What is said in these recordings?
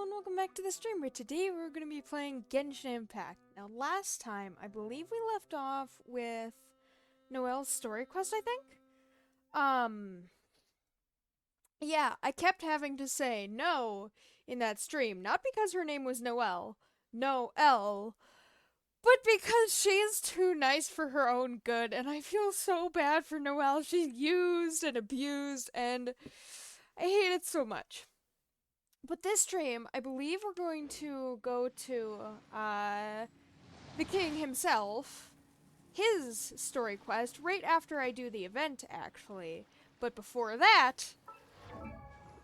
Hello and welcome back to the stream, where today we're going to be playing Genshin Impact. Now last time, I believe we left off with Noelle's story quest, I think? Yeah, I kept having to say no in that stream, not because her name was Noelle, but because she's too nice for her own good, and I feel so bad for Noelle. She's used and abused, and I hate it so much. But this stream, I believe we're going to go to, the king himself, his story quest, right after I do the event, actually. But before that,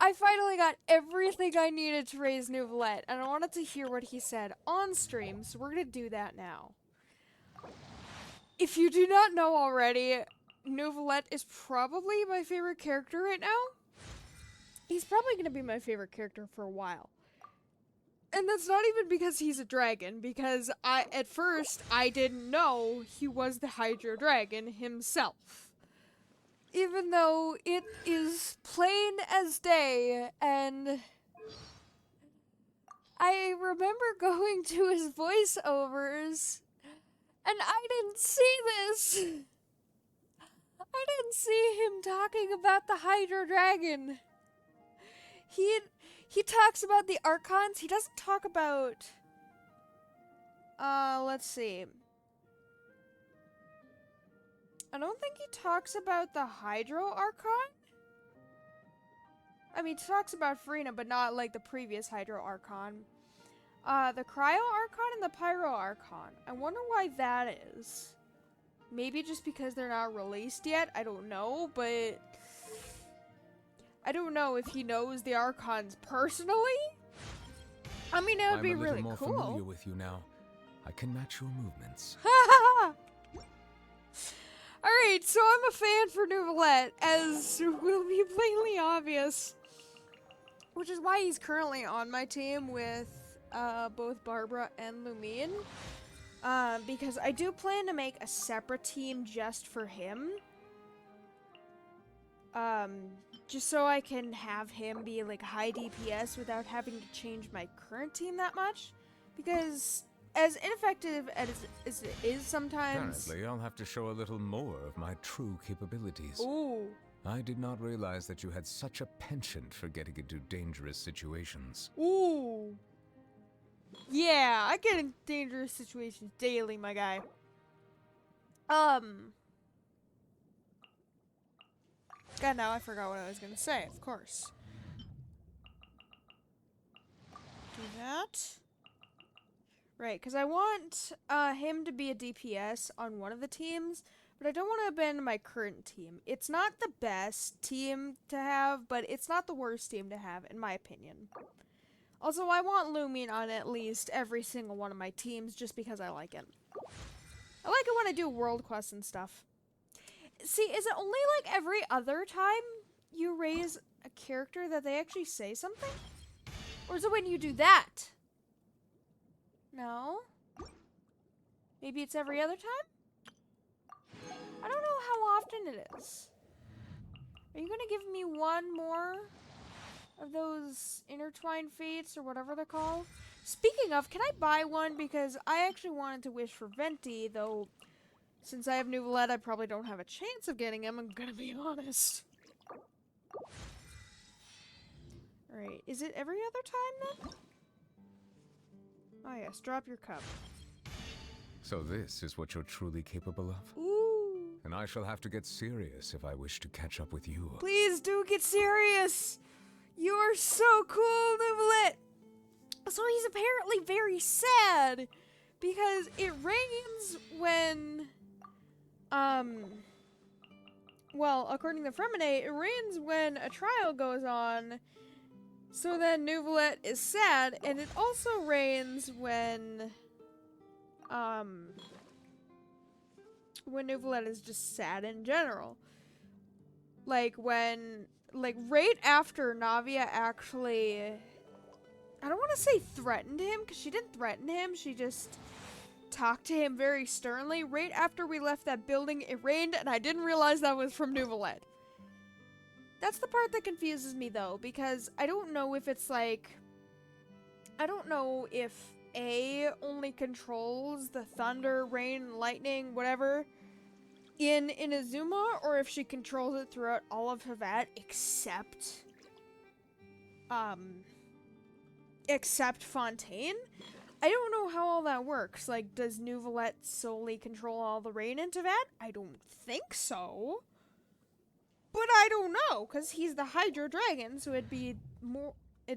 I finally got everything I needed to raise Nouvelette, and I wanted to hear what he said on stream, so we're gonna do that now. If you do not know already, Nouvelette is probably my favorite character right now. He's probably going to be my favorite character for a while. And that's not even because he's a dragon, because at first I didn't know he was the Hydro Dragon himself. Even though it is plain as day, and I remember going to his voiceovers, and I didn't see this. I didn't see him talking about the Hydro Dragon. He talks about the Archons. He doesn't talk about, let's see. I don't think he talks about the Hydro Archon. I mean, he talks about Farina, but not like the previous Hydro Archon. The Cryo Archon and the Pyro Archon. I wonder why that is. Maybe just because they're not released yet. I don't know, but I don't know if he knows the Archons personally. I mean, it would be really cool. I'm a little more familiar with you now. I can match your movements. Alright, so I'm a fan for Nouvelette, as will be plainly obvious. Which is why he's currently on my team with both Barbara and Lumine. Because I do plan to make a separate team just for him. Just so I can have him be like high DPS without having to change my current team that much. Because as ineffective as it is sometimes... Apparently, I'll have to show a little more of my true capabilities. Ooh. I did not realize that you had such a penchant for getting into dangerous situations. Ooh. Yeah, I get in dangerous situations daily, my guy. God, now I forgot what I was gonna say, of course. Do that. Right, because I want him to be a DPS on one of the teams, but I don't want to abandon my current team. It's not the best team to have, but it's not the worst team to have, in my opinion. Also, I want Lumine on at least every single one of my teams, just because I like it. I like it when I do world quests and stuff. See, is it only like every other time you raise a character that they actually say something? Or is it when you do that? No? Maybe it's every other time? I don't know how often it is. Are you gonna give me one more of those intertwined fates or whatever they're called? Speaking of, can I buy one? Because I actually wanted to wish for Venti, though since I have Nouvelette, I probably don't have a chance of getting him, I'm gonna be honest. Alright, is it every other time then? Oh yes, drop your cup. So this is what you're truly capable of? Ooh. And I shall have to get serious if I wish to catch up with you. Please do get serious! You are so cool, Nouvelette! So he's apparently very sad, because it rains when... well, according to Freminate, it rains when a trial goes on, so then Nouvelette is sad, and it also rains when Nouvelette is just sad in general. Like, right after Navia actually, I don't want to say threatened him, because she didn't threaten him, she just talked to him very sternly. Right after we left that building, it rained, and I didn't realize that was from Nouvelette. That's the part that confuses me, though, because I don't know if it's like I don't know if A only controls the thunder, rain, lightning, whatever in Inazuma, or if she controls it throughout all of Havat except Fontaine. I don't know how all that works. Like, does Nouvelette solely control all the rain in Teyvat? I don't think so. But I don't know, because he's the Hydro Dragon, so it'd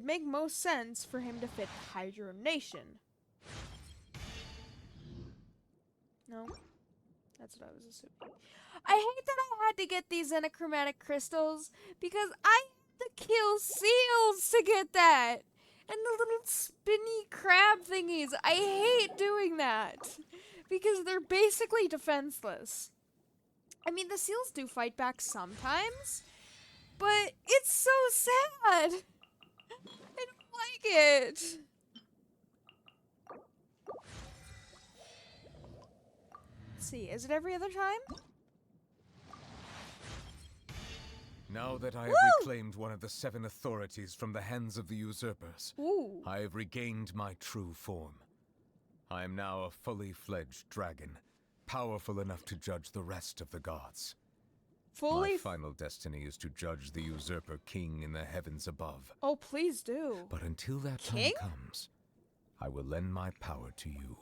make most sense for him to fit Hydro Nation. No? That's what I was assuming. I hate that I had to get these Xenochromatic crystals, because I had to kill seals to get that! And the little spinny crab thingies. I hate doing that, because they're basically defenseless. I mean, the seals do fight back sometimes, but it's so sad. I don't like it. Let's see, is it every other time? Now that I have reclaimed one of the 7 authorities from the hands of the usurpers, Ooh. I have regained my true form. I am now a fully fledged dragon, powerful enough to judge the rest of the gods. My final destiny is to judge the usurper king in the heavens above. Oh, please do. But until that time comes, I will lend my power to you.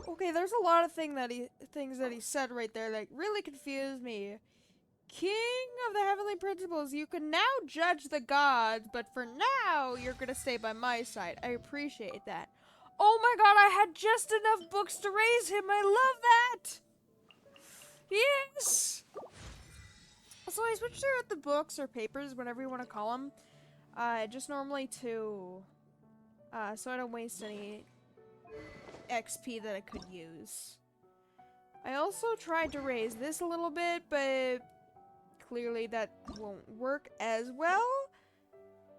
Okay, there's a lot of things that he said right there that really confused me. King of the Heavenly Principles, you can now judge the gods, but for now, you're gonna stay by my side. I appreciate that. Oh my god, I had just enough books to raise him. I love that! Yes! So I switched out the books or papers, whatever you want to call them, just normally to, so I don't waste any XP that I could use. I also tried to raise this a little bit, but clearly that won't work as well,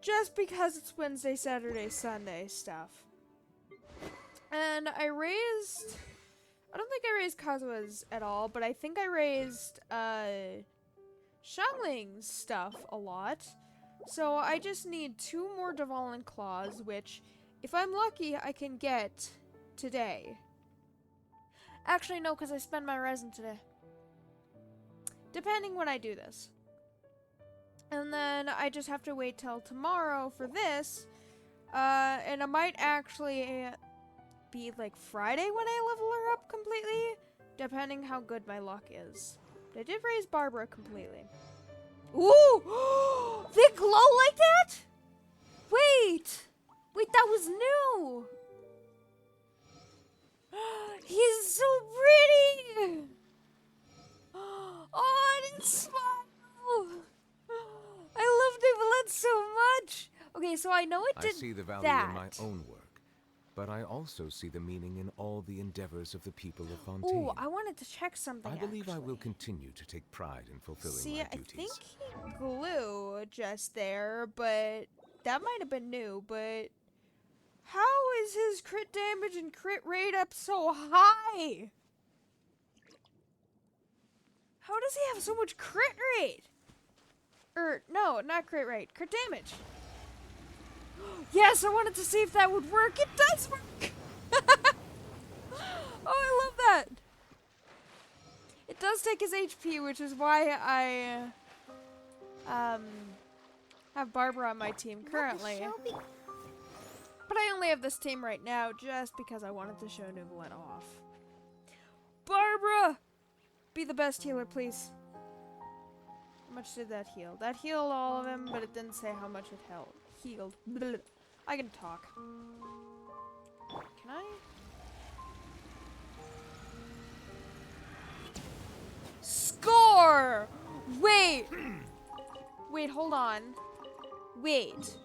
just because it's Wednesday, Saturday, Sunday stuff. And I don't think I raised Kazuha's at all, but I think I raised, Xiangling's stuff a lot. So I just need 2 more Dvalin Claws, which, if I'm lucky, I can get today. Actually, no, because I spend my resin today. Depending when I do this. And then I just have to wait till tomorrow for this. And it might actually be like Friday when I level her up completely, depending how good my luck is. But I did raise Barbara completely. Ooh! They glow like that? Wait! Wait, that was new! He's so pretty! Oh, and it's small! I love Nicolette so much! Okay, so I know it did I see the value that. in my own work, but I also see the meaning in all the endeavors of the people of Fontaine. Ooh, I wanted to check something, I believe actually. I will continue to take pride in fulfilling my duties. I think he glue just there, but that might have been new, but how is his crit damage and crit rate up so high? How does he have so much crit rate? No, not crit rate, crit damage. Yes, I wanted to see if that would work. It does work! Oh, I love that. It does take his HP, which is why I have Barbara on my team currently. But I only have this team right now just because I wanted to show Nouvelette off. Barbara! Be the best healer, please. How much did that heal? That healed all of them, but it didn't say how much it healed. Blah. I can talk. Can I? Score! Wait! Wait, hold on. Wait.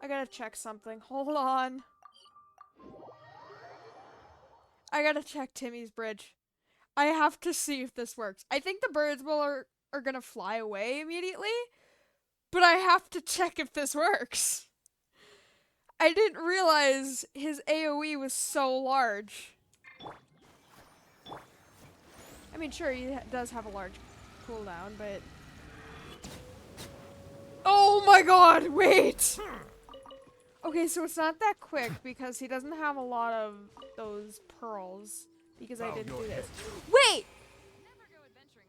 I gotta check something. Hold on. I gotta check Timmy's bridge. I have to see if this works. I think the birds are gonna fly away immediately, but I have to check if this works. I didn't realize his AoE was so large. I mean, sure, he does have a large cooldown, but... Oh my god, wait! Okay, so it's not that quick because he doesn't have a lot of those pearls because I didn't do this. Wait!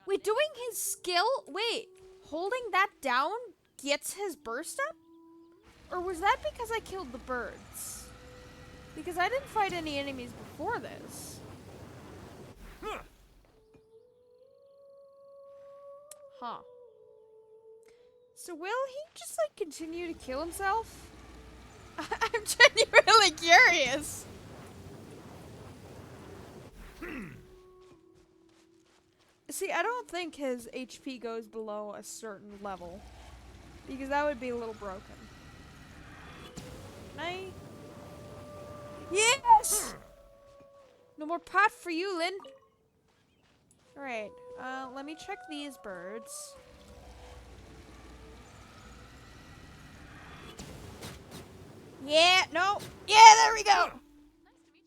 Wait, doing his skill? Wait, holding that down gets his burst up? Or was that because I killed the birds? Because I didn't fight any enemies before this. Huh. So will he just like continue to kill himself? I'm genuinely curious. See, I don't think his HP goes below a certain level. Because that would be a little broken. Can I? Yes! No more pot for you, Lynn. Alright, let me check these birds. Yeah, no. Yeah, there we go. Nice to meet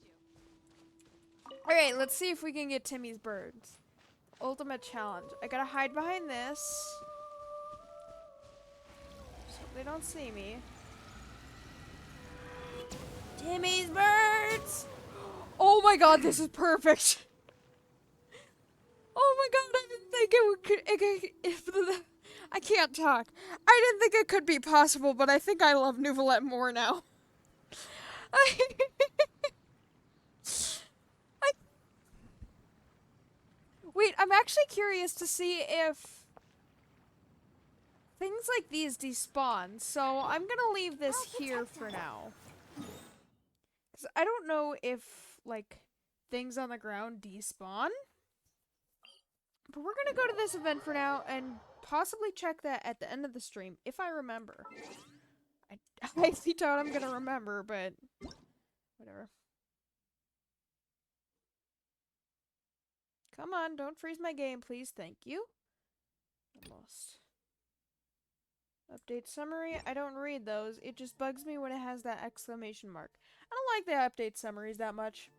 you. Alright, let's see if we can get Timmy's birds. Ultimate challenge. I gotta hide behind this. So they don't see me. Timmy's birds! Oh my god, this is perfect. Oh my god, I didn't think I can't talk. I didn't think it could be possible, but I think I love Nouvelette more now. Wait, I'm actually curious to see if things like these despawn, so I'm gonna leave this here for now. Because I don't know if, like, things on the ground despawn. But we're gonna go to this event for now and possibly check that at the end of the stream, if I remember. I highly doubt I'm gonna remember, but whatever. Come on, don't freeze my game, please. Thank you. Almost. Update summary. I don't read those. It just bugs me when it has that exclamation mark. I don't like the update summaries that much.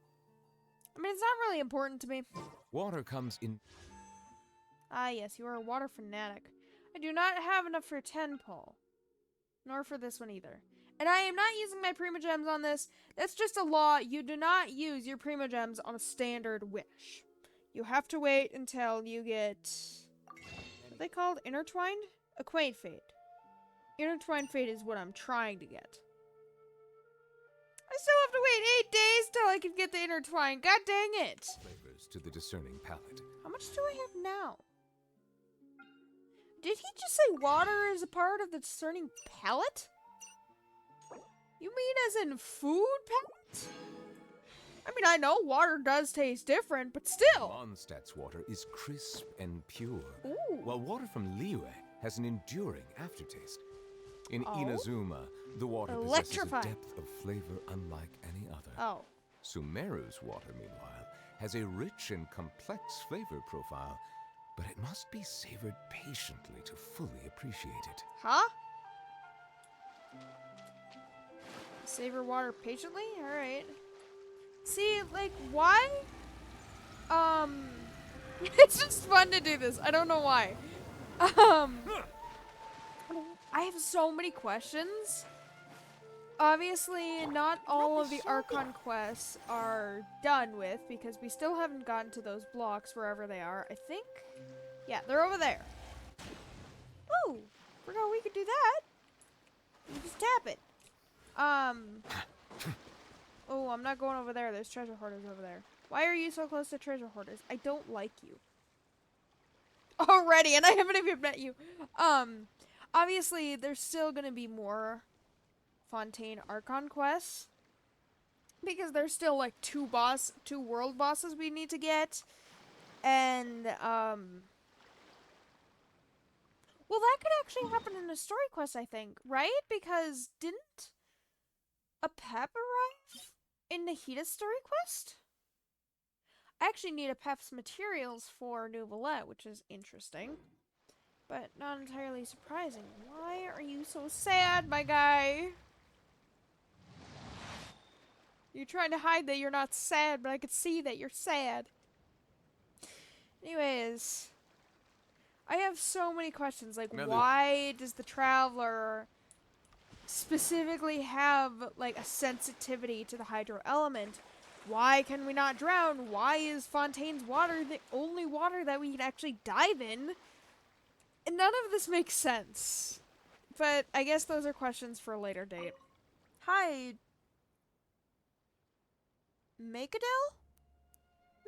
I mean, it's not really important to me. Water comes in. Ah, yes, you are a water fanatic. I do not have enough for 10 pull. Nor for this one either. And I am not using my Primogems on this. That's just a law. You do not use your Primogems on a standard wish. You have to wait until you get... what are they called? Intertwined? Acquaint Fate. Intertwined Fate is what I'm trying to get. I still have to wait 8 days till I can get the Intertwined. God dang it! Flavors to the discerning palate. How much do I have now? Did he just say water is a part of the discerning palate? You mean as in food palate? I mean, I know water does taste different, but still. Mondstadt's water is crisp and pure, Ooh. while water from Liyue has an enduring aftertaste. In Inazuma, the water possesses a depth of flavor unlike any other. Oh. Sumeru's water, meanwhile, has a rich and complex flavor profile, but it must be savored patiently to fully appreciate it. Huh? Savor water patiently? Alright. See, like, why? It's just fun to do this. I don't know why. I have so many questions. Obviously, not all of the Archon quests are done with because we still haven't gotten to those blocks wherever they are. I think. Yeah, they're over there. Ooh, forgot we could do that. You just tap it. Oh, I'm not going over there. There's treasure hoarders over there. Why are you so close to treasure hoarders? I don't like you. Already, and I haven't even met you. Obviously, there's still gonna be more Fontaine Archon quests. Because there's still like two world bosses we need to get. And, well, that could actually happen in a story quest, I think, right? Because didn't a Pep arrive in Nahida's story quest? I actually need a Pep's materials for Nouvelette, which is interesting. But not entirely surprising. Why are you so sad, my guy? You're trying to hide that you're not sad, but I could see that you're sad. Anyways, I have so many questions. Like, why does the Traveler specifically have, like, a sensitivity to the hydro element? Why can we not drown? Why is Fontaine's water the only water that we can actually dive in? And none of this makes sense. But I guess those are questions for a later date. Hi. Makadel?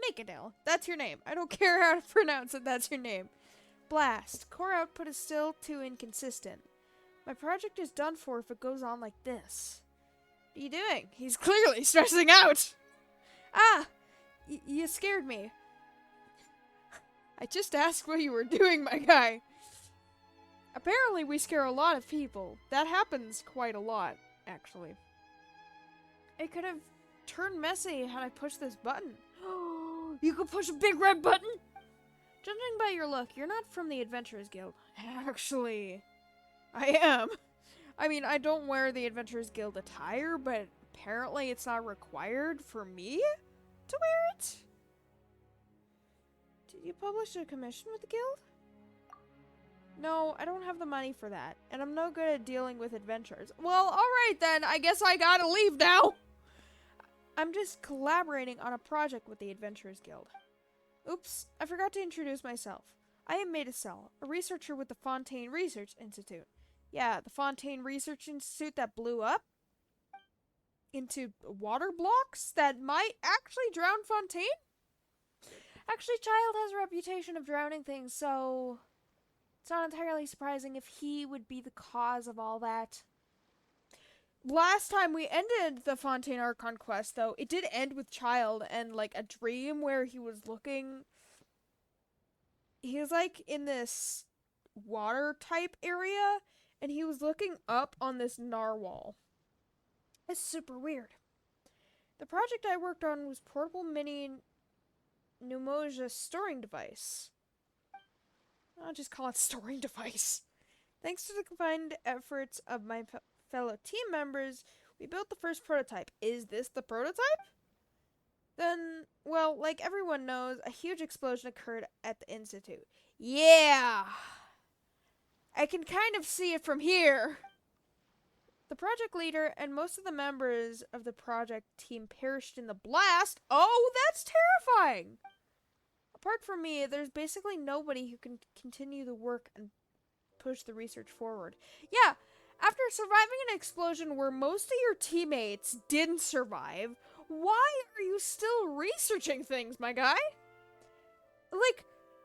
Makadel. That's your name. I don't care how to pronounce it, that's your name. Blast. Core output is still too inconsistent. My project is done for if it goes on like this. What are you doing? He's clearly stressing out. Ah! You scared me. I just asked what you were doing, my guy. Apparently we scare a lot of people. That happens quite a lot, actually. It could have turned messy had I pushed this button. You could push a big red button? Judging by your look, you're not from the Adventurers Guild. Actually, I am. I mean, I don't wear the Adventurers Guild attire, but apparently it's not required for me to wear it. Did you publish a commission with the guild? No, I don't have the money for that, and I'm no good at dealing with adventurers. Well, alright then, I guess I gotta leave now. I'm just collaborating on a project with the Adventurers Guild. Oops, I forgot to introduce myself. I am Maidacell, a researcher with the Fontaine Research Institute. Yeah, the Fontaine Research Institute that blew up into water blocks that might actually drown Fontaine? Actually, Child has a reputation of drowning things, so it's not entirely surprising if he would be the cause of all that. Last time we ended the Fontaine Archon quest, though, it did end with Child and, like, a dream where he was looking... He was, like, in this water-type area, and he was looking up on this narwhal. It's super weird. The project I worked on was portable mini pneumonia storing device. I'll just call it storing device. Thanks to the combined efforts of my fellow team members, we built the first prototype. Is this the prototype? Then, well, like everyone knows, a huge explosion occurred at the Institute. Yeah! I can kind of see it from here. The project leader and most of the members of the project team perished in the blast. Oh, that's terrifying! Apart from me, there's basically nobody who can continue the work and push the research forward. Yeah, after surviving an explosion where most of your teammates didn't survive, why are you still researching things, my guy? Like,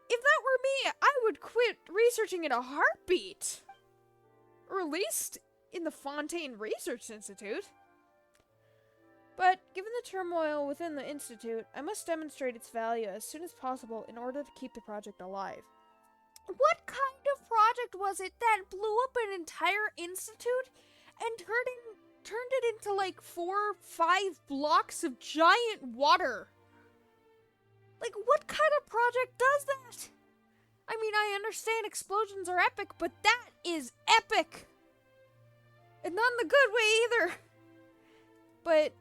if that were me, I would quit researching in a heartbeat. Or at least in the Fontaine Research Institute. But, given the turmoil within the Institute, I must demonstrate its value as soon as possible in order to keep the project alive. What kind of project was it that blew up an entire institute and turned it into like 4 or 5 blocks of giant water? Like, what kind of project does that? I mean, I understand explosions are epic, but that is epic! And not in the good way either. But,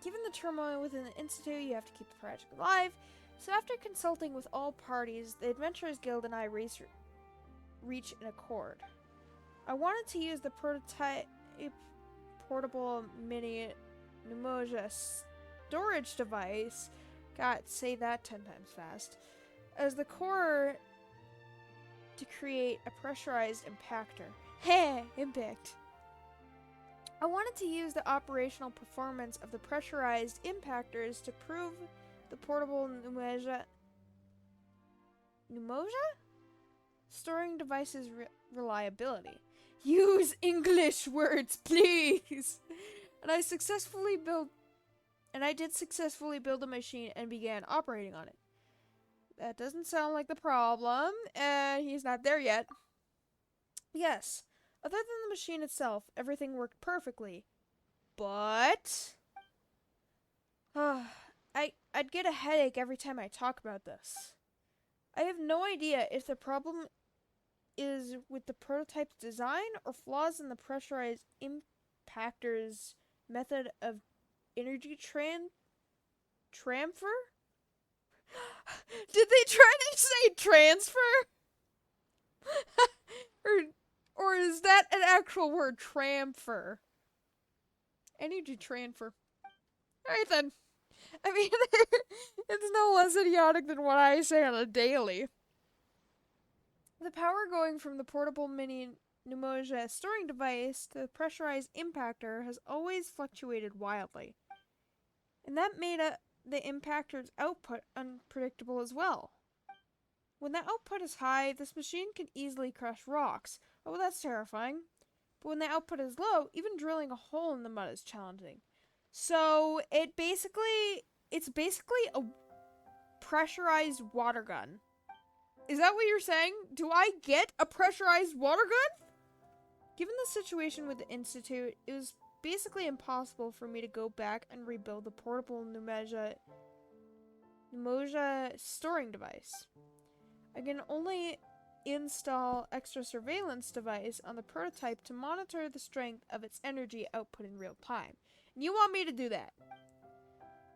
given the turmoil within the Institute, you have to keep the project alive. So after consulting with all parties, the Adventurers Guild and I reach an accord. I wanted to use the prototype portable mini pneumonia storage device, God, say that 10 times fast, as the core to create a pressurized impactor. Heh, impact. I wanted to use the operational performance of the pressurized impactors to prove the portable pneumonia storing device's reliability. Use English words, please. And I did successfully build a machine and began operating on it. That doesn't sound like the problem, and he's not there yet. Yes, other than the machine itself, everything worked perfectly. But I'd get a headache every time I talk about this. I have no idea if the problem is with the prototype's design or flaws in the pressurized impactor's method of energy transfer? Did they try to say transfer? or is that an actual word, tramfer? Energy transfer. Alright then. I mean, it's no less idiotic than what I say on a daily. The power going from the portable mini pneumonia storing device to the pressurized impactor has always fluctuated wildly. And that made the impactor's output unpredictable as well. When the output is high, this machine can easily crush rocks. Oh, that's terrifying. But when the output is low, even drilling a hole in the mud is challenging. So it's basically a pressurized water gun. Is that what you're saying? Do I get a pressurized water gun? Given the situation with the Institute, it was basically impossible for me to go back and rebuild the portable pneumonia storing device. I can only install extra surveillance device on the prototype to monitor the strength of its energy output in real time. And you want me to do that?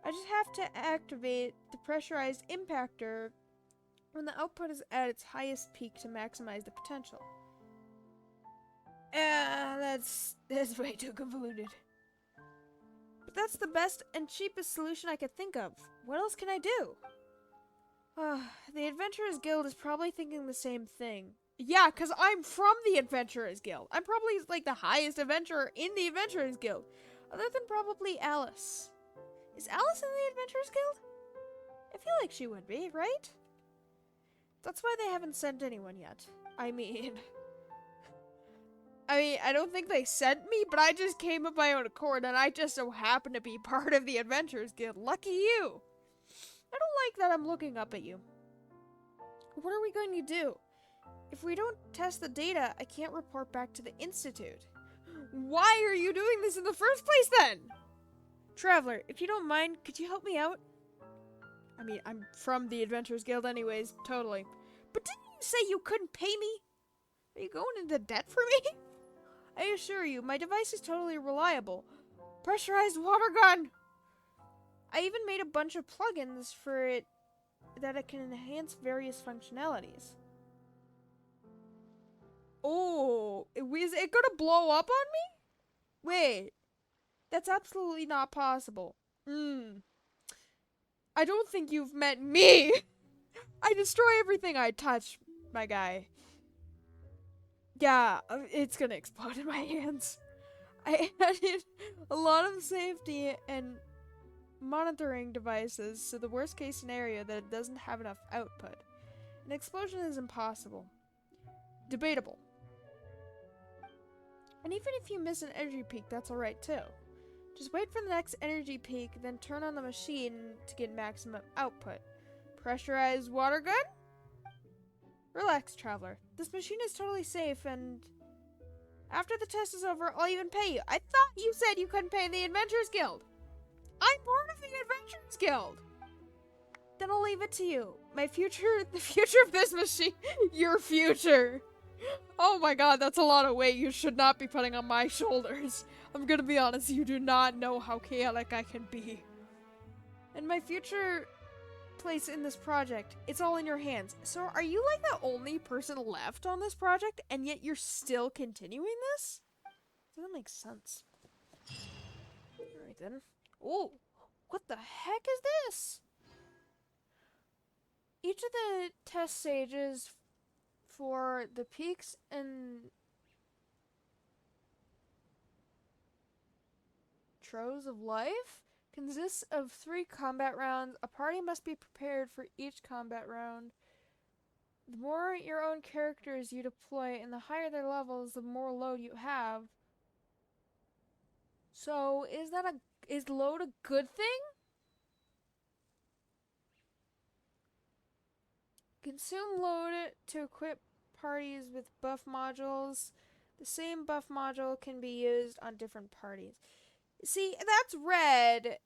I just have to activate the pressurized impactor when the output is at its highest peak to maximize the potential. That's way too convoluted. But that's the best and cheapest solution I could think of. What else can I do? The Adventurers Guild is probably thinking the same thing. Yeah, because I'm from the Adventurers Guild. I'm probably like the highest adventurer in the Adventurers Guild. Other than probably Alice. Is Alice in the Adventurers Guild? I feel like she would be, right? That's why they haven't sent anyone yet. I mean, I don't think they sent me, but I just came of my own accord, and I just so happen to be part of the Adventurers Guild. Lucky you! I don't like that I'm looking up at you. What are we going to do? If we don't test the data, I can't report back to the Institute. Why are you doing this in the first place, then? Traveler, if you don't mind, could you help me out? I mean, I'm from the Adventurers Guild anyways, totally. But didn't you say you couldn't pay me? Are you going into debt for me? I assure you, my device is totally reliable. Pressurized water gun! I even made a bunch of plugins for it that it can enhance various functionalities. Oh, is it gonna blow up on me? Wait, that's absolutely not possible. I don't think you've met me. I destroy everything I touch, my guy. Yeah, it's gonna explode in my hands. I added a lot of safety and monitoring devices so the worst case scenario that it doesn't have enough output. An explosion is impossible. Debatable. And even if you miss an energy peak, that's alright too. Just wait for the next energy peak, then turn on the machine to get maximum output. Pressurized water gun? Relax, Traveler. This machine is totally safe, and after the test is over, I'll even pay you. I thought you said you couldn't pay the Adventurers Guild. I'm part of the Adventurers Guild. Then I'll leave it to you. My future, the future of this machine, your future. Oh my god, that's a lot of weight you should not be putting on my shoulders. I'm gonna be honest, you do not know how chaotic I can be. And my future place in this project, it's all in your hands. So are you like the only person left on this project, and yet you're still continuing this? Doesn't make sense. Alright then. Oh, what the heck is this? Each of the test stages for the peaks and troves of life consists of 3 combat rounds. A party must be prepared for each combat round. The more your own characters you deploy and the higher their levels, the more load you have. So is load a good thing? Consume load to equip parties with buff modules. The same buff module can be used on different parties. See, that's red.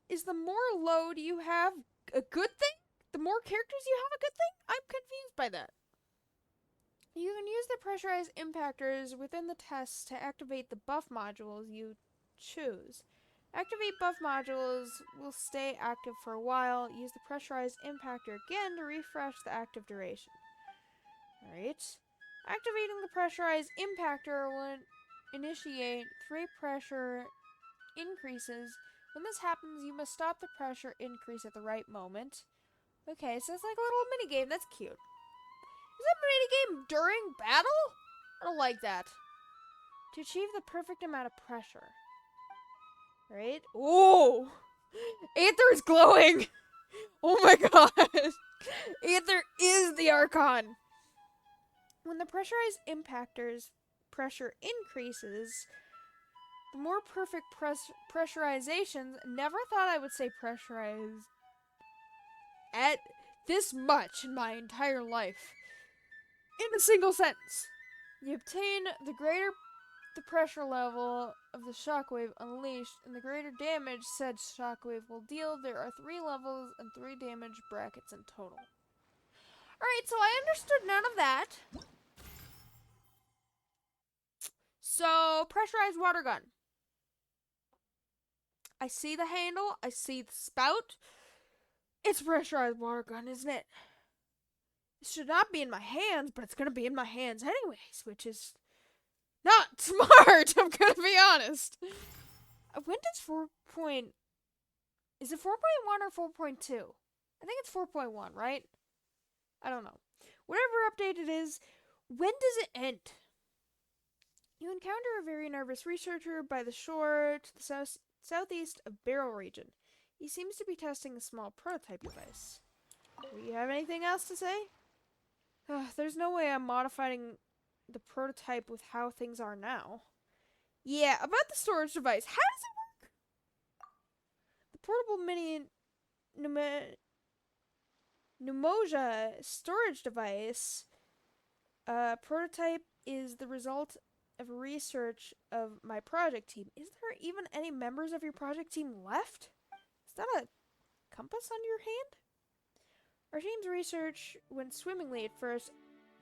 Is the more load you have a good thing? The more characters you have a good thing? I'm confused by that. You can use the pressurized impactors within the tests to activate the buff modules you choose. Activate buff modules will stay active for a while. Use the pressurized impactor again to refresh the active duration. Alright. Activating the pressurized impactor will initiate 3 pressure increases. When this happens, you must stop the pressure increase at the right moment. Okay, so it's like a little minigame. That's cute. Is that minigame during battle? I don't like that. To achieve the perfect amount of pressure. Right? Oh! Aether is glowing! Oh my god! Aether is the Archon! When the pressurized impactor's pressure increases, the more perfect pressurizations, never thought I would say pressurized at this much in my entire life. In a single sentence. You obtain the greater the pressure level of the shockwave unleashed and the greater damage said shockwave will deal. There are 3 levels and 3 damage brackets in total. Alright, so I understood none of that. So, pressurized water gun. I see the handle, I see the spout. It's a pressurized water gun, isn't it? It should not be in my hands, but it's gonna be in my hands anyways, which is not smart, I'm gonna be honest. When does 4. Is it 4.1 or 4.2? I think it's 4.1, right? I don't know. Whatever update it is, when does it end? You encounter a very nervous researcher by the shore to the southeast of Barrel region. He seems to be testing a small prototype device. Do you have anything else to say? There's no way I'm modifying the prototype with how things are now. Yeah, about the storage device. How does it work? The portable mini pneumonia storage device prototype is the result of research of my project team. Is there even any members of your project team left? Is that a compass on your hand? Our team's research went swimmingly at first.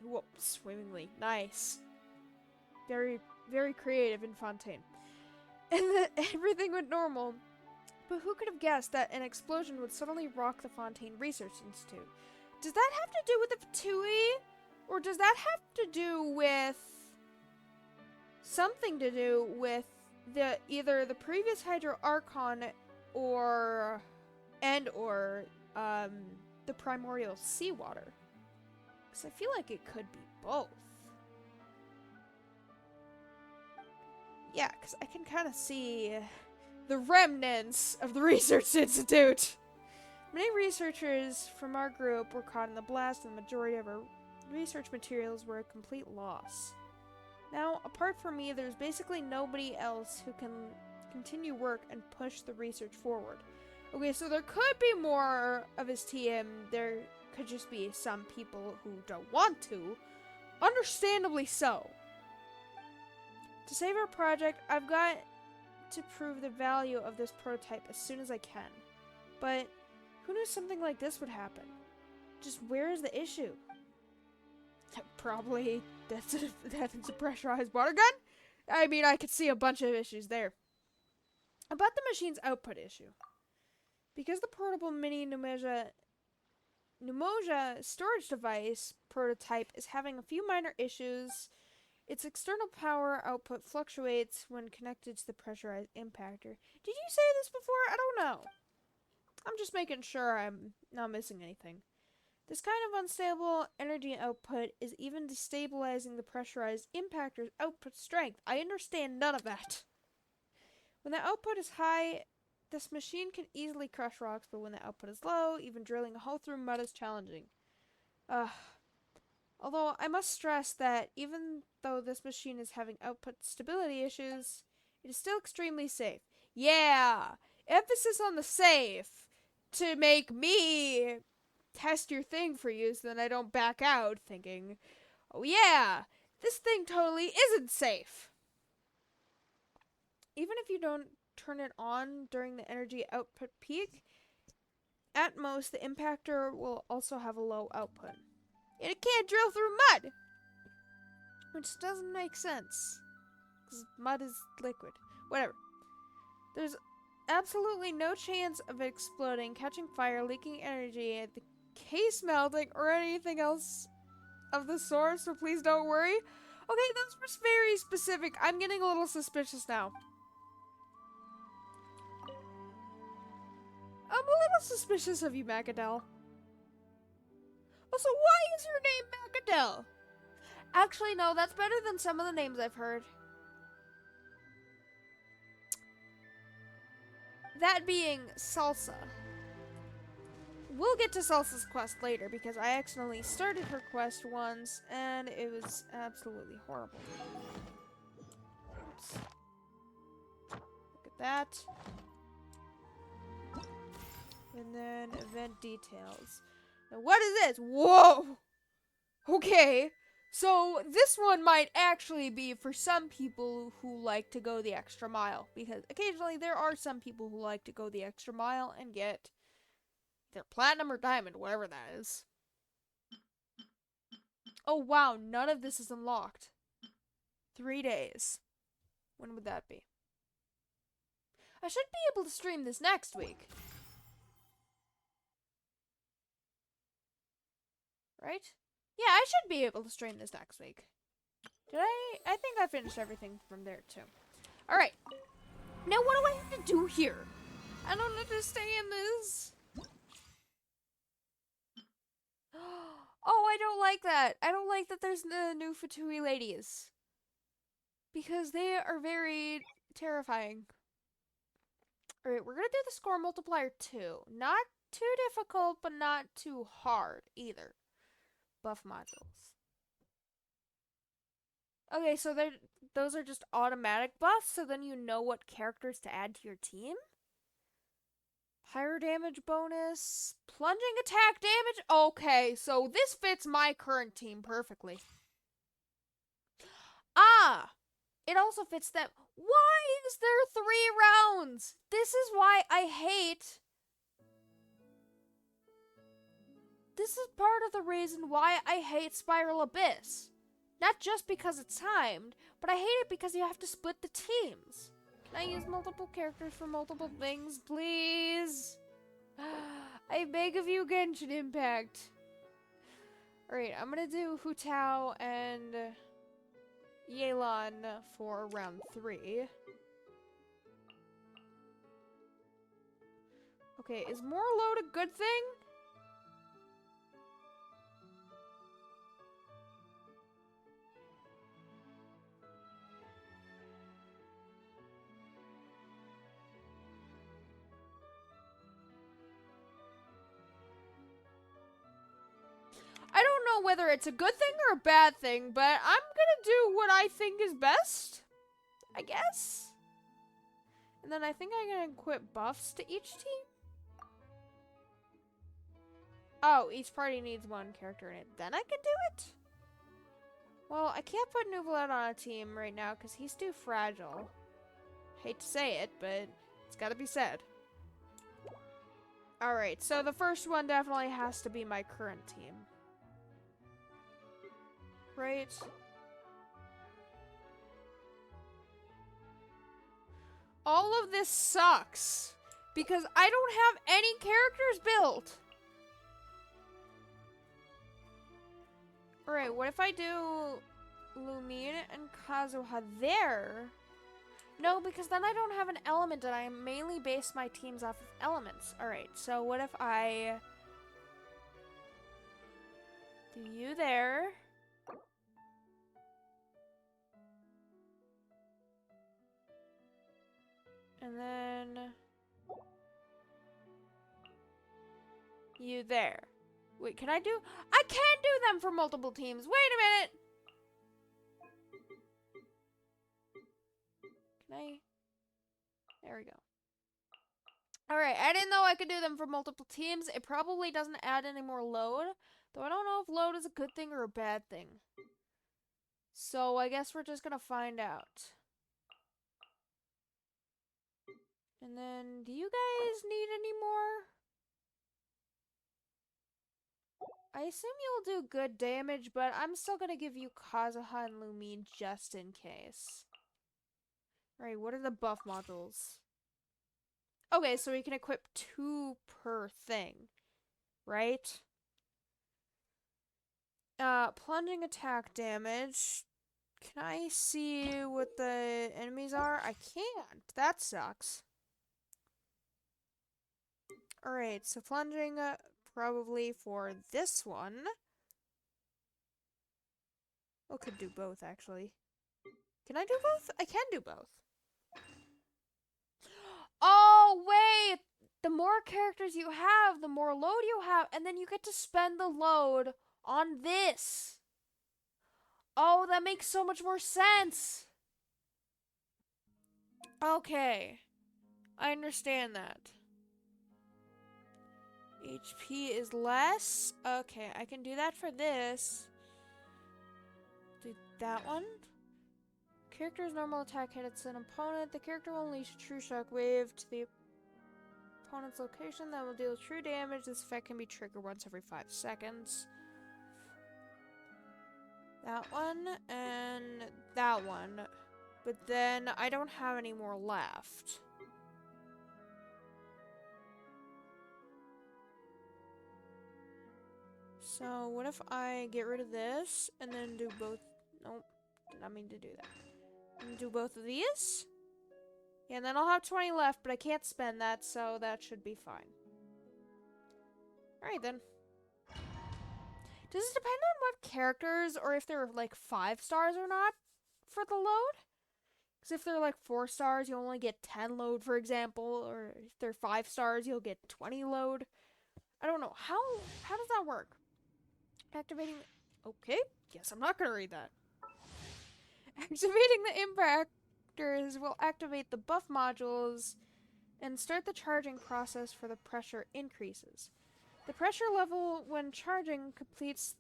Whoa, swimmingly. Nice. Very, very creative in Fontaine. And everything went normal. But who could have guessed that an explosion would suddenly rock the Fontaine Research Institute? Does that have to do with the Fatui? Or does that have to do with something to do with either the previous Hydro Archon or the primordial seawater? Because I feel like it could be both. Yeah, because I can kind of see the remnants of the Research Institute. Many researchers from our group were caught in the blast, and the majority of our research materials were a complete loss. Now, apart from me, there's basically nobody else who can continue work and push the research forward. Okay, so there could be more of his team. There could just be some people who don't want to. Understandably so. To save our project, I've got to prove the value of this prototype as soon as I can. But who knew something like this would happen? Just where is the issue? Probably that's a pressurized water gun? I mean, I could see a bunch of issues there. About the machine's output issue. Because the portable mini pneumonia storage device prototype is having a few minor issues, its external power output fluctuates when connected to the pressurized impactor. Did you say this before? I don't know. I'm just making sure I'm not missing anything. This kind of unstable energy output is even destabilizing the pressurized impactor's output strength. I understand none of that. When the output is high, this machine can easily crush rocks, but when the output is low, even drilling a hole through mud is challenging. Although I must stress that even though this machine is having output stability issues, it is still extremely safe. Yeah! Emphasis on the safe to make me test your thing for you so that I don't back out thinking, oh yeah, this thing totally isn't safe. Even if you don't turn it on during the energy output peak, at most the impactor will also have a low output. And it can't drill through mud! Which doesn't make sense. Because mud is liquid. Whatever. There's absolutely no chance of exploding, catching fire, leaking energy, the case melting, or anything else of the sort, so please don't worry. Okay, those were very specific. I'm getting a little suspicious now. I'm a little suspicious of you, Macadel. Also, why is your name Macadel? Actually, no, that's better than some of the names I've heard. That being Salsa. We'll get to Salsa's quest later because I accidentally started her quest once and it was absolutely horrible. Oops. Look at that. And then event details. Now what is this? Whoa! Okay. So this one might actually be for some people who like to go the extra mile. Because occasionally there are some people who like to go the extra mile and get either platinum or diamond, whatever that is. Oh wow, none of this is unlocked. 3 days. When would that be? I should be able to stream this next week. Right? Yeah, I should be able to stream this next week. Did I? I think I finished everything from there too. Alright. Now what do I have to do here? I don't understand this. Oh, I don't like that. I don't like that there's the new Fatui ladies. Because they are very terrifying. Alright, we're gonna do the score multiplier too. Not too difficult, but not too hard either. Buff modules. Okay, so those are just automatic buffs, so then you know what characters to add to your team. Higher damage bonus. Plunging attack damage? Okay, so this fits my current team perfectly. Ah! It also fits them. Why is there 3 rounds? This is why I hate... This is part of the reason why I hate Spiral Abyss. Not just because it's timed, but I hate it because you have to split the teams. Can I use multiple characters for multiple things, please? I beg of you, Genshin Impact. Alright, I'm gonna do Hu Tao and Yelan for round 3. Okay, is more load a good thing? I don't know whether it's a good thing or a bad thing, but I'm gonna do what I think is best, I guess. And then I think I'm gonna equip buffs to each team. Oh, each party needs 1 character in it. Then I can do it? Well, I can't put Nuvalet on a team right now because he's too fragile. Hate to say it, but it's gotta be said. Alright, so the first one definitely has to be my current team. Right? All of this sucks because I don't have any characters built. Alright, what if I do Lumine and Kazuha there? No, because then I don't have an element and I mainly base my teams off of elements. Alright, so what if I do you there? And then you there. Wait, can I do? I can do them for multiple teams. Wait a minute. Can I? There we go. Alright, I didn't know I could do them for multiple teams. It probably doesn't add any more load. Though I don't know if load is a good thing or a bad thing. So I guess we're just gonna find out. And then, do you guys need any more? I assume you'll do good damage, but I'm still gonna give you Kazuha and Lumine just in case. Alright, what are the buff modules? Okay, so we can equip 2 per thing, right? Plunging attack damage. Can I see what the enemies are? I can't. That sucks. Alright, so plunging probably for this one. Oh, could do both, actually. Can I do both? I can do both. Oh, wait! The more characters you have, the more load you have, and then you get to spend the load on this. Oh, that makes so much more sense. Okay. I understand that. HP is less. Okay, I can do that for this. Do that one. Character's normal attack hits an opponent. The character will unleash a true shockwave to the opponent's location that will deal true damage. This effect can be triggered once every 5 seconds. That one and that one. But then I don't have any more left. So what if I get rid of this and then do both? Nope, did not mean to do that. And do both of these. Yeah, and then I'll have 20 left, but I can't spend that, so that should be fine. Alright then. Does it depend on what characters, or if they're like 5 stars or not for the load? Because if they're like 4 stars, you only get 10 load, for example, or if they're 5 stars, you'll get 20 load. I don't know. How does that work? Activating... Okay, guess I'm not gonna read that. Activating the impactors will activate the buff modules and start the charging process for the pressure increases. The pressure level when charging completes...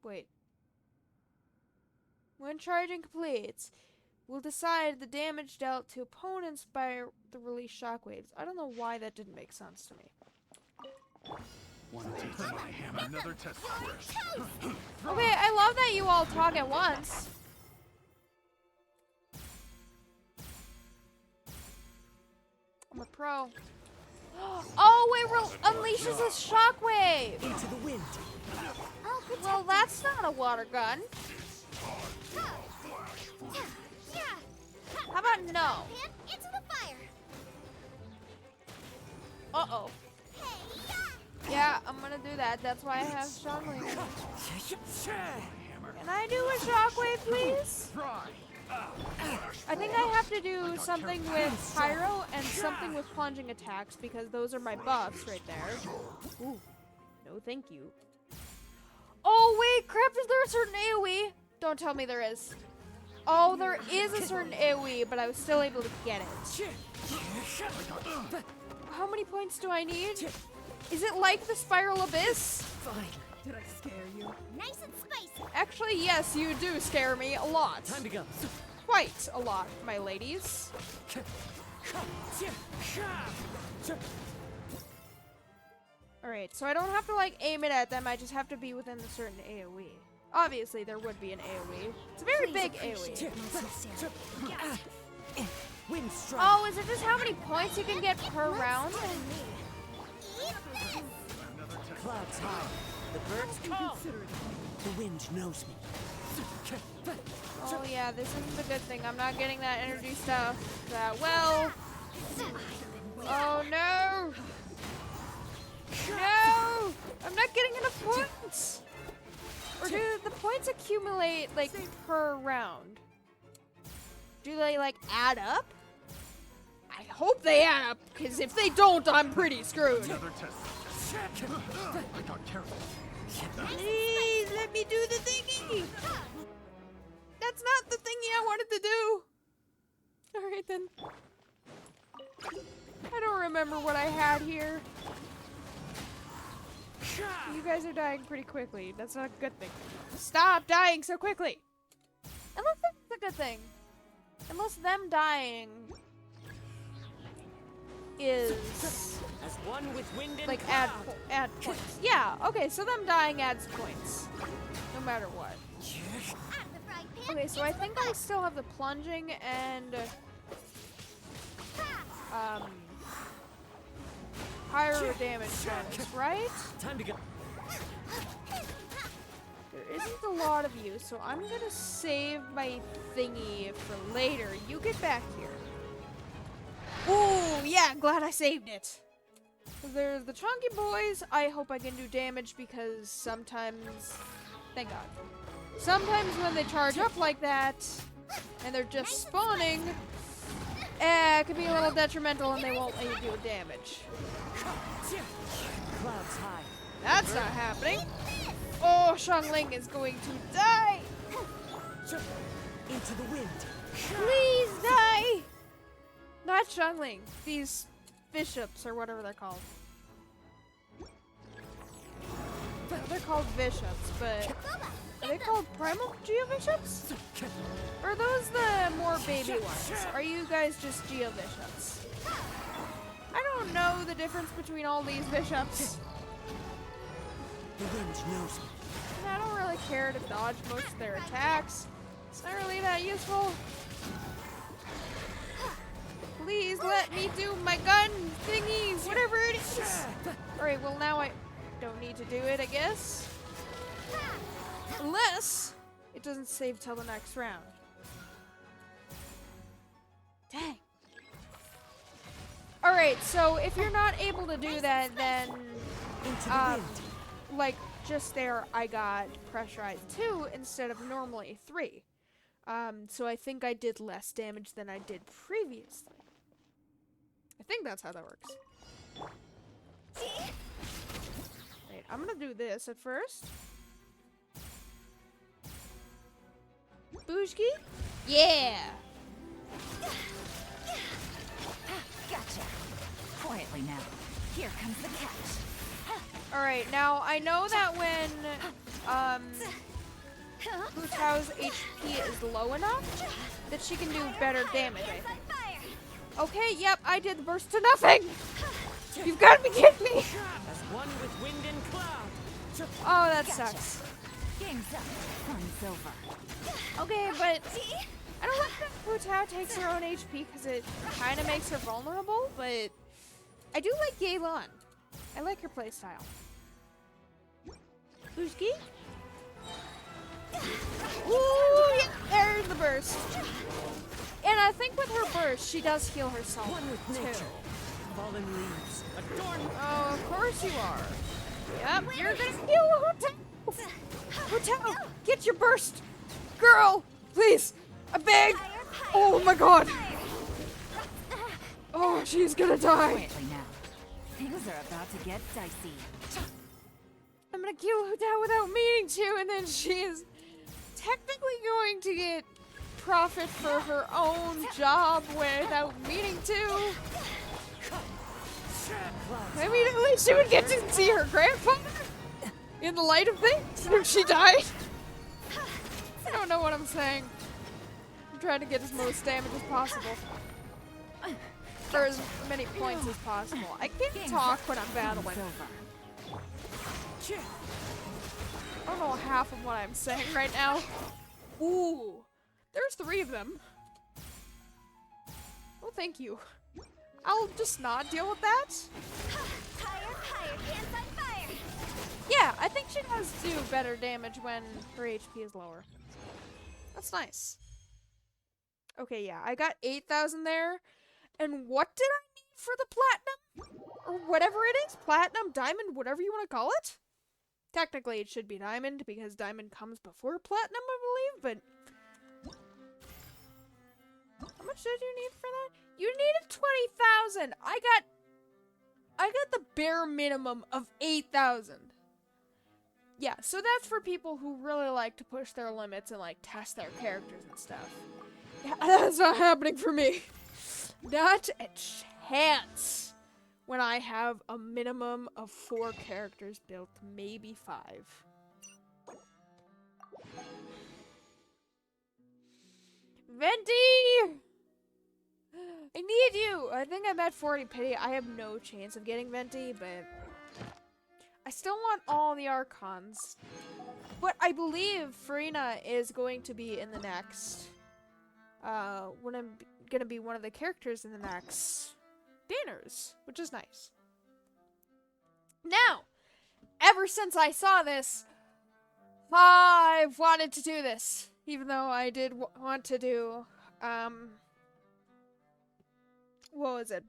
Wait. When charging completes, will decide the damage dealt to opponents by the release shockwaves. I don't know why that didn't make sense to me. Another test. Okay, I love that you all talk at once. I'm a pro. Oh, it unleashes a shockwave! Into the wind. Well, that's not a water gun. How about no? Into the fire. Uh-oh. Yeah, I'm gonna do that. That's why I have shockwave. Can I do a shockwave, please? I think I have to do something with pyro and something with plunging attacks because those are my buffs right there. Ooh. No, thank you. Oh, wait, crap, is there a certain AoE? Don't tell me there is. Oh, there is a certain AoE, but I was still able to get it. How many points do I need? Is it like the Spiral Abyss? Fine. Did I scare you? Nice and spicy. Actually, yes, you do scare me a lot. Time to go. Quite a lot, my ladies. Alright, so I don't have to, like, aim it at them. I just have to be within a certain AoE. Obviously, there would be an AoE. It's a very big AoE. Wind strike. Oh, is it just how many points you can get per round? Clouds high. The birds call. The wind knows me. Oh yeah, this isn't the good thing. I'm not getting that energy stuff that well. Oh no! No! I'm not getting enough points! Or do the points accumulate, like, per round? Do they, like, add up? I hope they add up, because if they don't, I'm pretty screwed. Another test. I got careful. Please, let me do the thingy! That's not the thingy I wanted to do! Alright then. I don't remember what I had here. You guys are dying pretty quickly. That's not a good thing. Stop dying so quickly! Unless that's a good thing. Unless them dying is As one with wind and like cloud. add points. Yeah, okay, so them dying adds points. No matter what. Out of the frying pan. Okay, so I think I still have the plunging and higher damage bonus, right? Time to go. There isn't a lot of you, so I'm gonna save my thingy for later. You get back here. Ooh, yeah, glad I saved it. There's the chunky boys. I hope I can do damage because sometimes, thank God, sometimes when they charge up like that and they're just spawning, it can be a little detrimental and they won't let you do damage. Clouds high. That's not happening. Oh, Xiangling is going to die. Into the wind. Please die. Not Xiangling. These bishops or whatever they're called. They're called bishops, but are they called primal geo-bishops? Or are those the more baby ones? Are you guys just geo-bishops? I don't know the difference between all these bishops. The wind knows me. And I don't really care to dodge most of their attacks. It's not really that useful. Please let me do my gun thingies, whatever it is. Alright, well now I don't need to do it, I guess. Unless it doesn't save till the next round. Dang. Alright, so if you're not able to do that, then Into the wind. like just there I got pressurized 2 instead of normally 3. So I think I did less damage than I did previously. I think that's how that works. Wait, I'm gonna do this at first. Boojki? Yeah! Gotcha. Quietly now. Here comes the catch. Alright, now I know that when Hu Tao's HP is low enough that she can do better damage, I think. Okay, yep, I did the burst to nothing! You've got to be kidding me! As one with wind and cloud. Oh, that sucks. Game's up. Fun's over. Okay, but I don't like that Hu Tao takes her own HP because it kind of makes her vulnerable, but I do like Yelan. I like her playstyle. Boojki? Ooh, yeah, there's the burst. And I think with her burst, she does heal herself One with too. nature. Fallen leaves. Adorn. Oh, of course you are. Yep, you're gonna heal Hu Tao. Hu Tao, get your burst. Girl, please, I beg. Oh my god. Oh, she's gonna die. Quietly now. Things are about to get dicey. I'm gonna kill Hu Tao without meaning to, and then she is technically going to get profit for her own job without meaning to. I mean, at least she would get to see her grandfather in the light of things if she died. I don't know what I'm saying. I'm trying to get as most damage as possible. For as many points as possible. I can't talk when I'm battling. I don't know half of what I'm saying right now. Ooh, there's 3 of them. Oh, thank you. I'll just not deal with that. Higher, pants on fire. Yeah, I think she does do better damage when her HP is lower. That's nice. Okay, yeah, I got 8,000 there. And what did I need for the platinum? Or whatever it is? Platinum, diamond, whatever you want to call it? Technically, it should be diamond because diamond comes before platinum, I believe, but how much did you need for that? You needed 20,000. I got the bare minimum of 8,000. Yeah, so that's for people who really like to push their limits and like test their characters and stuff. Yeah, that's not happening for me. Not a chance. When I have a minimum of 4 characters built, maybe 5. Venti! I need you! I think I'm at 40 pity. I have no chance of getting Venti, but I still want all the Archons. But I believe Farina is going to be in the next, when I'm gonna be one of the characters in the next banners, which is nice. Now, ever since I saw this, I've wanted to do this, even though I did want to do, what was it,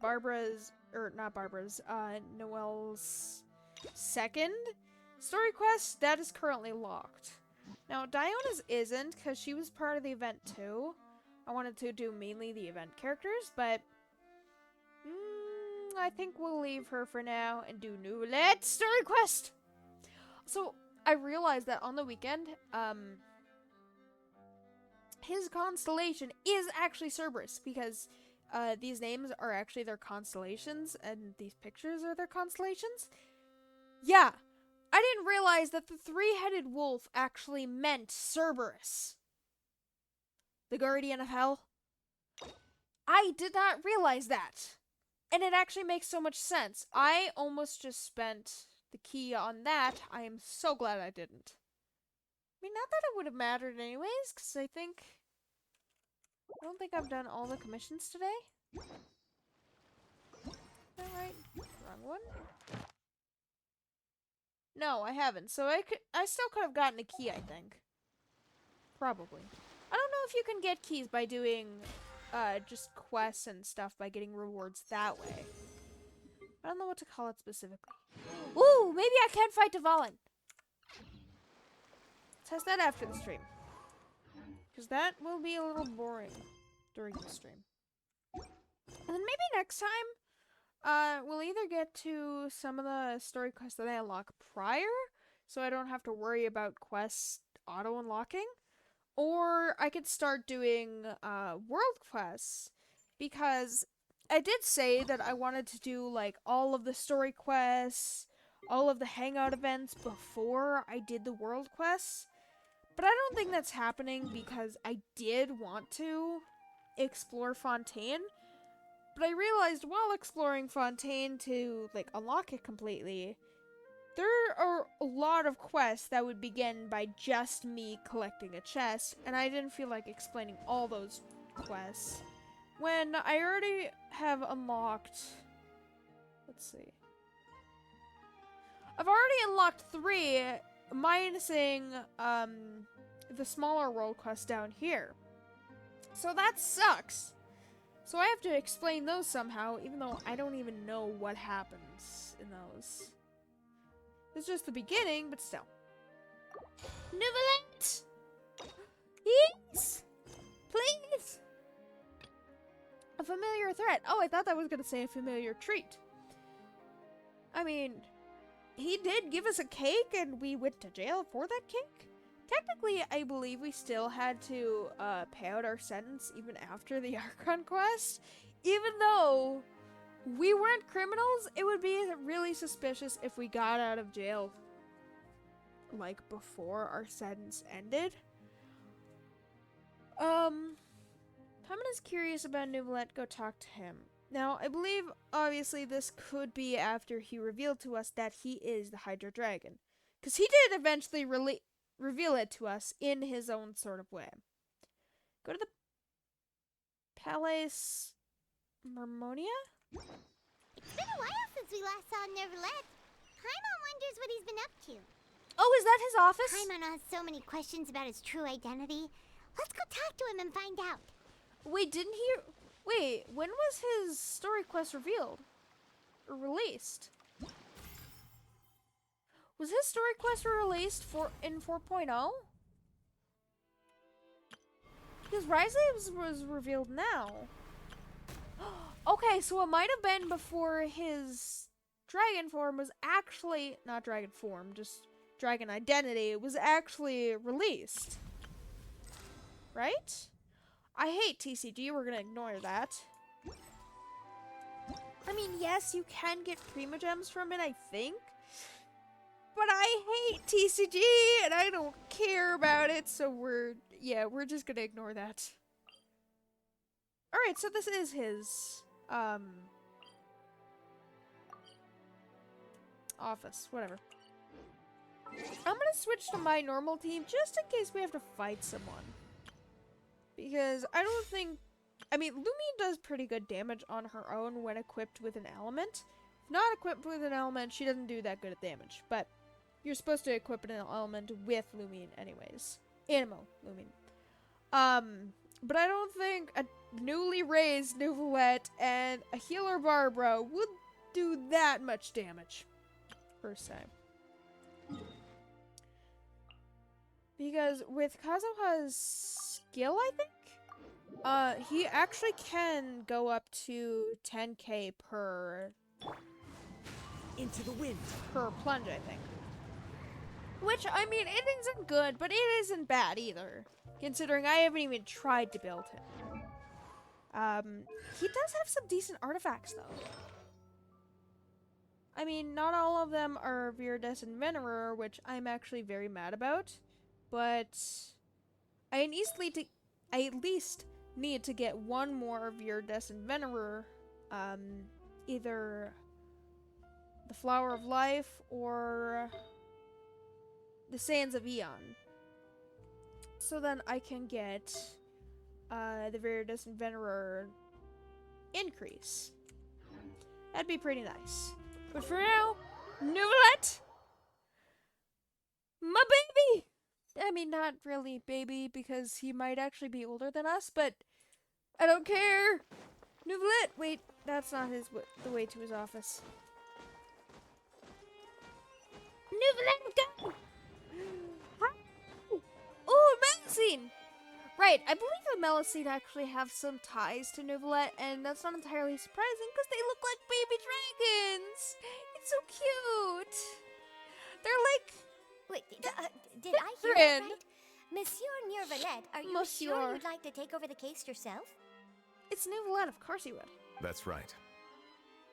Noelle's second story quest, that is currently locked. Now, Diona's isn't, because she was part of the event too. I wanted to do mainly the event characters, but I think we'll leave her for now and do Nouvellette story quest. So, I realized that on the weekend, his constellation is actually Cerberus, because these names are actually their constellations, and these pictures are their constellations. Yeah, I didn't realize that the three-headed wolf actually meant Cerberus, the guardian of hell. I did not realize that, and it actually makes so much sense. I almost just spent the key on that. I am so glad I didn't. I mean, not that it would have mattered anyways, because I don't think I've done all the commissions today. Alright, wrong one. No, I haven't. So I still could have gotten a key, I think. Probably. I don't know if you can get keys by doing just quests and stuff by getting rewards that way. I don't know what to call it specifically. Ooh, maybe I can fight Dvalin. Test that after the stream. Because that will be a little boring during the stream. And then maybe next time, we'll either get to some of the story quests that I unlock prior, so I don't have to worry about quests auto-unlocking, or I could start doing, world quests, because I did say that I wanted to do, like, all of the story quests, all of the hangout events before I did the world quests. But I don't think that's happening because I did want to explore Fontaine. But I realized while exploring Fontaine to, like, unlock it completely, there are a lot of quests that would begin by just me collecting a chest, and I didn't feel like explaining all those quests when I already have unlocked, let's see, I've already unlocked 3, minusing the smaller world quest down here. So that sucks. So I have to explain those somehow, even though I don't even know what happens in those. It's just the beginning, but still. Nouvellette! Yes! Please! A familiar threat. Oh, I thought that was gonna say a familiar treat. I mean, he did give us a cake and we went to jail for that cake? Technically, I believe we still had to pay out our sentence even after the Archon quest. Even though we weren't criminals, it would be really suspicious if we got out of jail, like, before our sentence ended. Pamina's curious about Nouvellette. Go talk to him. Now, I believe, obviously, this could be after he revealed to us that he is the Hydra Dragon. Because he did eventually reveal it to us in his own sort of way. Go to the Palais Mermonia? It's been a while since we last saw Nouvellette. Paimon wonders what he's been up to. Oh, is that his office? Paimon has so many questions about his true identity. Let's go talk to him and find out. Wait, Wait, when was his story quest revealed? Or released? Was his story quest released in 4.0? Because Rise was revealed now. Okay, so it might have been before his dragon form was actually, not dragon form, just dragon identity, was actually released. Right? I hate TCG, we're gonna ignore that. I mean, yes, you can get Primogems from it, I think. But I hate TCG, and I don't care about it, so we're just gonna ignore that. Alright, so this is his, office, whatever. I'm gonna switch to my normal team just in case we have to fight someone. Because I don't think... I mean, Lumine does pretty good damage on her own when equipped with an element. If not equipped with an element, she doesn't do that good at damage. But you're supposed to equip an element with Lumine anyways. Animo Lumine. But I don't think a newly raised Neuvillette and a healer Barbara would do that much damage, per se. Because with Kazuha's skill, I think, he actually can go up to 10k per... Into the wind. per plunge, I think. Which, I mean, it isn't good, but it isn't bad either. Considering I haven't even tried to build him. He does have some decent artifacts, though. I mean, not all of them are Viridescent Venerer, which I'm actually very mad about. But I at least need to get one more Viridescent Venerer. Either the Flower of Life or the Sands of Eon. So then I can get the Viridescent Venerer increase. That'd be pretty nice. But for now, Neuvillette! My baby! I mean, not really baby, because he might actually be older than us, but I don't care! Neuvillette! Wait, that's not the way to his office. Neuvillette, go! Oh, Melusine! Right, I believe the Melusine actually have some ties to Neuvillette, and that's not entirely surprising because they look like baby dragons! It's so cute! They're like... Wait, did I hear that different. right? Monsieur Neuvillette, are you Monsieur. sure you'd like to take over the case yourself? It's Neuvillette, of course he would. That's right.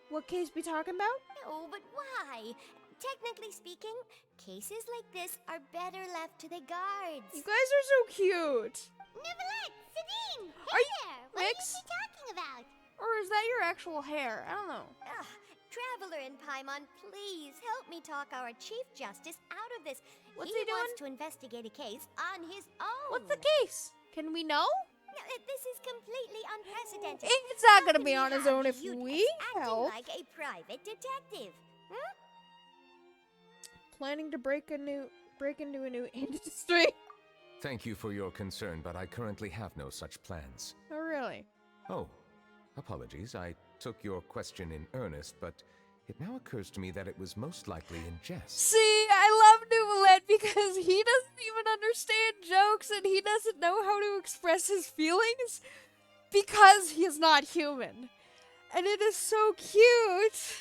What case we talking about? No, but why? Technically speaking, cases like this are better left to the guards. You guys are so cute! Neuvillette, Sabine, hey Are you there! What are Mix? you talking about? Or is that your actual hair? I don't know. Ugh, Traveler and Paimon, please help me talk our Chief Justice out of this. What's he he doing? wants to investigate a case on his own. What's the case? Can we know? No, this is completely unprecedented. It's not How gonna can be on his have own if Iudex we acting help. like a private detective. Hmm? Planning to break into a new industry. Thank you for your concern, but I currently have no such plans. Oh, really? Oh, apologies. I took your question in earnest, but it now occurs to me that it was most likely in jest. See, I love Neuvillette because he doesn't even understand jokes and he doesn't know how to express his feelings because he is not human. And it is so cute.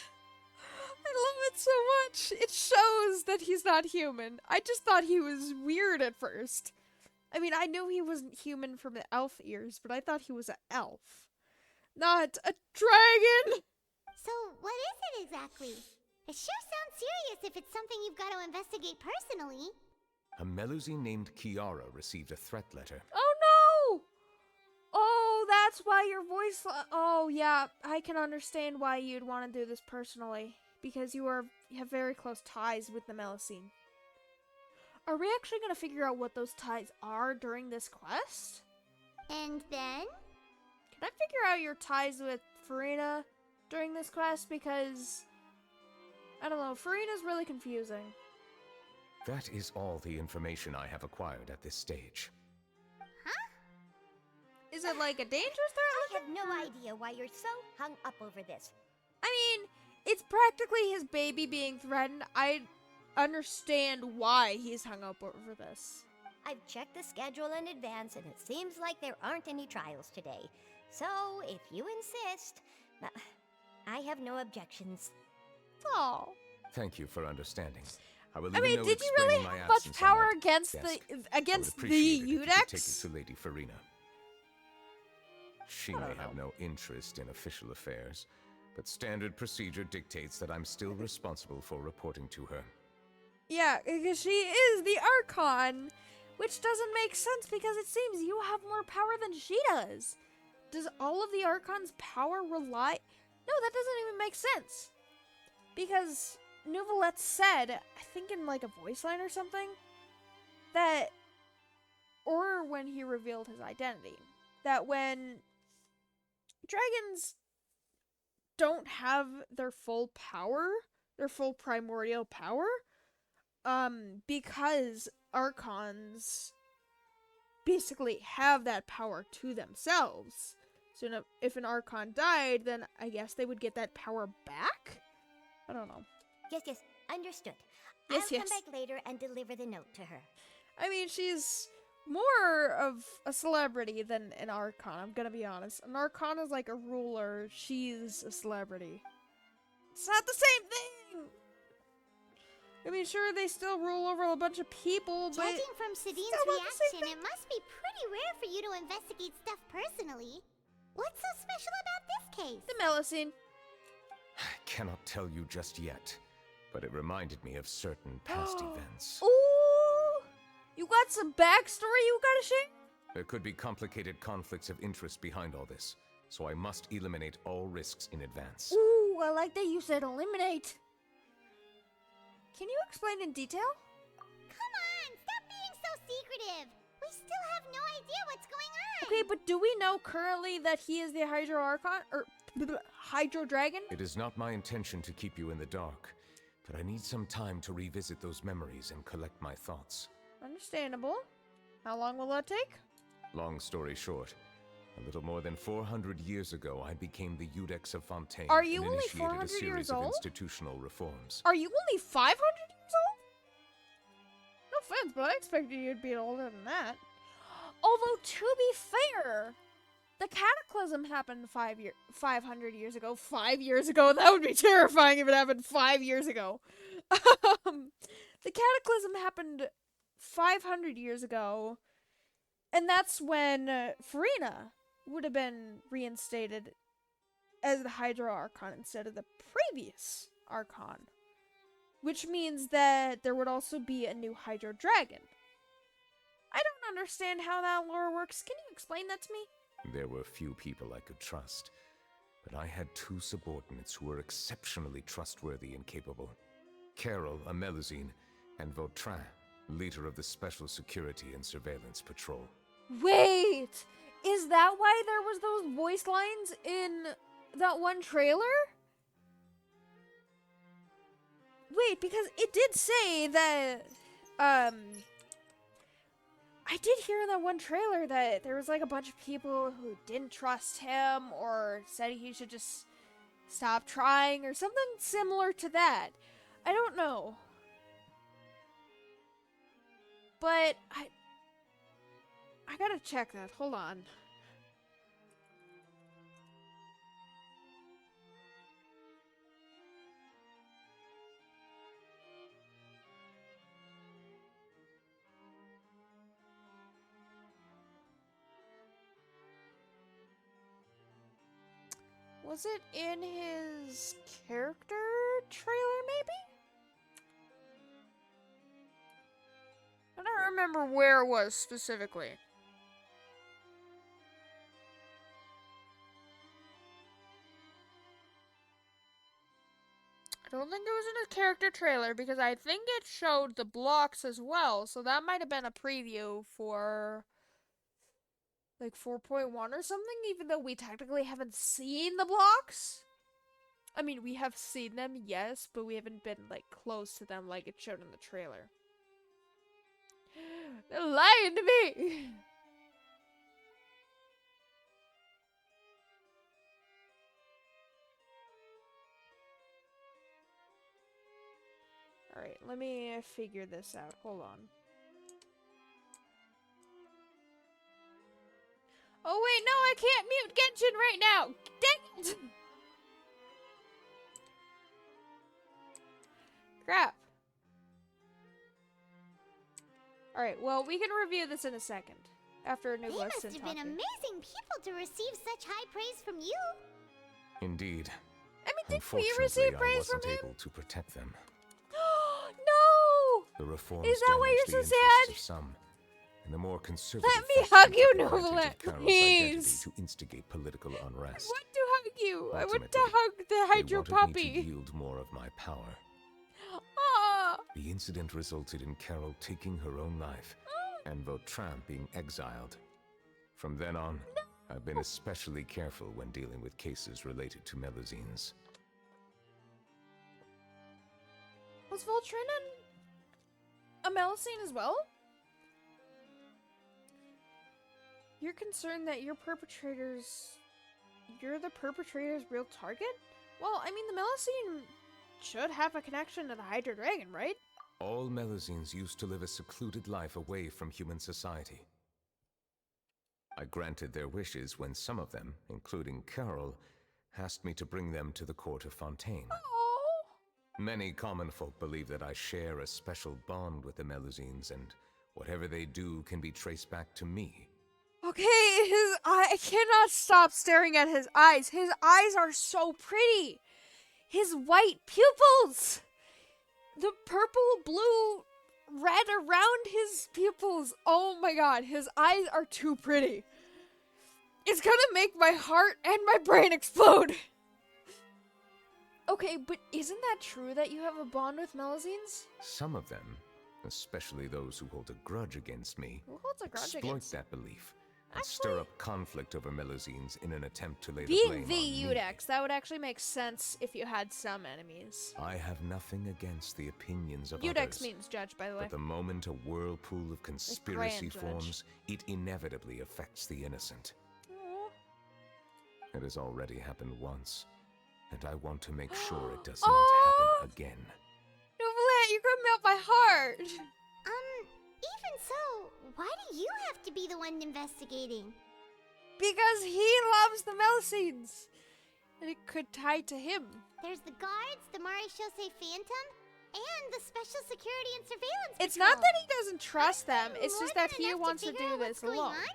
I love it so much. It shows that he's not human. I just thought he was weird at first. I mean, I knew he wasn't human from the elf ears, but I thought he was an elf, not a dragon. So, what is it exactly? It sure sounds serious if it's something you've got to investigate personally. A Melusine named Kiara received a threat letter. Oh no! Oh, that's why your voice... Oh, yeah, I can understand why you'd want to do this personally. Because you have very close ties with the Melusine. Are we actually going to figure out what those ties are during this quest? And then? Can I figure out your ties with Farina during this quest? Because, I don't know, Farina's really confusing. That is all the information I have acquired at this stage. Is it like a dangerous threat? I have no idea why you're so hung up over this. I mean, it's practically his baby being threatened. I understand why he's hung up over this. I've checked the schedule in advance, and it seems like there aren't any trials today. So, if you insist, I have no objections. Oh. Thank you for understanding. I will I leave a mean, note did you explaining really my have much absence on power my against desk. the I would against the appreciate it if you could take it Iudex? to Lady Farina. She may have no interest in official affairs, but standard procedure dictates that I'm still responsible for reporting to her. Yeah, because she is the Archon, which doesn't make sense because it seems you have more power than she does. Does all of the Archon's power rely... No, that doesn't even make sense. Because Novelette said, I think in like a voice line or something, that, or when he revealed his identity, that when dragons don't have their full power, their full primordial power, because archons basically have that power to themselves. So if an archon died, then I guess they would get that power back? I don't know. Yes, understood. Yes, I'll yes. come back later and deliver the note to her. I mean, she's more of a celebrity than an archon, I'm gonna be honest. An archon is like a ruler, she's a celebrity. It's not the same thing! I mean, sure, they still rule over a bunch of people, but... Judging from Sadine's still not the same reaction, it must be pretty rare for you to investigate stuff personally. What's so special about this case? The Melusine. I cannot tell you just yet, but it reminded me of certain past events. Ooh! You got some backstory you gotta share? There could be complicated conflicts of interest behind all this, so I must eliminate all risks in advance. Ooh, I like that you said eliminate. Can you explain in detail? Come on, stop being so secretive. We still have no idea what's going on. Okay, but do we know currently that he is the Hydro Archon? Or Hydro Dragon? It is not my intention to keep you in the dark, but I need some time to revisit those memories and collect my thoughts. Understandable. How long will that take? Long story short, a little more than 400 years ago, I became the Iudex of Fontaine Are you and only initiated 400 a series years of old? institutional reforms. Are you only 500 years old? No offense, but I expected you'd be older than that. Although, to be fair, the Cataclysm happened 500 years ago. 5 years ago? That would be terrifying if it happened 5 years ago. The Cataclysm happened 500 years ago, and that's when Farina would have been reinstated as the Hydro Archon instead of the previous Archon. Which means that there would also be a new Hydro Dragon. I don't understand how that lore works. Can you explain that to me? There were few people I could trust, but I had two subordinates who were exceptionally trustworthy and capable. Carol, a Melusine, and Vautrin, leader of the Special Security and Surveillance Patrol. Wait! Is that why there was those voice lines in that one trailer? Wait, because it did say that, I did hear in that one trailer that there was like a bunch of people who didn't trust him or said he should just stop trying or something similar to that. I don't know. But I gotta check that. Hold on. Was it in his character trailer, maybe? I don't remember where it was specifically. I don't think it was in a character trailer because I think it showed the blocks as well. So that might have been a preview for like 4.1 or something, even though we technically haven't seen the blocks. I mean, we have seen them, yes, but we haven't been like close to them like it showed in the trailer. They're lying to me! Alright, let me figure this out. Hold on. Oh wait, no, I can't mute Genshin right now! Dang it! Crap. Alright, well, we can review this in a second. After a new They lesson must have been amazing people to receive such high praise from you. Indeed. I mean, did we Unfortunately, receive I praise from wasn't him? able to protect them. No! The reforms Is that why damaged you're the so interests sad? of some, and the more conservative Let me faction hug you, took advantage of Novelette, Carol's please. identity to instigate political I unrest. want to hug you. I want to Ultimately, hug the They Hydro wanted me to Puppy. yield more of my power. The incident resulted in Carol taking her own life, and Vautrin being exiled. From then on, I've been especially careful when dealing with cases related to Melusines. Was Vautrin a Melusine as well? You're concerned that you're the perpetrator's real target? Well, I mean, the Melusine should have a connection to the Hydra Dragon, right? All Melusines used to live a secluded life away from human society. I granted their wishes when some of them, including Carol, asked me to bring them to the court of Fontaine. Oh. Many common folk believe that I share a special bond with the Melusines, and whatever they do can be traced back to me. Okay, I cannot stop staring at his eyes. His eyes are so pretty. His white pupils. The purple, blue, red around his pupils. Oh my god, his eyes are too pretty. It's gonna make my heart and my brain explode. Okay, but isn't that true that you have a bond with Melusines? Some of them, especially those who hold a grudge against me, Who holds a grudge exploit against? that belief and stir up conflict over Melusines in an attempt to lay the Being blame the on me. Iudex, that would actually make sense if you had some enemies. I have nothing against the opinions of Iudex others. means judge, by the way. But the moment a whirlpool of conspiracy grand judge. forms, it inevitably affects the innocent. Aw. It has already happened once, and I want to make sure it does Oh! not happen again. Novelette, you're gonna melt my heart. Even so, why do you have to be the one investigating? Because he loves the Melusines. And it could tie to him. There's the guards, the Marechaussee Phantom, and the Special Security and Surveillance It's Patrol. not that he doesn't trust them, it's More just that than he enough wants to figure do out this what's going alone. on?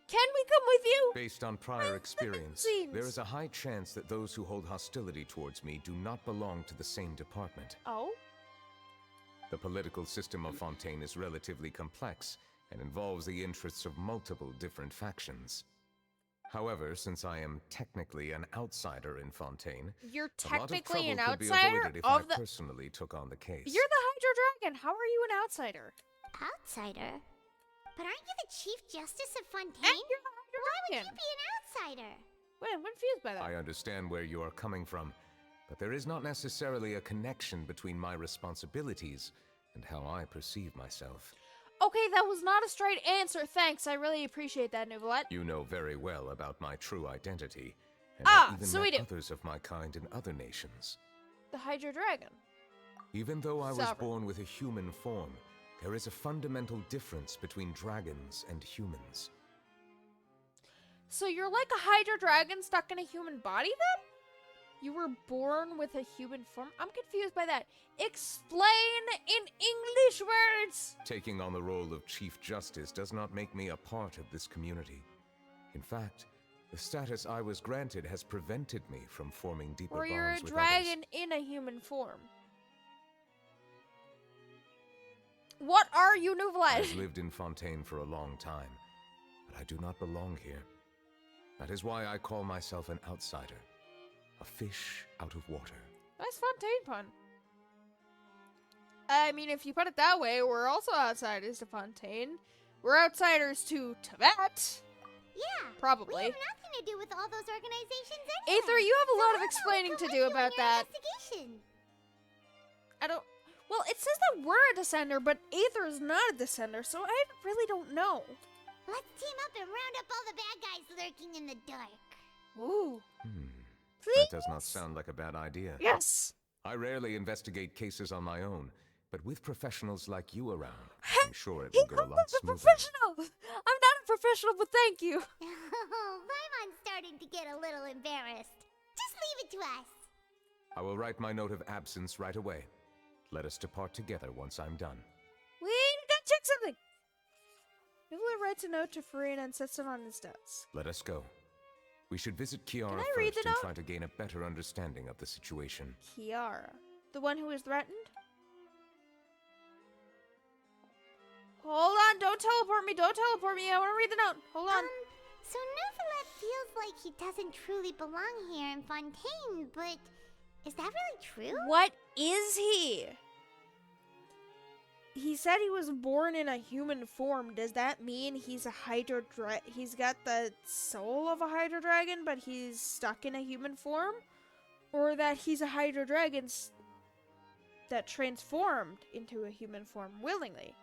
Can we come with you? Based on prior experience, Melusines. there is a high chance that those who hold hostility towards me do not belong to the same department. Oh? The political system of Fontaine is relatively complex and involves the interests of multiple different factions. However, since I am technically an outsider in Fontaine, You're a lot of technically an trouble could be outsider avoided if of I the... personally took on the case. You're the Hydra Dragon. How are you an outsider? Outsider? But aren't you the Chief Justice of And Fontaine? you're the Hydra Why would Dragon. you be an outsider? Wait, I'm confused by that. I understand where you are coming from, but there is not necessarily a connection between my responsibilities and how I perceive myself. Okay, that was not a straight answer. Thanks, I really appreciate that, Novelette. You know very well about my true identity, and Ah, have even so we met do. others of my kind in other nations. The Hydra Dragon. Even though I was Sovereign. born with a human form, there is a fundamental difference between dragons and humans. So you're like a Hydra Dragon stuck in a human body then? You were born with a human form? I'm confused by that. Explain in English words! Taking on the role of Chief Justice does not make me a part of this community. In fact, the status I was granted has prevented me from forming deeper Or you're a bonds with dragon in a human form. What are you, others. Novelette? I've lived in Fontaine for a long time, but I do not belong here. That is why I call myself an outsider. A fish out of water. Nice Fontaine pun. I mean, if you put it that way, we're also outsiders to Fontaine. We're outsiders to Tibet. Yeah. Probably. We have nothing to do with all those organizations anyway. Aether, you have a lot of how about we explaining come to with do you on about your that. investigation? I don't... Well, it says that we're a descender, but Aether is not a descender, so I really don't know. Let's team up and round up all the bad guys lurking in the dark. Ooh. That does not sound like a bad idea. Yes! I rarely investigate cases on my own, but with professionals like you around, I'm sure it He will go a called lot us a smoother. professional! I'm not a professional, but thank you. Oh, Vaimon's starting to get a little embarrassed. Just leave it to us. I will write my note of absence right away. Let us depart together once I'm done. We gotta check something. Nivola writes a note to Farina and sets it on his desk. Let us go. We should visit Kiara Can I read first the and note? try to gain a better understanding of the situation. Kiara. The one who was threatened? Hold on, don't teleport me, don't teleport me. I want to read the note. Hold on. So Neuvillette feels like he doesn't truly belong here in Fontaine, but is that really true? What is he? he said he was born in a human form. Does that mean he's a Hydro he's got the soul of a Hydro Dragon, but he's stuck in a human form? Or that he's a Hydro Dragon that transformed into a human form willingly?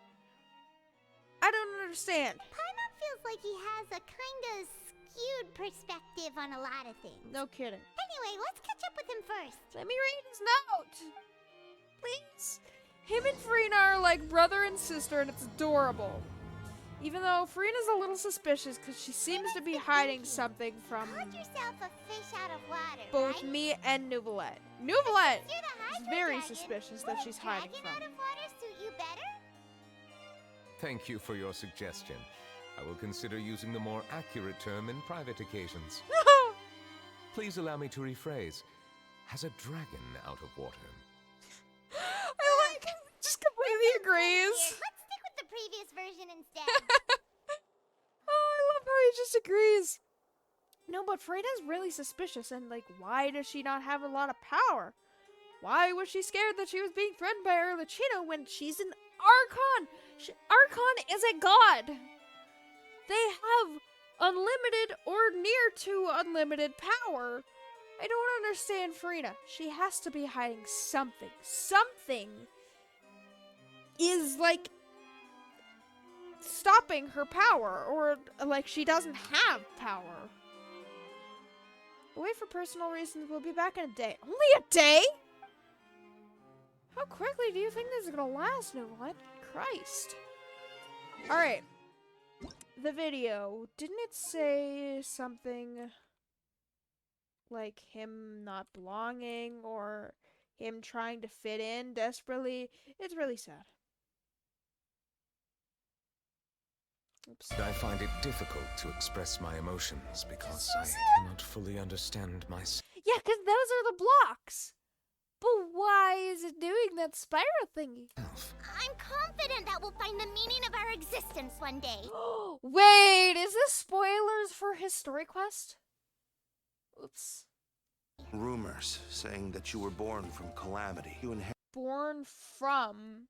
I don't understand. Paimon feels like he has a kind of skewed perspective on a lot of things. No kidding. Anyway, let's catch up with him first. Let me read his note. Please. Him and Farina are like brother and sister, and it's adorable. Even though Farina's a little suspicious because she seems to be hiding something from Called yourself a fish out of water, both right? me and Nouvelette. Nouvelette You're the is Hydro very Dragon. suspicious Will that a she's hiding dragon from. out of water suit you better? Thank you for your suggestion. I will consider using the more accurate term in private occasions. Please allow me to rephrase. Has a dragon out of water? I like just completely agrees. Let's stick with the previous version instead. Oh, I love how he just agrees. No, but Farina's really suspicious, and like, why does she not have a lot of power? Why was she scared that she was being threatened by Arlecchino when she's an Archon? Archon is a god. They have unlimited or near to unlimited power. I don't understand Farina. She has to be hiding something. Something is like stopping her power, or like she doesn't have power. Away for personal reasons, we'll be back in a day. Only a day? How quickly do you think this is gonna last, Nouvelette? Christ. Alright. The video. Didn't it say something like him not belonging or him trying to fit in desperately? It's really sad. Oops. I find it difficult to express my emotions because I cannot fully understand myself. Yeah, because those are the blocks. But why is it doing that spiral thingy? I'm confident that we'll find the meaning of our existence one day. Wait, is this spoilers for his story quest? Oops. Rumors saying that you were born from calamity. You inherit. Born from...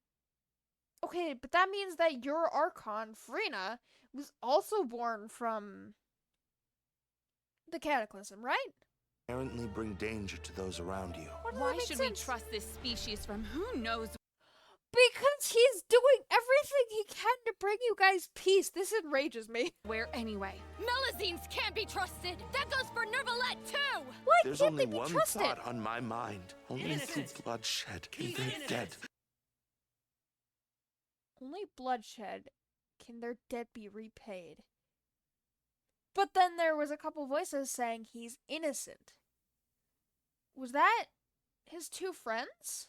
Okay, but that means that your Archon, Farina, was also born from the Cataclysm, right? Inherently bring danger to those around you. Why should we trust this species from who knows? Because he's doing everything he can to bring you guys peace. This enrages me. Where anyway? Melazines can't be trusted. That goes for Nouvelette too. Why There's can't only they be one trusted? thought on my mind. Only through bloodshed can their dead. Only bloodshed can their debt be repaid. But then there was a couple voices saying he's innocent. Was that his two friends?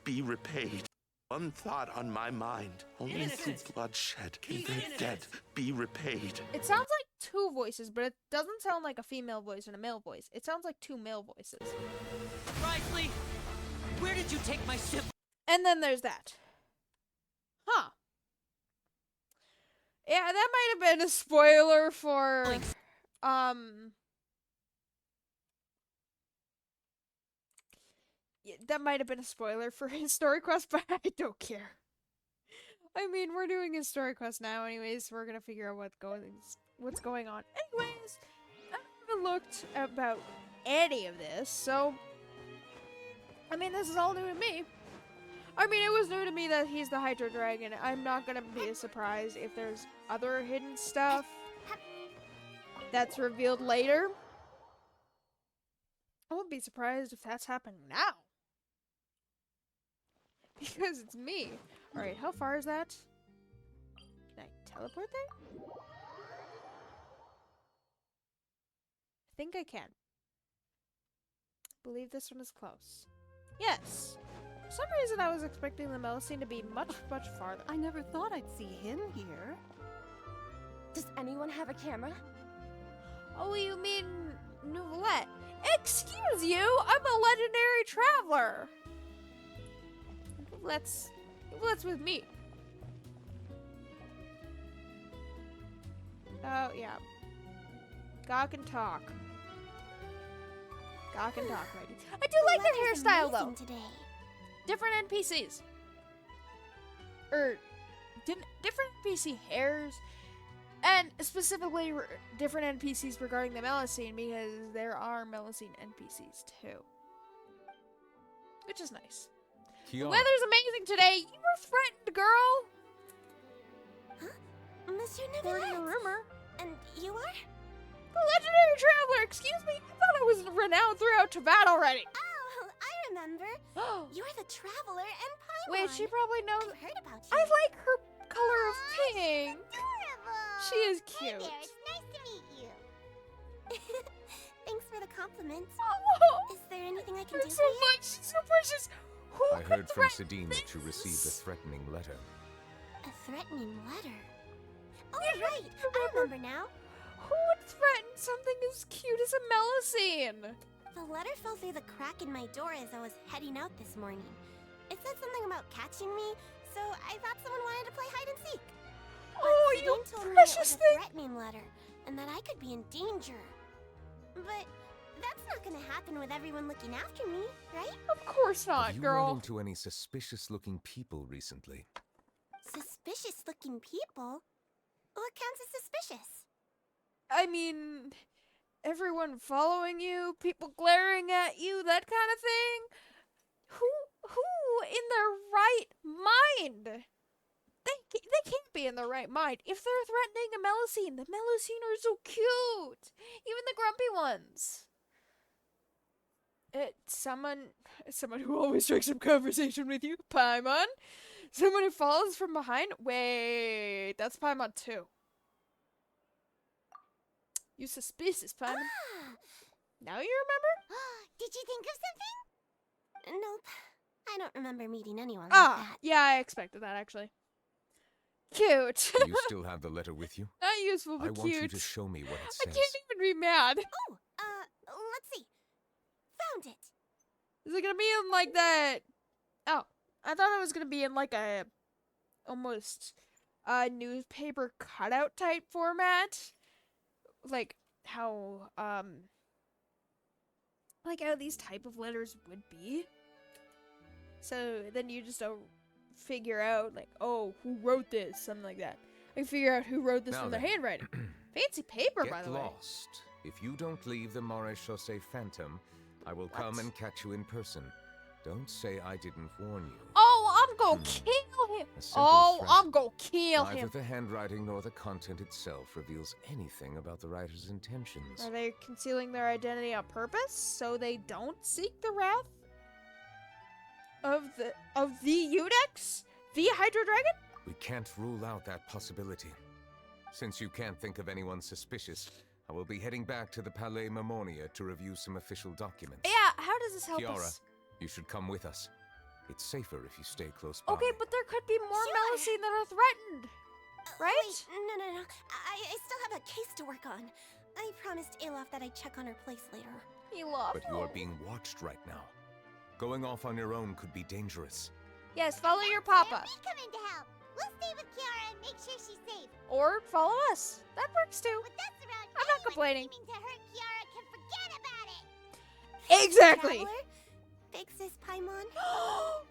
Be repaid. One thought on my mind. Only through bloodshed can their dead be repaid. It sounds like two voices, but it doesn't sound like a female voice and a male voice. It sounds like two male voices. Risley, where did you take my ship? And then there's that. Huh. Yeah, that might have been a spoiler for, yeah, that might have been a spoiler for his story quest, but I don't care. I mean, we're doing his story quest now anyways, so we're gonna figure out what's going on. Anyways, I haven't looked about any of this, so, I mean, this is all new to me. I mean, it was new to me that he's the Hydro Dragon. I'm not gonna be surprised if there's other hidden stuff that's revealed later. I won't be surprised if that's happening now. Because it's me. Alright, how far is that? Can I teleport there? I think I can. I believe this one is close. Yes. For some reason I was expecting the Melacine to be much, much farther. I never thought I'd see him here. Does anyone have a camera? Oh, you mean Nouvelette? Excuse you, I'm a legendary traveler. Nouvelette's with me. Oh, yeah. God can talk. God can talk, lady. I do like that hairstyle, though. Today. Different NPCs. different NPC hairs, and specifically different NPCs regarding the Melusine, because there are Melusine NPCs too, which is nice. The weather's amazing today. You were threatened, girl. Huh? Monsieur According to Neuvillette. rumor. And you are? The legendary traveler. Excuse me. I thought I was renowned throughout Teyvat already. Oh, I remember. You're the traveler and Paimon. Wait, she probably knows. I've heard about you. I like her color of pink. Adorable. She is cute. Hey there, it's nice to meet you. Thanks for the compliment. Oh, Is there anything I can do so for you? much. She's so precious. Who I could heard from threaten Sidine that you this? received a threatening letter. A threatening letter. Oh, right. I remember now. Who would threaten something as cute as a Melusine? The letter fell through the crack in my door as I was heading out this morning. It said something about catching me, so I thought someone wanted to play hide and seek. Oh, But you Sidine told me it precious was a thing. threatening letter, and that I could be in danger. But that's not gonna happen with everyone looking after me, right? Of course not, Have you girl. run into any suspicious-looking people recently? Suspicious-looking people? What counts as suspicious? I mean, everyone following you, people glaring at you, that kind of thing. Who in their right mind? They can't be in their right mind if they're threatening a Melusine. The Melusine are so cute, even the grumpy ones. Someone who always strikes up conversation with you, Paimon. Someone who follows from behind. Wait, that's Paimon too. You suspicious, Paimon. Now you remember? Did you think of something? Nope. I don't remember meeting anyone like that. Yeah, I expected that actually. Cute. Do you still have the letter with you? Not useful, but I want cute. you to show me what it I says. can't even be mad. Oh, let's see. Found it. Is it gonna be in like that? Oh, I thought it was gonna be in like a almost newspaper cutout type format, like how these type of letters would be. So then you just don't figure out like, oh, who wrote this, something like that. I can figure out who wrote this Now from their then. handwriting. Fancy paper, Get by the way. lost. If you don't leave the Maréchaussée Phantom, I will come and catch you in person. Don't say I didn't warn you. Oh, I'm gonna kill him. A simple Oh, threat. I'm gonna kill Neither him. the handwriting nor the content itself reveals anything about the writer's intentions. Are they concealing their identity on purpose so they don't seek the wrath of the Iudex, the Hydro Dragon? We can't rule out that possibility. Since you can't think of anyone suspicious, I will be heading back to the Palais Mermonia to review some official documents. Yeah, how does this help Kiara, us? you should come with us. It's safer if you stay close by. Okay, but there could be more Sure. Melusine that are threatened, right? Wait, no. I still have a case to work on. I promised Alof that I'd check on her place later. But you are being watched right now. Going off on your own could be dangerous. Yes, follow your Where papa. we come in to help. We'll stay with Kiara and make sure she's safe. Or follow us. That works too. With us around, I'm not anyone complaining. scheming to hurt Kiara can forget about it. Exactly. Traveler? Big sis Paimon?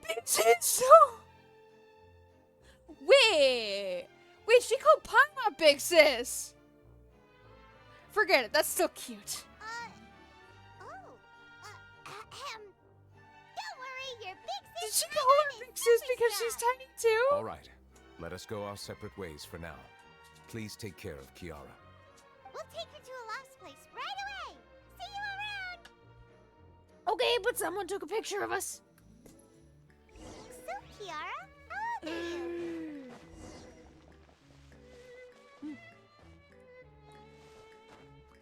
Big sis. Wait, she called Paimon Big Sis. Forget it. That's still cute. Don't worry, your big Did sis she call Paimon her is Big Sis super because she's strong. tiny too? All right, let us go our separate ways for now. Please take care of Kiara. We'll take her to a lost place right away. See you around. Okay, but someone took a picture of us. So, Kiara, how old are you?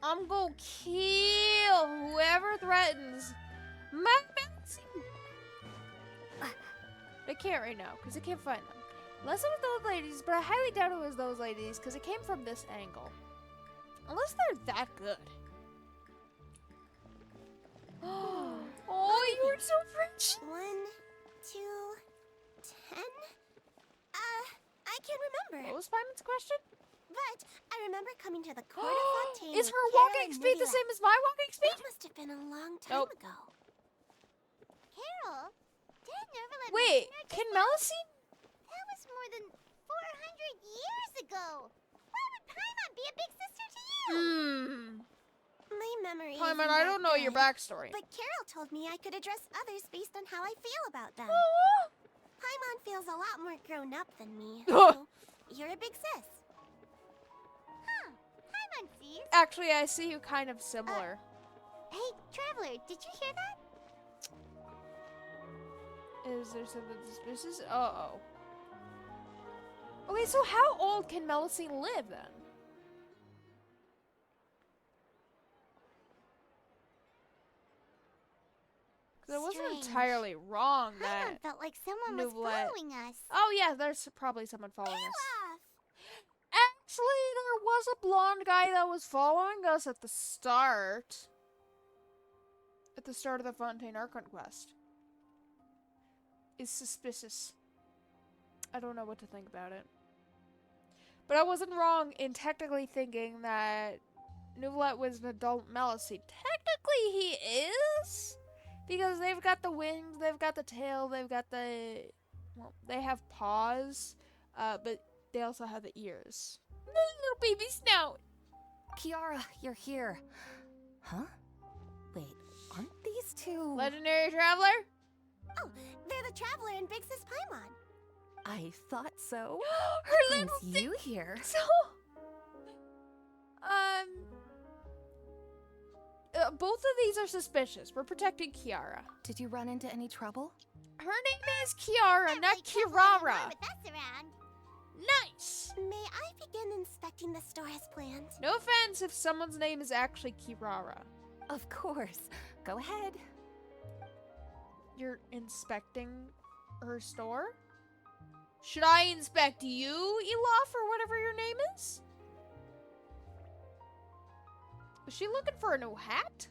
I'm gonna kill whoever threatens my Melusine. I can't right now because I can't find them. Unless it was those ladies, but I highly doubt it was those ladies because it came from this angle. Unless they're that good. Oh, you were so rich. 1, 2, 10? I can't remember. What was Simon's question? But I remember coming to the Court of Fontaine. Is with her Carol walking and speed the Neuvillette. same as my walking speed? That must have been a long time Nope. ago. Carol? Did Neuvillette Wait, mention her can just now? Melusine? That was more more than 400 years ago. Why would Paimon be a big sister to you? My memory Paimon, isn't I that don't know your good, backstory. But Carol told me I could address others based on how I feel about them. Paimon feels a lot more grown up than me. So you're a big sis. Huh. Paimon sees. Actually, I see you kind of similar. Hey, Traveler, did you hear that? Is there something suspicious? Uh-oh. Okay, so how old can Melusine live then? Because I wasn't Strange. entirely wrong that... Paimon felt like someone was Nouvellette- following us. Oh yeah, there's probably someone following us. Olaf! Actually, there was a blonde guy that was following us at the start. At the start of the Fontaine Archon quest. Is suspicious. I don't know what to think about it. But I wasn't wrong in technically thinking that Nouvellette was an adult Melusine. Technically he is! Because they've got the wings, they've got the tail, they've got the... Well, they have paws, but they also have the ears. Little baby snout! Kiara, you're here. Huh? Wait, aren't these two... Legendary Traveler? Oh, they're the Traveler and Big Sis Paimon. I thought so. Her What little brings you here? So... both of these are suspicious. We're protecting Kiara. Did you run into any trouble? Her name is Kiara, not really Kirara. with us around. Nice! May I begin inspecting the store as planned? No offense if someone's name is actually Kirara. Of course. Go ahead. You're inspecting her store? Should I inspect you, Elaf, or whatever your name is? Was she looking for a new hat?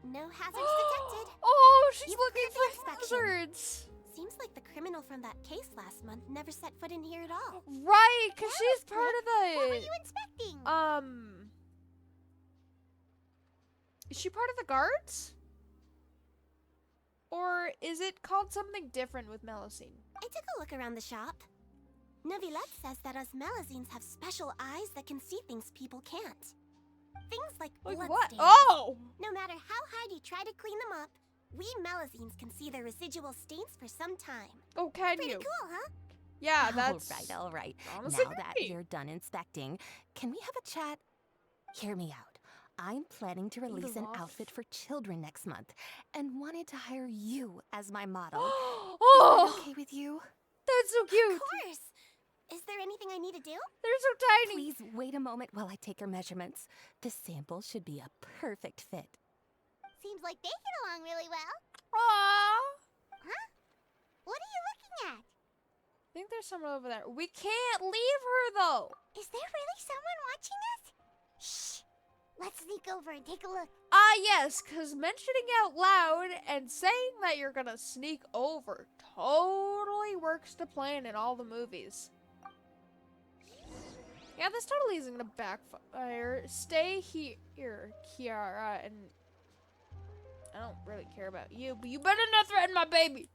No hazards detected. Oh, she's You've looking cleared for the inspection. hazards. Seems like the criminal from that case last month never set foot in here at all. Right, because That she's was part quick. of the... What were you inspecting? Is she part of the guards? Or is it called something different with Melusine? I took a look around the shop. Nouvellette says that us Melusines have special eyes that can see things people can't. Things like Like blood what? stains. Oh! No matter how hard you try to clean them up, we Melusines can see their residual stains for some time. Oh, can Pretty you? cool, huh? Yeah, that's... All right. honestly Now that great. you're done inspecting, can we have a chat? Hear me out. I'm planning to release an Olaf. outfit for children next month and wanted to hire you as my model. Is Oh! that okay with you? That's so cute! Of course. Is there anything I need to do? They're so tiny! Please wait a moment while I take your measurements. This sample should be a perfect fit. Seems like they get along really well. Aww! Huh? What are you looking at? I think there's someone over there. We can't leave her, though! Is there really someone watching us? Shh. Let's sneak over and take a look. Yes, because mentioning out loud and saying that you're gonna sneak over totally works to plan in all the movies. Yeah, this totally isn't gonna backfire. Stay here, Kiara, and I don't really care about you, but you better not threaten my baby.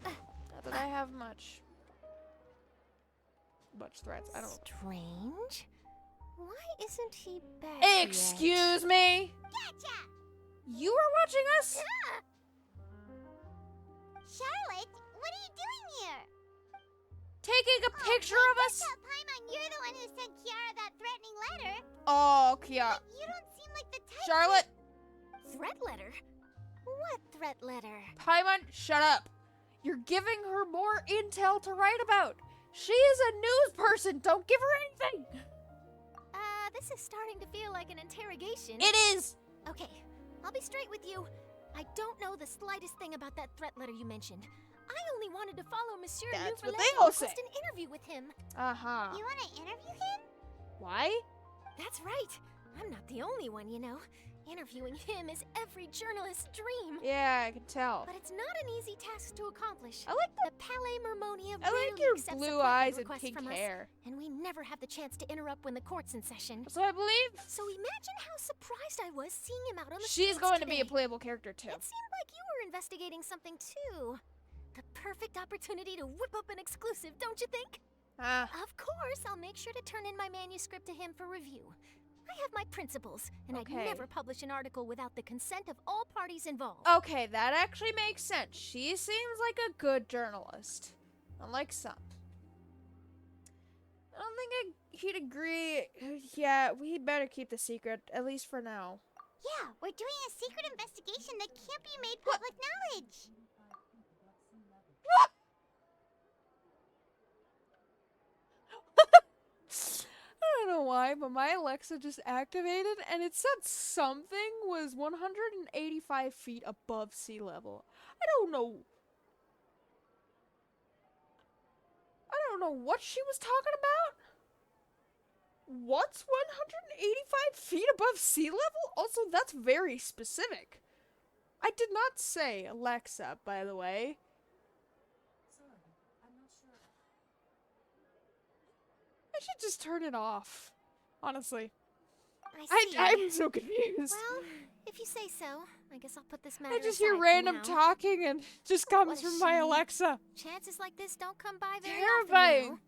Not that I have much threats. I don't. Strange. Why isn't he back yet? Excuse me. Gotcha! You are watching us? Charlotte, what are you doing here? Taking a picture wait, of us? that's not Paimon. You're the one who sent Kiara that threatening letter. Oh, Kiara. But you don't seem like the type. Charlotte. Threat letter? What threat letter? Paimon, shut up. You're giving her more intel to write about. She is a news person. Don't give her anything. This is starting to feel like an interrogation. It is. Okay, I'll be straight with you. I don't know the slightest thing about that threat letter you mentioned. I only wanted to follow Monsieur That's what Nouvellette they and all request say. an interview with him. Uh-huh. You want to interview him? Why? That's right. I'm not the only one, you know. Interviewing him is every journalist's dream. Yeah, I can tell. But it's not an easy task to accomplish. I like the Palais Mermonia I like rarely your accepts blue appointment eyes and requests pink from us, hair. and we never have the chance to interrupt when the court's in session. So I believe So imagine how surprised I was seeing him out on the she's streets going to be a today. playable character too. It seemed like you were investigating something too. The perfect opportunity to whip up an exclusive, don't you think? Of course, I'll make sure to turn in my manuscript to him for review. I have my principles, and I'd never publish an article without the consent of all parties involved. Okay, that actually makes sense. She seems like a good journalist. Unlike some. I don't think he'd agree. Yeah, we better keep the secret, at least for now. Yeah, we're doing a secret investigation that can't be made public knowledge. What? I don't know why, but my Alexa just activated and it said something was 185 feet above sea level. I don't know what she was talking about. What's 185 feet above sea level? Also, that's very specific. I did not say Alexa, by the way. I should just turn it off. Honestly. I'm so confused. Well, if you say so, I guess I'll put this matter I just aside hear for random now. talking and just comes from my shame. Alexa. Chances like this don't come by very Terrifying. often, you know.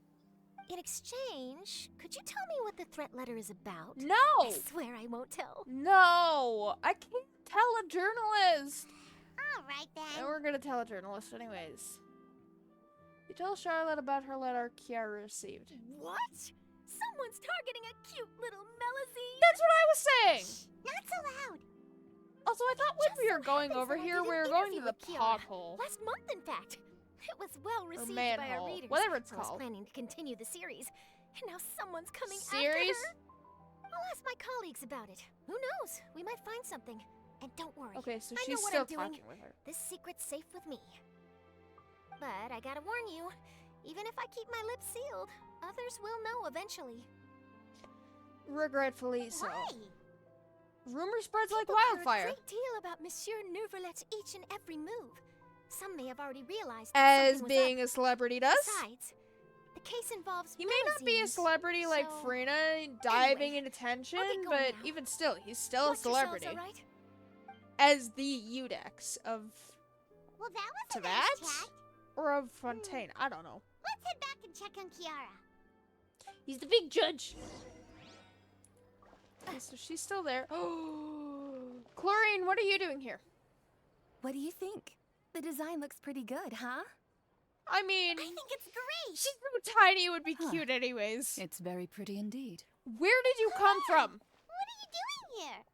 In exchange, could you tell me what the threat letter is about? No. I swear I won't tell. No. I can't tell a journalist. Alright then. And we're gonna tell a journalist anyways. You tell Charlotte about her letter Kiara received. What? Someone's targeting a cute little Melazine? That's what I was saying! Not so loud. Also, I thought when Just we so were going happens over that I here, did we an were going to interview the with Kiara. pothole. Last month, in fact. It was well received by our manhole. readers. Whatever it's I was called. planning to continue the series, and now someone's coming Series? after her. I'll ask my colleagues about it. Who knows? We might find something. And don't worry. Okay, so I she's know what still I'm doing. talking with her. This secret's safe with me. But I gotta warn you, even if I keep my lips sealed, others will know eventually. Regretfully so. Why? Rumor spreads like People care wildfire. a great deal about Monsieur Neuvrelet's each and every move. Some may have already realized that As something was being up. a celebrity does. Besides, the case involves He may not be a Melazines, celebrity like so- Frina diving Anyway, into tension, I'll get going but now. even still, he's still a Watch yourselves, celebrity. all right? As the Iudex of Well, that was a that? nice chat. or of Fontaine. I don't know. Let's head back and check on Kiara. He's the big judge. Okay, so she's still there. Oh, Chlorine, what are you doing here? What do you think? The design looks pretty good, huh? I mean, I think it's great. she's so tiny, it would be Huh. cute anyways. It's very pretty indeed. Where did you come from? What are you doing here?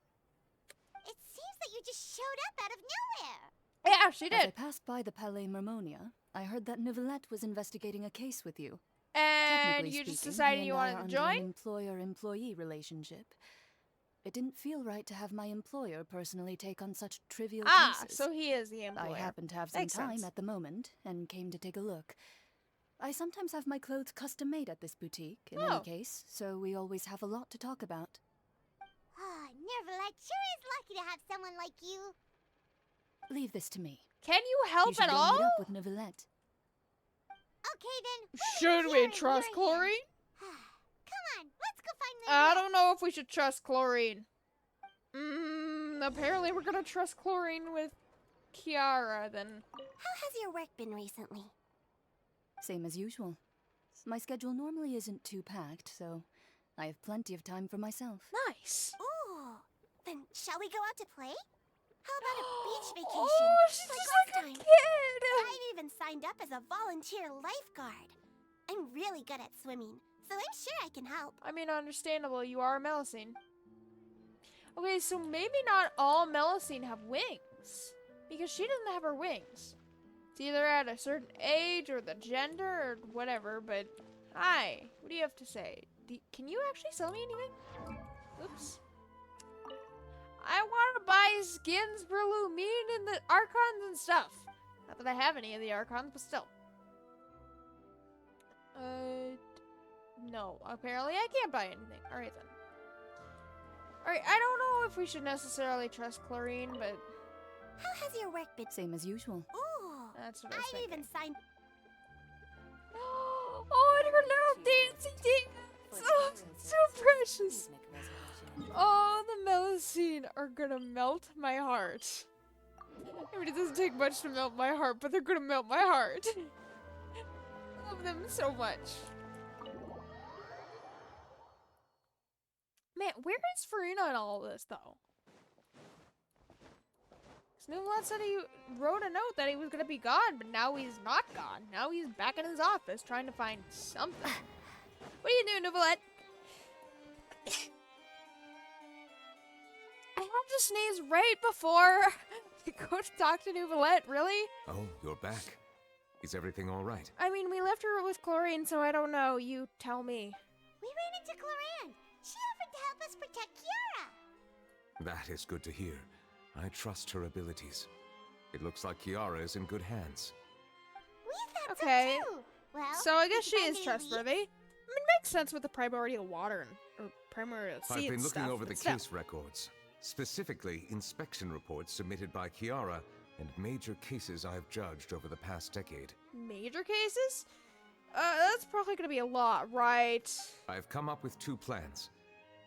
It seems that you just showed up out of nowhere. Yeah, she As I did. passed by the Palais Mermonia, I heard that Neuvillette was investigating a case with you. And Technically you just speaking, decided he you and I wanted are to under an join? employer-employee relationship. It didn't feel right to have my employer personally take on such trivial cases. So he is the employer. I happen to have some Makes time sense. at the moment and came to take a look. I sometimes have my clothes custom made at this boutique, in Oh. any case, so we always have a lot to talk about. Ah, Neuvillette sure is lucky to have someone like you. Leave this to me. Can you You help should at go all? meet up with Neuvillette. Okay then. Should Kiara we and trust you're here. Chlorine? Come on, let's go find I Neuvillette. don't know if we should trust Chlorine. Apparently we're gonna trust Chlorine with Kiara then. How has your work been recently? Same as usual. My schedule normally isn't too packed, so I have plenty of time for myself. Nice. Ooh, then shall we go out to play? How about a beach vacation? Oh, she's like just last like a time? kid. I've even signed up as a volunteer lifeguard. I'm really good at swimming, so I'm sure I can help. I mean, understandable. You are a Melusine. Okay, so maybe not all Melusine have wings. Because she doesn't have her wings. It's either at a certain age or the gender or whatever, but... Hi, what do you have to say? Can you actually sell me anything? Oops. I want to buy skins for Lumine and the Archons and stuff. Not that I have any of the Archons, but still. No. Apparently I can't buy anything. Alright then. Alright, I don't know if we should necessarily trust Chlorine, but How has your work been? Same as usual. Ooh, that's what I was I've thinking. even signed. Oh, and her little dancing dance! Oh, so precious! Oh, the Melusine are gonna melt my heart. I mean, it doesn't take much to melt my heart, but they're gonna melt my heart. I love them so much. Man, where is Farina in all of this, though? Snooplet said he wrote a note that he was gonna be gone, but now he's not gone. Now he's back in his office trying to find something. What are you doing, Novelette? I had to sneeze right before I go to talk to Novelette, really? Oh, you're back. Is everything all right? I mean, we left her with Chlorine, so I don't know. You tell me. We ran into Chlorine. She offered to help us protect Kiara. That is good to hear. I trust her abilities. It looks like Kiara is in good hands. We thought okay. so too. Well, so I guess she is trustworthy. I mean, it makes sense with the primordial water or primordial sea I've been and looking stuff, over the still. case records, specifically inspection reports submitted by Kiara and major cases I've judged over the past decade. Major cases? That's probably gonna be a lot, right? I've come up with 2 plans.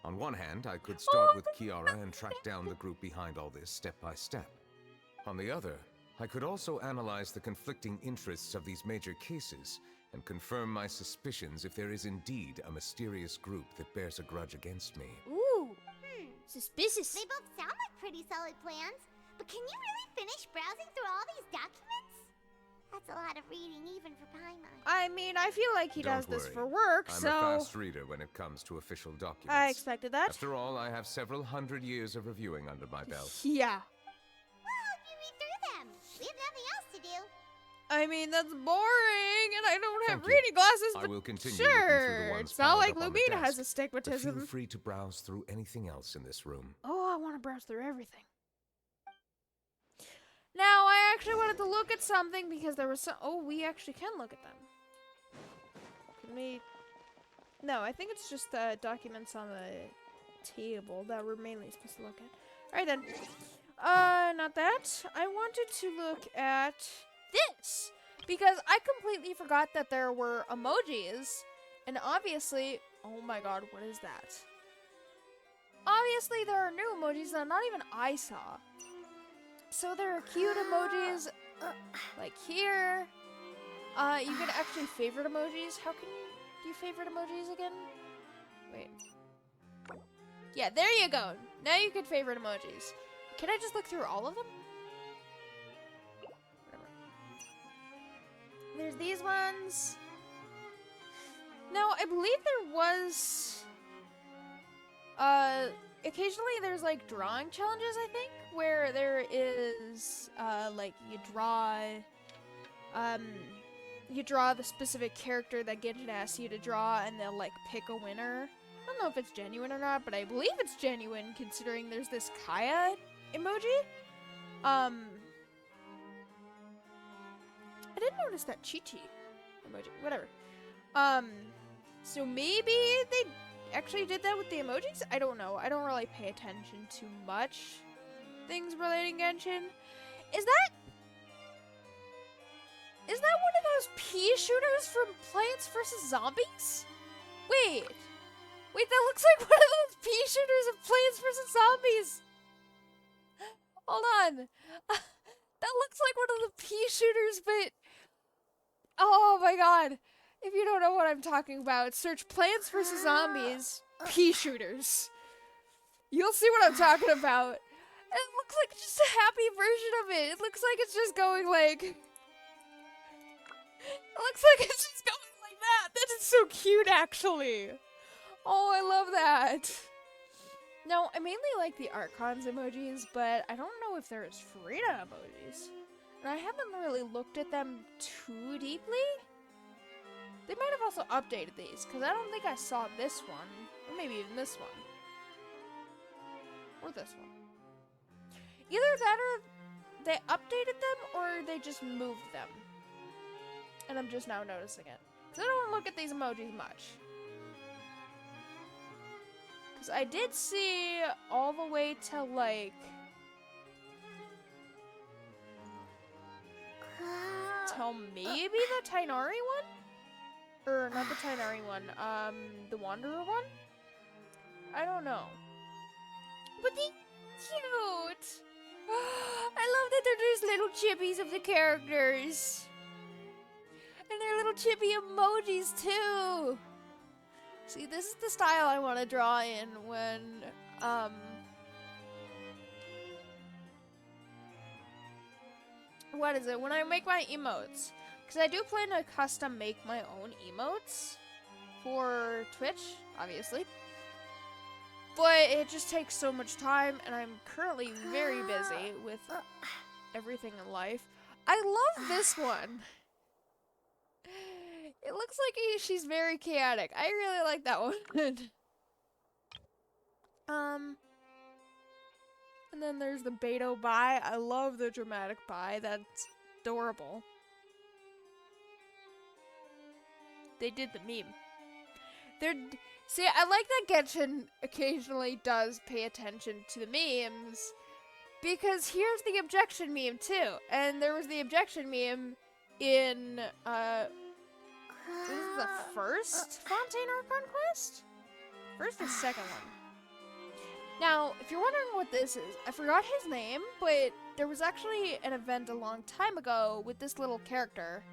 On one hand, I could start with Kiara and track down the group behind all this step by step. On the other, I could also analyze the conflicting interests of these major cases and confirm my suspicions if there is indeed a mysterious group that bears a grudge against me. Ooh, suspicious. They both sound like pretty solid plans, but can you really finish browsing through all these documents? That's a lot of reading, even for Paimon. I mean, I feel like he does this for work, I'm so... a fast reader when it comes to official documents. I expected that. After all, I have several hundred years of reviewing under my belt. Yeah. Well, if you read through them, we have nothing else to do. I mean, that's boring, and I don't have Thank you. reading glasses, but I will continue looking through the sure. ones It's not piled like up on the Lumina has desk, but astigmatism. feel free to browse through anything else in this room. Oh, I want to browse through everything. Now, I actually wanted to look at something because there was some... Oh, we actually can look at them. Can we... No, I think it's just the documents on the table that we're mainly supposed to look at. Alright then. Not that. I wanted to look at this. Because I completely forgot that there were emojis. And obviously... Oh my god, what is that? Obviously, there are new emojis that not even I saw. So there are cute emojis, like here. You can actually favorite emojis. How can you do favorite emojis again? Wait. Yeah, there you go. Now you can favorite emojis. Can I just look through all of them? Whatever. There's these ones. Now, I believe there was... occasionally there's like drawing challenges, I think, where there is like you draw the specific character that Genshin asks you to draw, and they'll like pick a winner. I don't know if it's genuine or not, but I believe it's genuine considering there's this Kaya emoji. I didn't notice that Chi-Chi emoji. Whatever. So maybe they actually did that with the emojis? I don't know. I don't really pay attention to much things relating Genshin. Is that one of those pea shooters from Plants vs. Zombies? Wait, that looks like one of those pea shooters of Plants vs. Zombies. Hold on. That looks like one of the pea shooters, but... Oh my god. If you don't know what I'm talking about, search Plants vs. Zombies pea shooters. You'll see what I'm talking about. And it looks like just a happy version of it. It looks like it's just going like... It looks like it's just going like that. That is so cute, actually. Oh, I love that. No, I mainly like the Archons emojis, but I don't know if there's Frida emojis. And I haven't really looked at them too deeply. They might have also updated these, because I don't think I saw this one. Or maybe even this one. Or this one. Either that or they updated them, or they just moved them. And I'm just now noticing it. Because I don't look at these emojis much. Because I did see all the way to, like... till maybe the Tainari one? Or not the Tainari one, the Wanderer one? I don't know. But they cute! I love that they're just little chippies of the characters. And they're little chippy emojis too. See, this is the style I want to draw in when, what is it? When I make my emotes. Because I do plan to custom make my own emotes for Twitch, obviously. But it just takes so much time, and I'm currently very busy with everything in life. I love this one. It looks like she's very chaotic. I really like that one. And then there's the Beto bye. I love the dramatic bye. That's adorable. They did the meme. See, I like that Genshin occasionally does pay attention to the memes, because here's the objection meme too. And there was the objection meme in this is the first Fontaine Archon quest? First or second one? Now, if you're wondering what this is, I forgot his name, but there was actually an event a long time ago with this little character.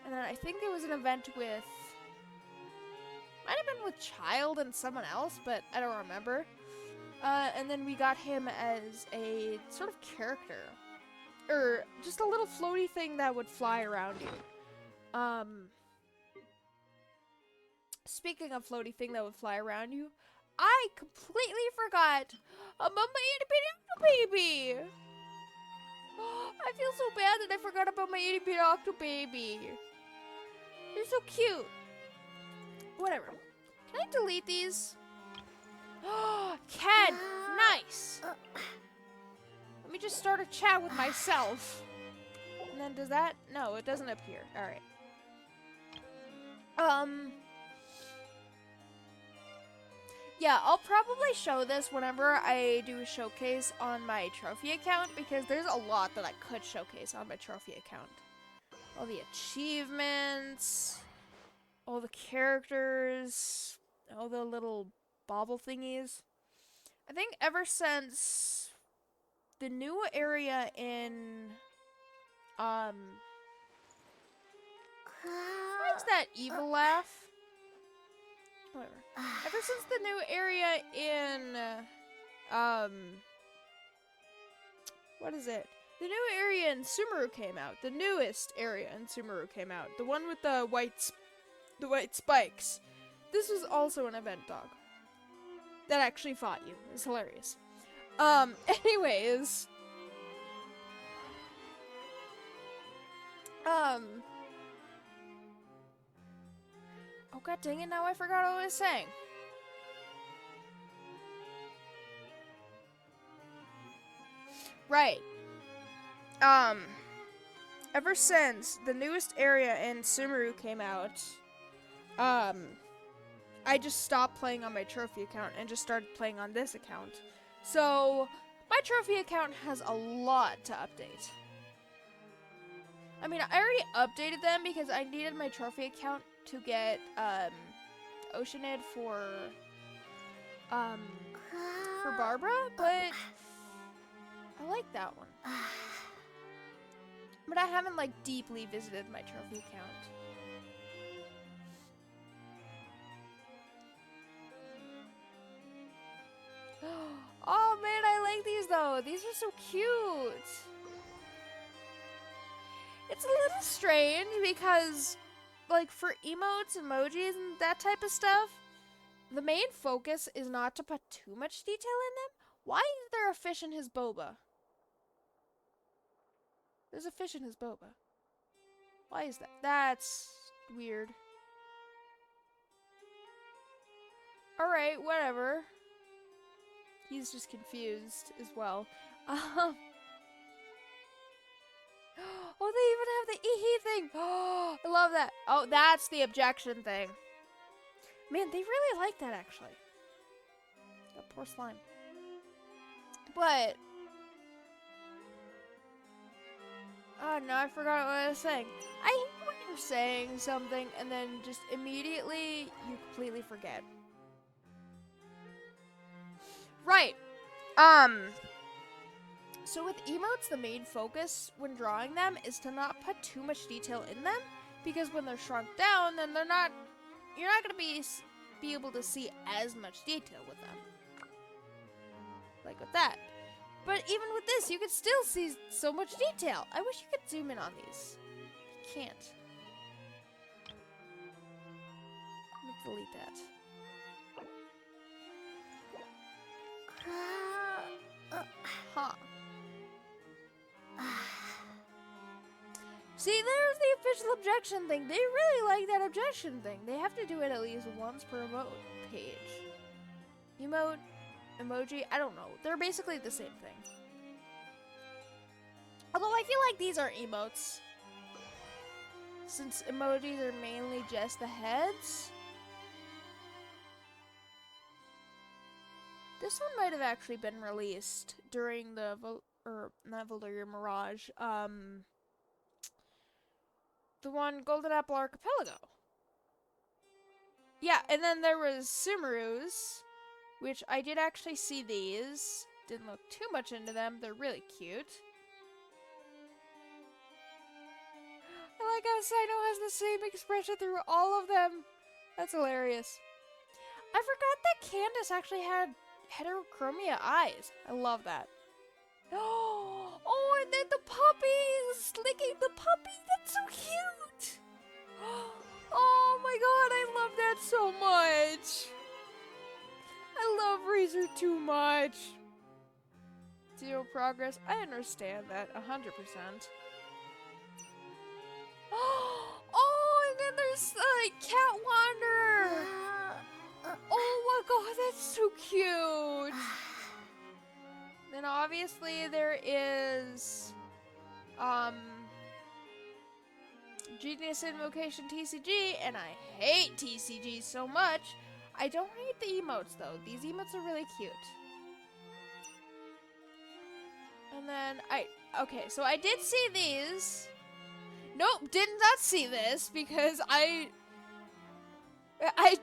And then I think there was an event with, might have been with Child and someone else, but I don't remember. And then we got him as a sort of character. Or just a little floaty thing that would fly around you. Speaking of floaty thing that would fly around you, I completely forgot about my itty bitty baby. I feel so bad that I forgot about my itty bitty octo baby. They're so cute. Whatever. Can I delete these? Ken, nice. Let me just start a chat with myself. And then does that? No, it doesn't appear. All right. Yeah, I'll probably show this whenever I do a showcase on my trophy account, because there's a lot that I could showcase on my trophy account. All the achievements, all the characters, all the little bauble thingies. I think ever since the new area in, what is that evil laugh? Whatever. Ever since the new area in, what is it? The new area in Sumeru came out. The newest area in Sumeru came out. The one with the white spikes. This was also an event dog that actually fought you. It's hilarious. Anyways. Oh, god dang it, now I forgot what I was saying. Right. Ever since the newest area in Sumeru came out, I just stopped playing on my trophy account and just started playing on this account. So, my trophy account has a lot to update. I mean, I already updated them because I needed my trophy account to get Oceanid for Barbara, but I like that one. But I haven't like deeply visited my trophy account. Oh man, I like these though. These are so cute. It's a little strange because, like, for emotes, emojis, and that type of stuff, the main focus is not to put too much detail in them. Why is there a fish in his boba? There's a fish in his boba. Why is that? That's weird. Alright, whatever. He's just confused as well. Oh, they even have the ee thing. Oh, I love that. Oh, that's the objection thing. Man, they really like that, actually. That poor slime. But, oh no, I forgot what I was saying. I hate when you're saying something and then just immediately you completely forget. Right. So with emotes, the main focus when drawing them is to not put too much detail in them, because when they're shrunk down, then you're not gonna be able to see as much detail with them. Like with that. But even with this, you can still see so much detail. I wish you could zoom in on these. You can't. Let's delete that. Huh. See, there's the official objection thing. They really like that objection thing. They have to do it at least once per emote page. Emote, emoji, I don't know. They're basically the same thing. Although I feel like these are emotes, since emojis are mainly just the heads. This one might have actually been released during the not Valyria Mirage, the one Golden Apple Archipelago. Yeah, and then there was Sumeru's, which I did actually see these. Didn't look too much into them. They're really cute. I like how Sino has the same expression through all of them. That's hilarious. I forgot that Candace actually had heterochromia eyes. I love that. Oh, and then the puppies licking the puppy. That's so cute. Oh my god, I love that so much. I love Razor too much. 0 progress. I understand that 100%. Oh, and then there's Cat Wanderer. Oh my god, that's so cute. Then obviously there is Genius Invocation TCG, and I hate TCG so much. I don't hate the emotes though. These emotes are really cute. And then okay, so I did see these. Nope, did not see this because I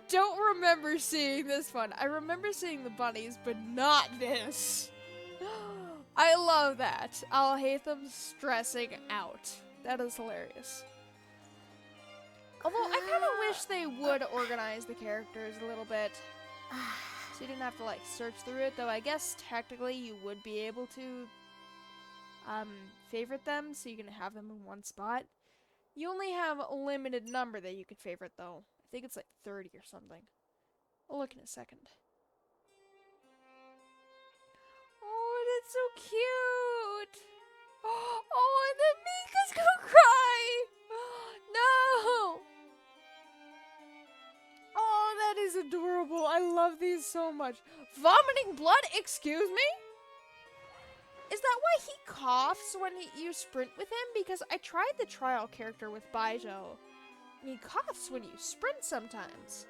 don't remember seeing this one. I remember seeing the bunnies, but not this. I love that. I'll hate them stressing out. That is hilarious. Although I kind of wish they would organize the characters a little bit, so you didn't have to like search through it. Though I guess technically you would be able to favorite them, so you can have them in one spot. You only have a limited number that you could favorite, though. I think it's like 30 or something. I'll look in a second. Oh, that's so cute! Oh, and then Mika's gonna cry! No! Oh, that is adorable. I love these so much. Vomiting blood? Excuse me? Is that why he coughs when you sprint with him? Because I tried the trial character with Baijo. And he coughs when you sprint sometimes.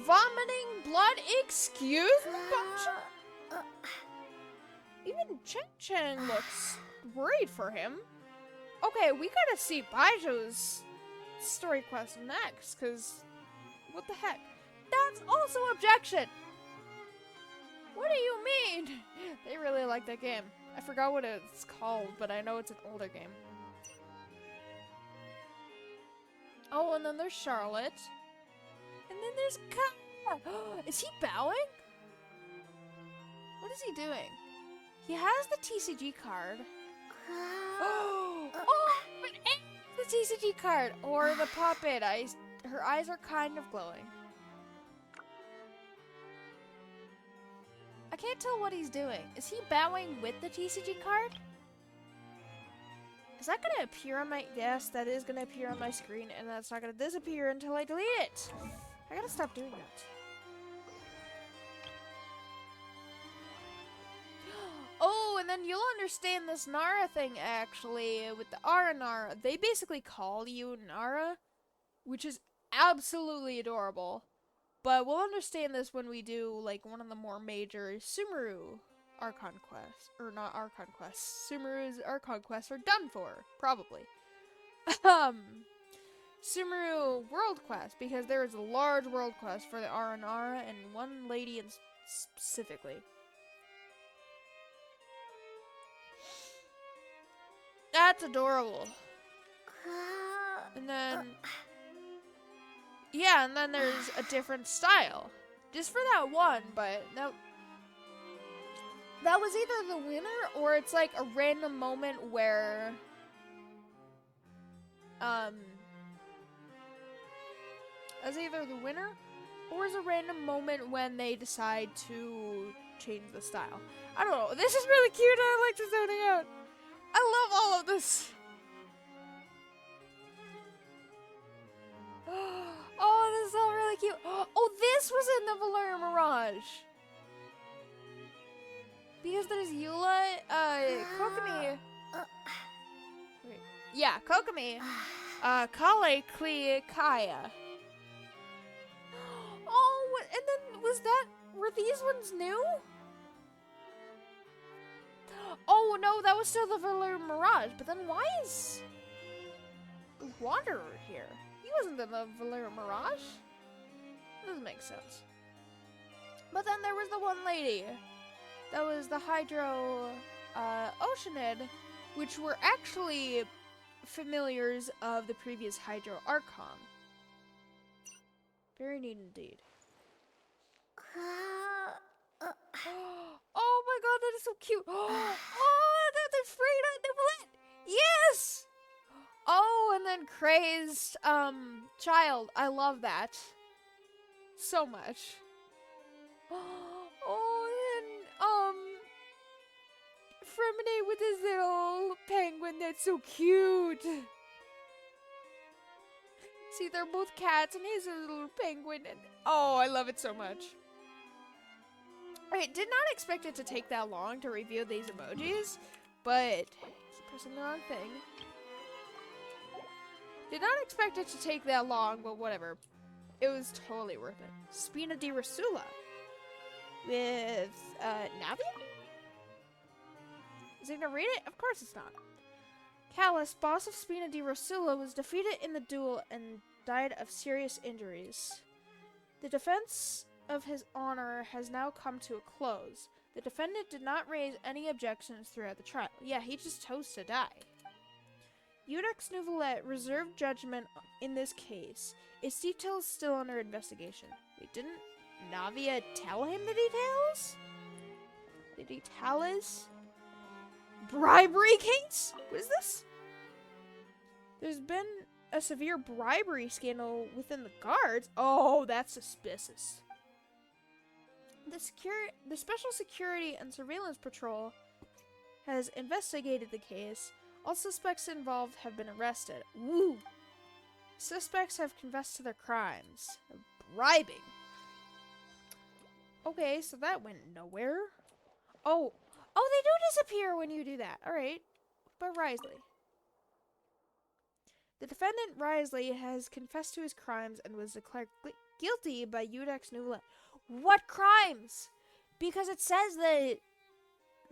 Vomiting blood? Excuse me? Even Chen Chen looks worried for him. Okay, we gotta see Baijo's story quest next, because what the heck? That's also objection! What do you mean? They really like that game. I forgot what it's called, but I know it's an older game. Oh, and then there's Charlotte. And then there's Kaya. Is he bowing? What is he doing? He has the TCG card. Oh, but it's the TCG card. Or the puppet. Her eyes are kind of glowing. I can't tell what he's doing. Is he bowing with the TCG card? Is that gonna appear on my... Yes, that is gonna appear on my screen, and that's not gonna disappear until I delete it. I gotta stop doing that. Oh, and then you'll understand this Nara thing, actually, with the Ara Nara. They basically call you Nara, which is absolutely adorable. But we'll understand this when we do, like, one of the more major Sumeru Archon quests. Or not Archon quests. Sumeru's Archon quests are done for, probably. Sumeru World Quest, because there is a large world quest for the Aranara and one lady specifically. That's adorable. And then, yeah, and then there's a different style. Just for that one, but that was either the winner or it's like a random moment where, as either the winner or is a random moment when they decide to change the style. I don't know. This is really cute. I like this zoning out. I love all of this. Oh, this is all really cute. Oh, this was in the Valerian Mirage. Because there's Eula, Kokomi. Wait. Yeah, Kokomi. Kale, Klee, Kaya. Oh, and then were these ones new? Oh, no, that was still the Valerian Mirage. But then why is Wanderer here? He wasn't in the Valerian Mirage. Doesn't make sense. But then there was the one lady. That was the Hydro Oceanid, which were actually familiars of the previous Hydro Archon. Very neat indeed. Oh my god, that is so cute. Oh, they're free to nibble. Yes! Oh, and then crazed child. I love that so much. Oh, and Fremine with his little penguin. That's so cute. See, they're both cats, and he's a little penguin, and oh, I love it so much. I did not expect it to take that long to review these emojis, but keep pressing the wrong thing. Did not expect it to take that long, but whatever. It was totally worth it. Spina di Rasula with Navia? Is it gonna read it? Of course it's not. Callus, boss of Spina di Rasula, was defeated in the duel and died of serious injuries. The defense of his honor has now come to a close. The defendant did not raise any objections throughout the trial. Yeah, he just chose to die. Iudex Nouvelet reserved judgment in this case. Its details still under investigation. Wait, didn't Navia tell him the details? Did he tell us? Bribery case? What is this? There's been a severe bribery scandal within the guards. Oh, that's suspicious. The Special Security and Surveillance Patrol has investigated the case. All suspects involved have been arrested. Woo! Suspects have confessed to their crimes. Bribing. Okay, so that went nowhere. Oh, they do disappear when you do that. Alright. But Risley. The defendant, Risley, has confessed to his crimes and was declared guilty by Iudex Nouvelet. What crimes? Because it says that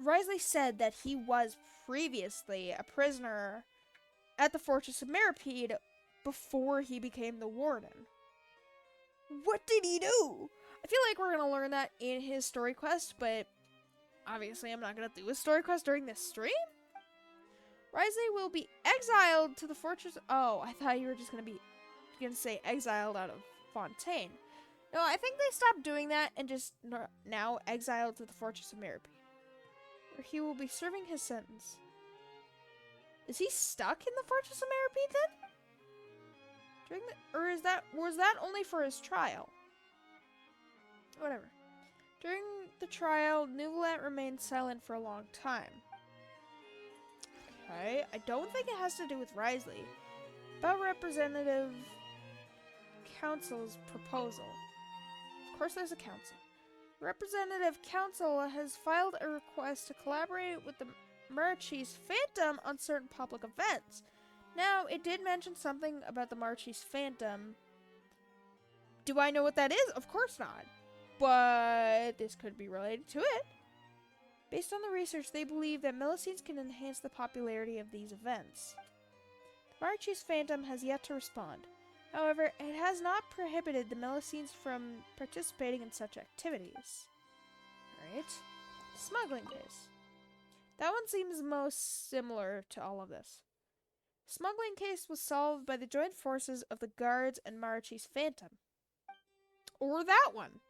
Risley said that he was previously a prisoner at the Fortress of Meripede before he became the warden. What did he do? I feel like we're going to learn that in his story quest, but obviously I'm not going to do a story quest during this stream. Risley will be exiled to the Fortress. Oh, I thought you were just going to say exiled out of Fontaine. No, I think they stopped doing that and just now exiled to the Fortress of Meripede, where he will be serving his sentence. Is he stuck in the Fortress of Meripede then? Was that only for his trial? Whatever. During the trial, Nouvelet remained silent for a long time. Okay, I don't think it has to do with Risley. About Representative Council's proposal. Of course there's a council. Representative Council has filed a request to collaborate with the Marchese Phantom on certain public events. Now, it did mention something about the Marchese Phantom. Do I know what that is? Of course not. But this could be related to it. Based on the research, they believe that Millicines can enhance the popularity of these events. The Marchese Phantom has yet to respond. However, it has not prohibited the Millicines from participating in such activities. Alright. Smuggling case. That one seems most similar to all of this. Smuggling case was solved by the joint forces of the guards and Marichi's Phantom. Or that one.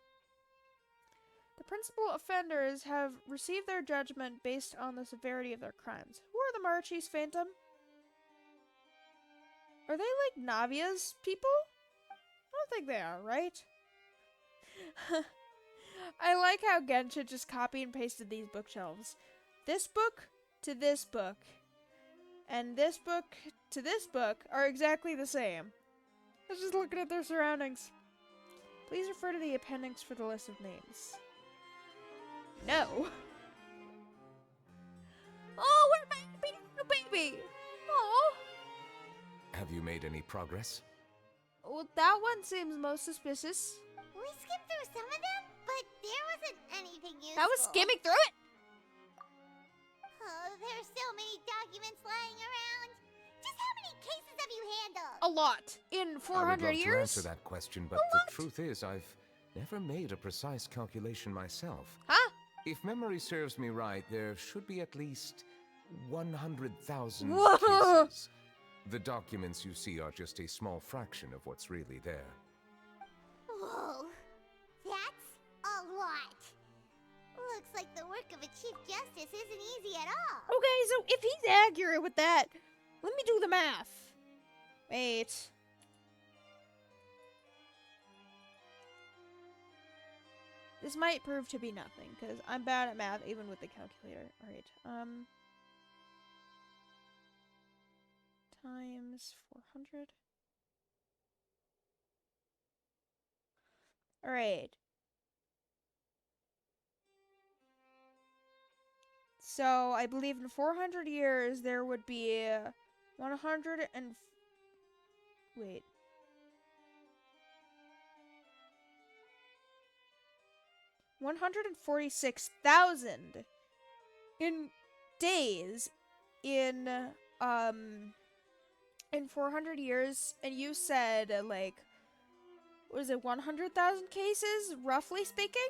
The principal offenders have received their judgment based on the severity of their crimes. Who are the Marichi's Phantom? Are they like Navia's people? I don't think they are, right? I like how Genshin just copy and pasted these bookshelves. This book to this book. And this book to this book are exactly the same. I was just looking at their surroundings. Please refer to the appendix for the list of names. No. Oh, we're baby! Oh. Have you made any progress? Well, that one seems most suspicious. We skipped through some of them, but there wasn't anything useful. I was skimming through it. Oh, there's so many documents lying around. Just how many cases have you handled? A lot. In 400 I would love years? to answer that question, but the truth is I've never made a precise calculation myself. Huh? If memory serves me right, there should be at least 100,000 Whoa. cases. The documents you see are just a small fraction of what's really there. Whoa, that's a lot. Looks like the work of a Chief Justice isn't easy at all. Okay, so if he's accurate with that, let me do the math. Wait. This might prove to be nothing, because I'm bad at math even with the calculator. Alright, times 400. Alright. So, I believe in 400 years there would be 100 and... Wait. $146,000 in days in 400 years, and you said like, what is it, 100,000 cases, roughly speaking?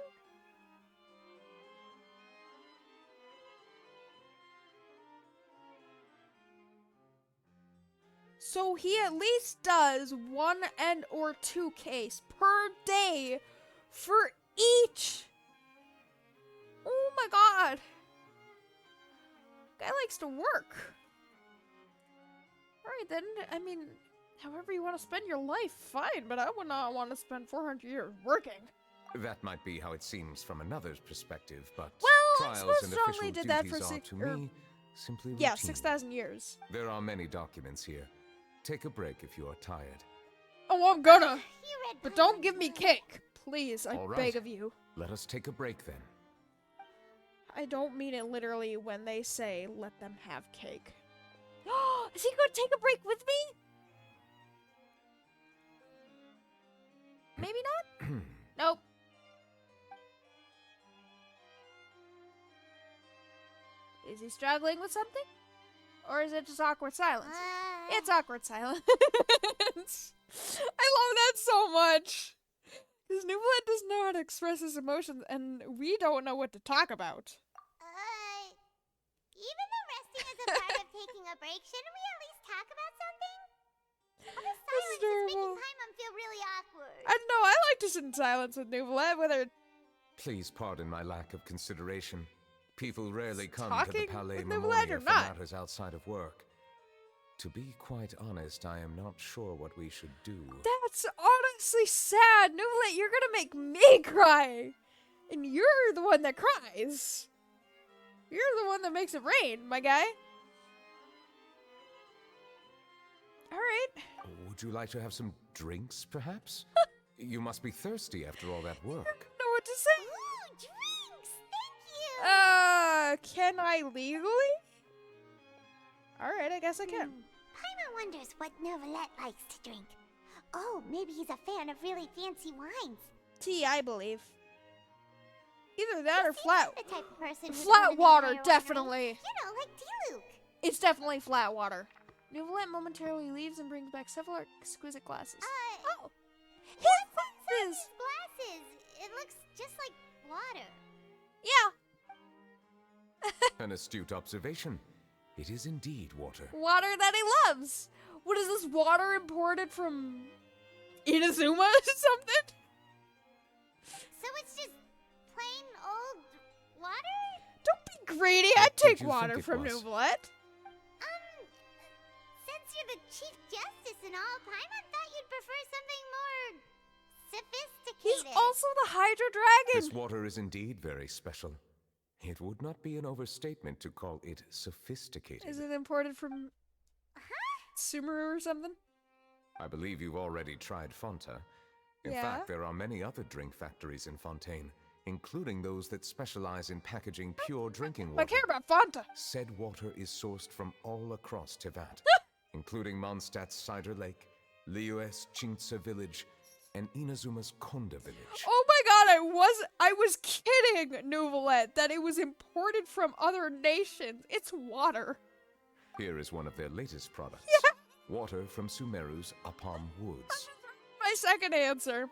So he at least does 1 and or 2 case per day for each. Oh my god. Guy likes to work. Alright then, I mean, however you want to spend your life, fine, but I would not want to spend 400 years working. That might be how it seems from another's perspective, but Well, trials and official only did that duties for are, to me, simply routine. Yeah, 6,000 years. There are many documents here. Take a break if you are tired. Oh, I'm gonna. You read But don't give me cake. Please, I All right. beg of you. Let us take a break then. I don't mean it literally when they say, let them have cake. Is he gonna take a break with me? Maybe not? Nope. Is he struggling with something? Or is it just awkward silence? It's awkward silence. I love that so much. Because Nuvalet doesn't know how to express his emotions, and we don't know what to talk about. Even though resting is a part of taking a break, shouldn't we at least talk about something? All the silence is making Paimon feel really awkward. I don't know, I like to sit in silence with Nuvalet, whether Please pardon my lack of consideration. People rarely come to the talking Palais with Nuvalet Memorial or for not. matters outside of work. To be quite honest, I am not sure what we should do. That's honestly sad. Nuvalet, you're gonna make me cry. And you're the one that cries. You're the one that makes it rain, my guy. Alright. Would you like to have some drinks, perhaps? You must be thirsty after all that work. Know what to say? Ooh, drinks! Thank you! Can I legally? Alright, I guess I can. Paimon wonders what Novelet likes to drink. Oh, maybe he's a fan of really fancy wines. Tea, I believe. Either that or flat. The type of person who'd Flat own an water, entire winery. definitely. You know, like Diluc. It's definitely flat water. Nuvalet momentarily leaves and brings back several exquisite glasses. Oh! His glasses! Glasses. It looks just like water. Yeah. An astute observation. It is indeed water. Water that he loves. What is this, water imported from Inazuma or something? So it's just plain old water? Don't be greedy. I'd take water from Neuvillette. Since you're the Chief Justice and all, Paimon thought you'd prefer something more sophisticated. He's also the Hydra Dragon. This water is indeed very special. It would not be an overstatement to call it sophisticated. Is it imported from Sumeru or something? I believe you've already tried Fonta. In fact, there are many other drink factories in Fontaine, including those that specialize in packaging pure drinking water. I care about Fonta. Said water is sourced from all across Teyvat, including Mondstadt's Cider Lake, Liyue's Chintsa Village, and Inazuma's Konda Village. Oh my god, I was kidding, Neuvillette, that it was imported from other nations. It's water. Here is one of their latest products. Water from Sumeru's Apam Woods. My second answer.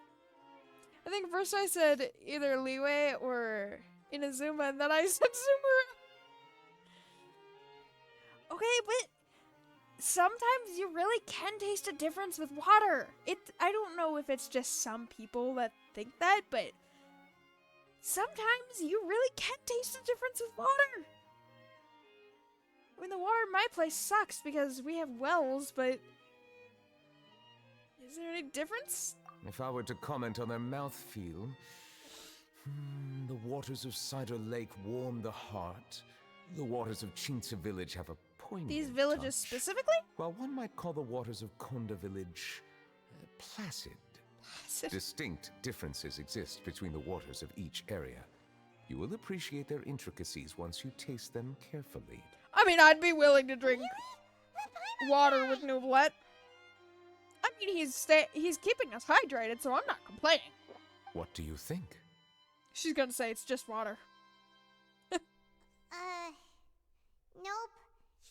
I think first I said either Liyue or Inazuma, and then I said Sumeru. Okay, but sometimes you really can taste a difference with water. I don't know if it's just some people that think that, but sometimes you really can taste a difference with water. I mean, the water in my place sucks because we have wells, but is there any difference? If I were to comment on their mouthfeel, the waters of Cider Lake warm the heart. The waters of Chintsa Village have a poignant These villages touch. Specifically? Well, one might call the waters of Konda Village placid. Distinct differences exist between the waters of each area. You will appreciate their intricacies once you taste them carefully. I mean, I'd be willing to drink water with Neuvillette. I mean, he's keeping us hydrated, so I'm not complaining. What do you think? She's gonna say it's just water. Nope.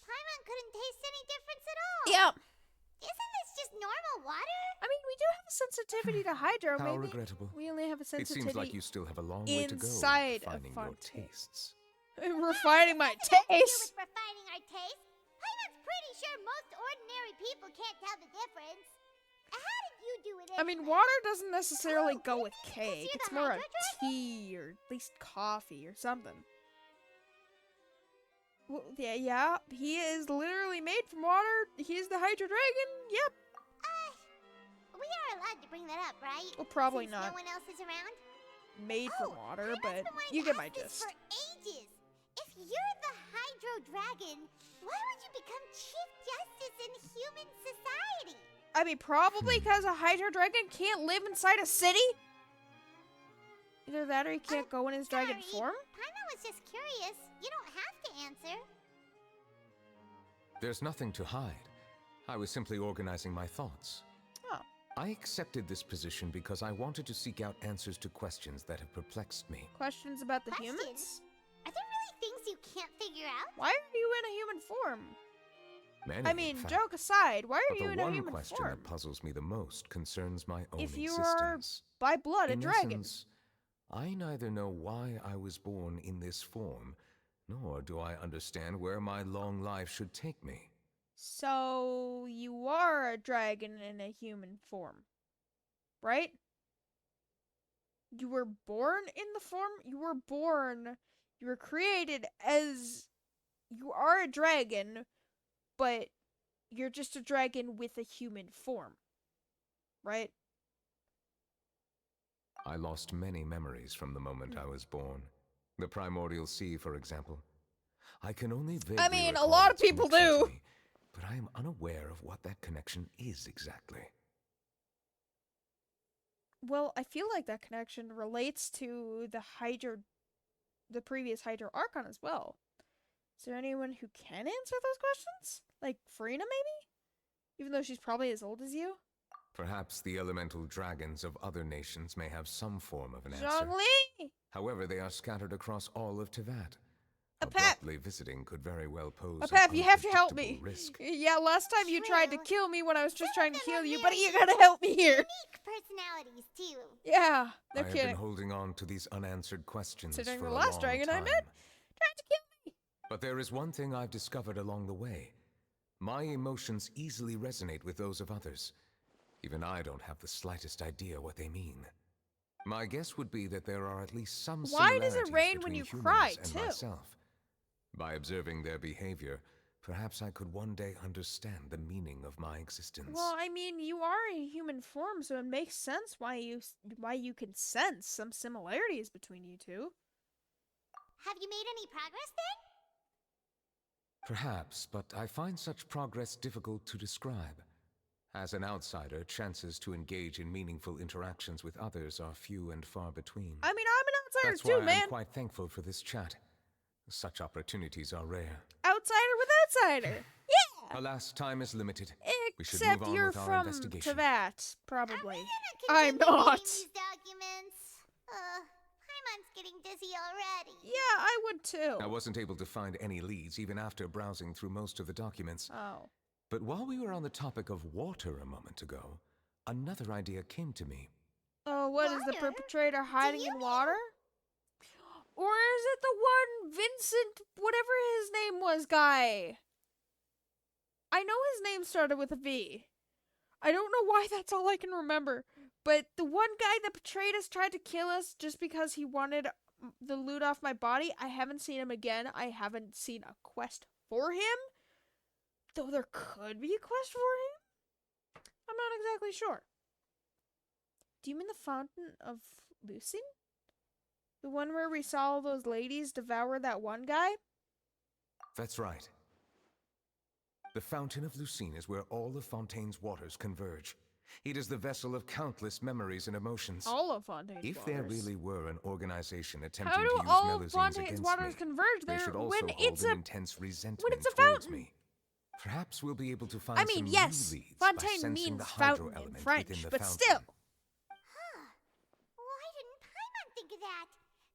Paimon couldn't taste any difference at all. Yeah. Isn't this just normal water? I mean, we do have a sensitivity to hydro, How maybe. regrettable. We only have a It sensitivity. seems like you still have a long way to go inside in refining of your Fontaine. tastes. Refining my What's that to do taste. with refining our taste? Paimon's pretty sure most ordinary people can't tell the difference. How did you do it anyway? I mean, water doesn't necessarily go with maybe because cake. you're It's the more a Hydra Dragon? tea or at least coffee or something. Well, yeah, he is literally made from water. He's the Hydra Dragon. Yep. We are allowed to bring that up, right? Well, probably Since not. no one else is around? Made from water, Paimon's but been wanting you to get my ask this gist. for ages. If you're the Hydro Dragon, why would you become Chief Justice in human society? I mean, probably because a Hydra Dragon can't live inside a city. Either that or he can't go in his dragon form. Paimon was just curious. You don't have to answer. There's nothing to hide. I was simply organizing my thoughts. Oh. I accepted this position because I wanted to seek out answers to questions that have perplexed me. Questions about the Questions? humans? Are there really things you can't figure out? Why are you in a human form? Many, I in mean, fact. joke aside, why are But you the in a one human question form? that puzzles me the most concerns my own If you are existence. by blood a In dragon. essence, I neither know why I was born in this form, nor do I understand where my long life should take me. So you are a dragon in a human form, right? You were born in the form? You were created as, you are a dragon, but you're just a dragon with a human form, right? I lost many memories from the moment I was born. The primordial sea, for example. I can only vaguely I mean, a recall lot of its people connection to do. me, but I am unaware of what that connection is exactly. Well, I feel like that connection relates to the previous Hydro Archon as well. Is there anyone who can answer those questions? Like Farina, maybe? Even though she's probably as old as you? Perhaps the elemental dragons of other nations may have some form of an answer. Zhongli! However, they are scattered across all of Teyvat. Apep! Abruptly visiting could very well pose an Apep, you have to help me. unpredictable risk. Yeah, last time you tried to True. kill me when I was just Some trying of to them kill are you, but very you gotta help me here. Unique personalities, too. Yeah, no I have kidding. been holding on to these unanswered questions Considering for the a last long dragon I time. met tried to kill me. But there is one thing I've discovered along the way. My emotions easily resonate with those of others. Even I don't have the slightest idea what they mean. My guess would be that there are at least some Why similarities does it rain when between you humans cry, and too? myself. By observing their behavior, perhaps I could one day understand the meaning of my existence. Well, I mean, you are in human form, so it makes sense why you can sense some similarities between you two. Have you made any progress then? Perhaps, but I find such progress difficult to describe. As an outsider, chances to engage in meaningful interactions with others are few and far between. I mean, I'm an outsider That's too, why man. I'm quite thankful for this chat. Such opportunities are rare. Outsider with outsider. Yeah. Alas, time is limited. We should Except move on you're with our from investigation. Tevat, probably. I'm I'm not. These documents. Paimon's getting dizzy already. Yeah, I would too. I wasn't able to find any leads even after browsing through most of the documents. Oh. But while we were on the topic of water a moment ago, another idea came to me. Oh, what is the Water? perpetrator hiding Do you in mean- water? Or is it the one Vincent, whatever his name was, guy? I know his name started with a V. I don't know why that's all I can remember. But the one guy that betrayed us tried to kill us just because he wanted the loot off my body. I haven't seen him again. I haven't seen a quest for him. Though there could be a quest for him? I'm not exactly sure. Do you mean the Fountain of Lucine? The one where we saw all those ladies devour that one guy? That's right. The Fountain of Lucine is where all of Fontaine's waters converge. It is the vessel of countless memories and emotions. All of Fontaine's If waters. there really were an organization attempting How to do use all of Melusines Fontaine's against waters me, converge they there should also when hold it's an a intense resentment it's a towards fountain? me. Perhaps we'll be able to find I mean, some yes, new leads by Fontaine sensing means the hydro fountain in element French, within the but fountain. still. Why didn't Paimon think of that?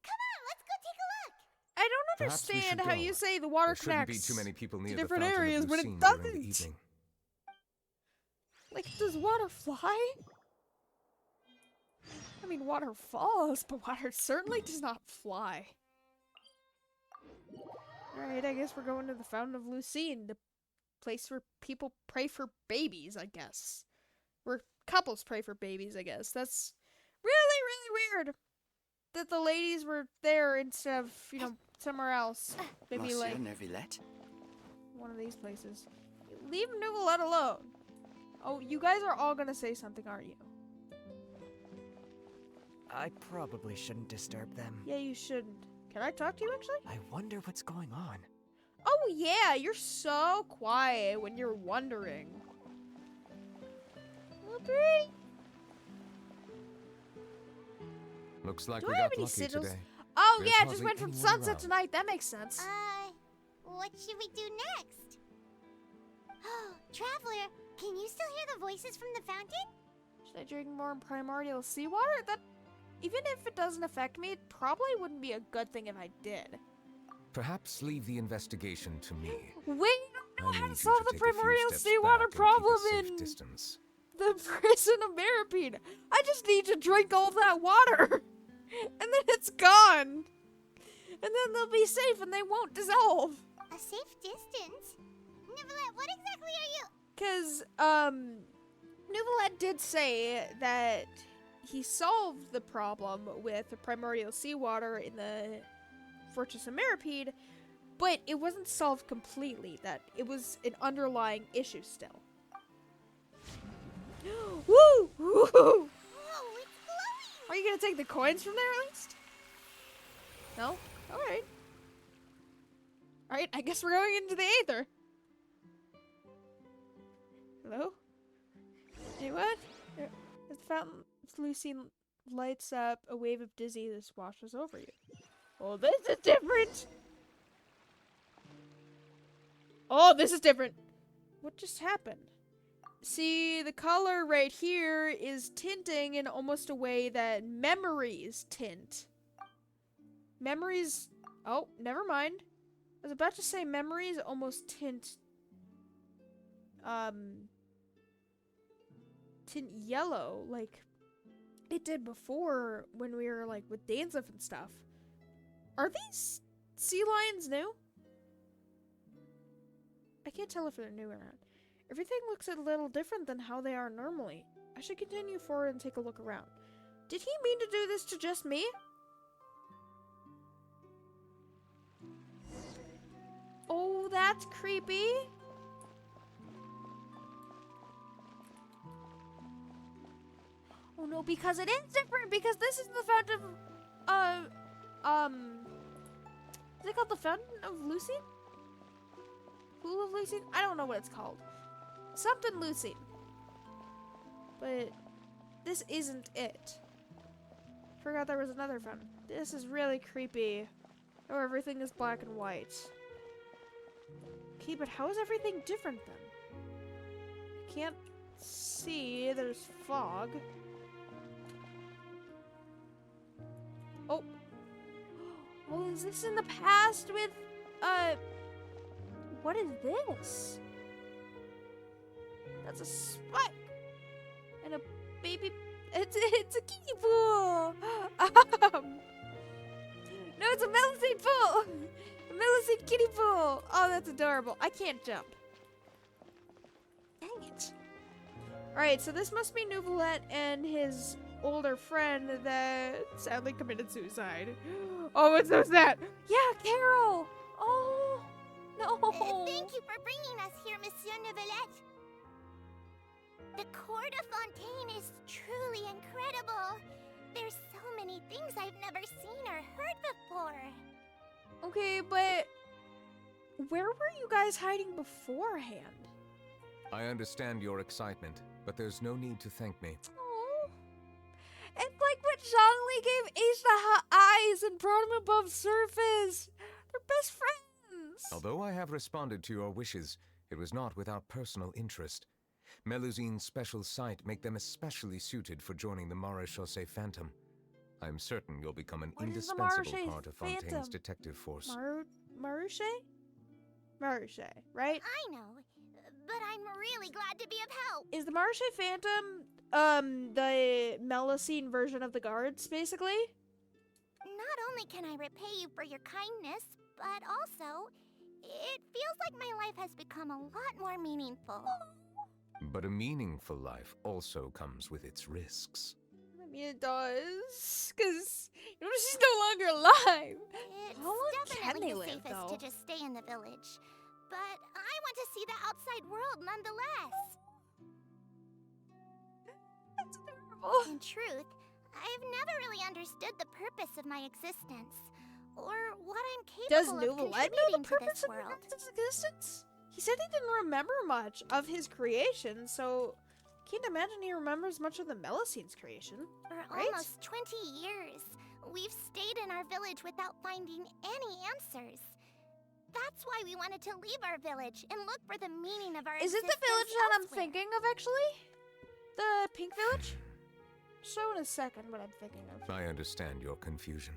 Come on, let's go take a look. I don't Perhaps we understand should how go. you say the water There shouldn't be connects too many people near to the different Fountain areas of when it Lucine during the doesn't. evening. Like, does water fly? I mean, water falls, but water certainly does not fly. Alright, I guess we're going to the Fountain of Lucine, the place where people pray for babies, I guess. Where couples pray for babies, I guess. That's really, really weird that the ladies were there instead of, you know, somewhere else. Maybe like one of these places. Leave Nouvellette alone. Oh, you guys are all gonna say something, aren't you? I probably shouldn't disturb them. Yeah, you shouldn't. Can I talk to you, actually? I wonder what's going on. Oh, yeah, you're so quiet when you're wondering. Okay. Looks like Do we I have got any lucky sigils? today. Oh, There's yeah, it just hardly went from anyone sunset around. tonight. That makes sense. What should we do next? Oh, Traveler, can you still hear the voices from the fountain? Should I drink more primordial seawater? That, even if it doesn't affect me, it probably wouldn't be a good thing if I did. Perhaps leave the investigation to me. We don't know I how need to you solve the take a few primordial steps seawater back and keep a problem safe in distance. the prison of Maripede. I just need to drink all that water. And then it's gone. And then they'll be safe and they won't dissolve. A safe distance? Nouvellette, what exactly are you? Because, Nouvellette did say that he solved the problem with the primordial seawater in the Fortress of Maripede, but it wasn't solved completely, that it was an underlying issue still. Woo! Woo! Oh, it's glowing! Are you gonna take the coins from there at least? No? Alright. Alright, I guess we're going into the Aether. Hello? Anyone? The fountain of Lucine lights up, a wave of dizziness washes over you. Oh, this is different! Oh, this is different! What just happened? See, the color right here is tinting in almost a way that memories tint. Memories... Oh, never mind. I was about to say memories almost tint... tint yellow, like it did before when we were, like, with Danzif and stuff. Are these sea lions new? I can't tell if they're new or not. Everything looks a little different than how they are normally. I should continue forward and take a look around. Did he mean to do this to just me? Oh, that's creepy. Oh no, because it is different, because this is the fountain of, is it called the Fountain of Lucine? Pool of Lucine? I don't know what it's called. Something Lucine. But this isn't it. Forgot there was another fountain. This is really creepy. Oh, everything is black and white. Okay, but how is everything different then? I can't see. There's fog. Oh. Oh, is this in the past with, what is this? That's a spike. And a baby, it's a kiddie pool. No, it's a Melusine pool. A Melusine kiddie pool. Oh, that's adorable. I can't jump. Dang it. Alright, so this must be Nouvelette and his older friend that sadly committed suicide. Oh, it's so sad. Yeah, Carol. Oh, no. Thank you for bringing us here, Monsieur Nouvelette. The Court of Fontaine is truly incredible. There's so many things I've never seen or heard before. Okay, but where were you guys hiding beforehand? I understand your excitement, but there's no need to thank me. Oh, it's like when Zhongli gave Aisha eyes and brought him above surface. They're best friends. Although I have responded to your wishes, it was not without personal interest. Melusine's special sight make them especially suited for joining the Marechaussee Phantom. I'm certain you'll become an indispensable part of Fontaine's detective force. Marechaussee? Marechaussee, right? I know, but I'm really glad to be of help. Is the Marechaussee Phantom, the Melusine version of the guards, basically? Not only can I repay you for your kindness, but also, it feels like my life has become a lot more meaningful. But a meaningful life also comes with its risks. I mean, it does, because she's no longer alive. It's How long can definitely they the live, safest though? to just stay in the village. But I want to see the outside world nonetheless. That's adorable. In truth, I've never really understood the purpose of my existence, or what I'm Does capable of Nouvelette know the contributing to purpose this of world. his existence? He said he didn't remember much of his creation, so can't imagine he remembers much of the Melusine's creation. For right? almost 20 years, we've stayed in our village without finding any answers. That's why we wanted to leave our village and look for the meaning of our Is it existence the village that I'm elsewhere. thinking of, actually? The pink village? Show in a second what I'm thinking of. I understand your confusion.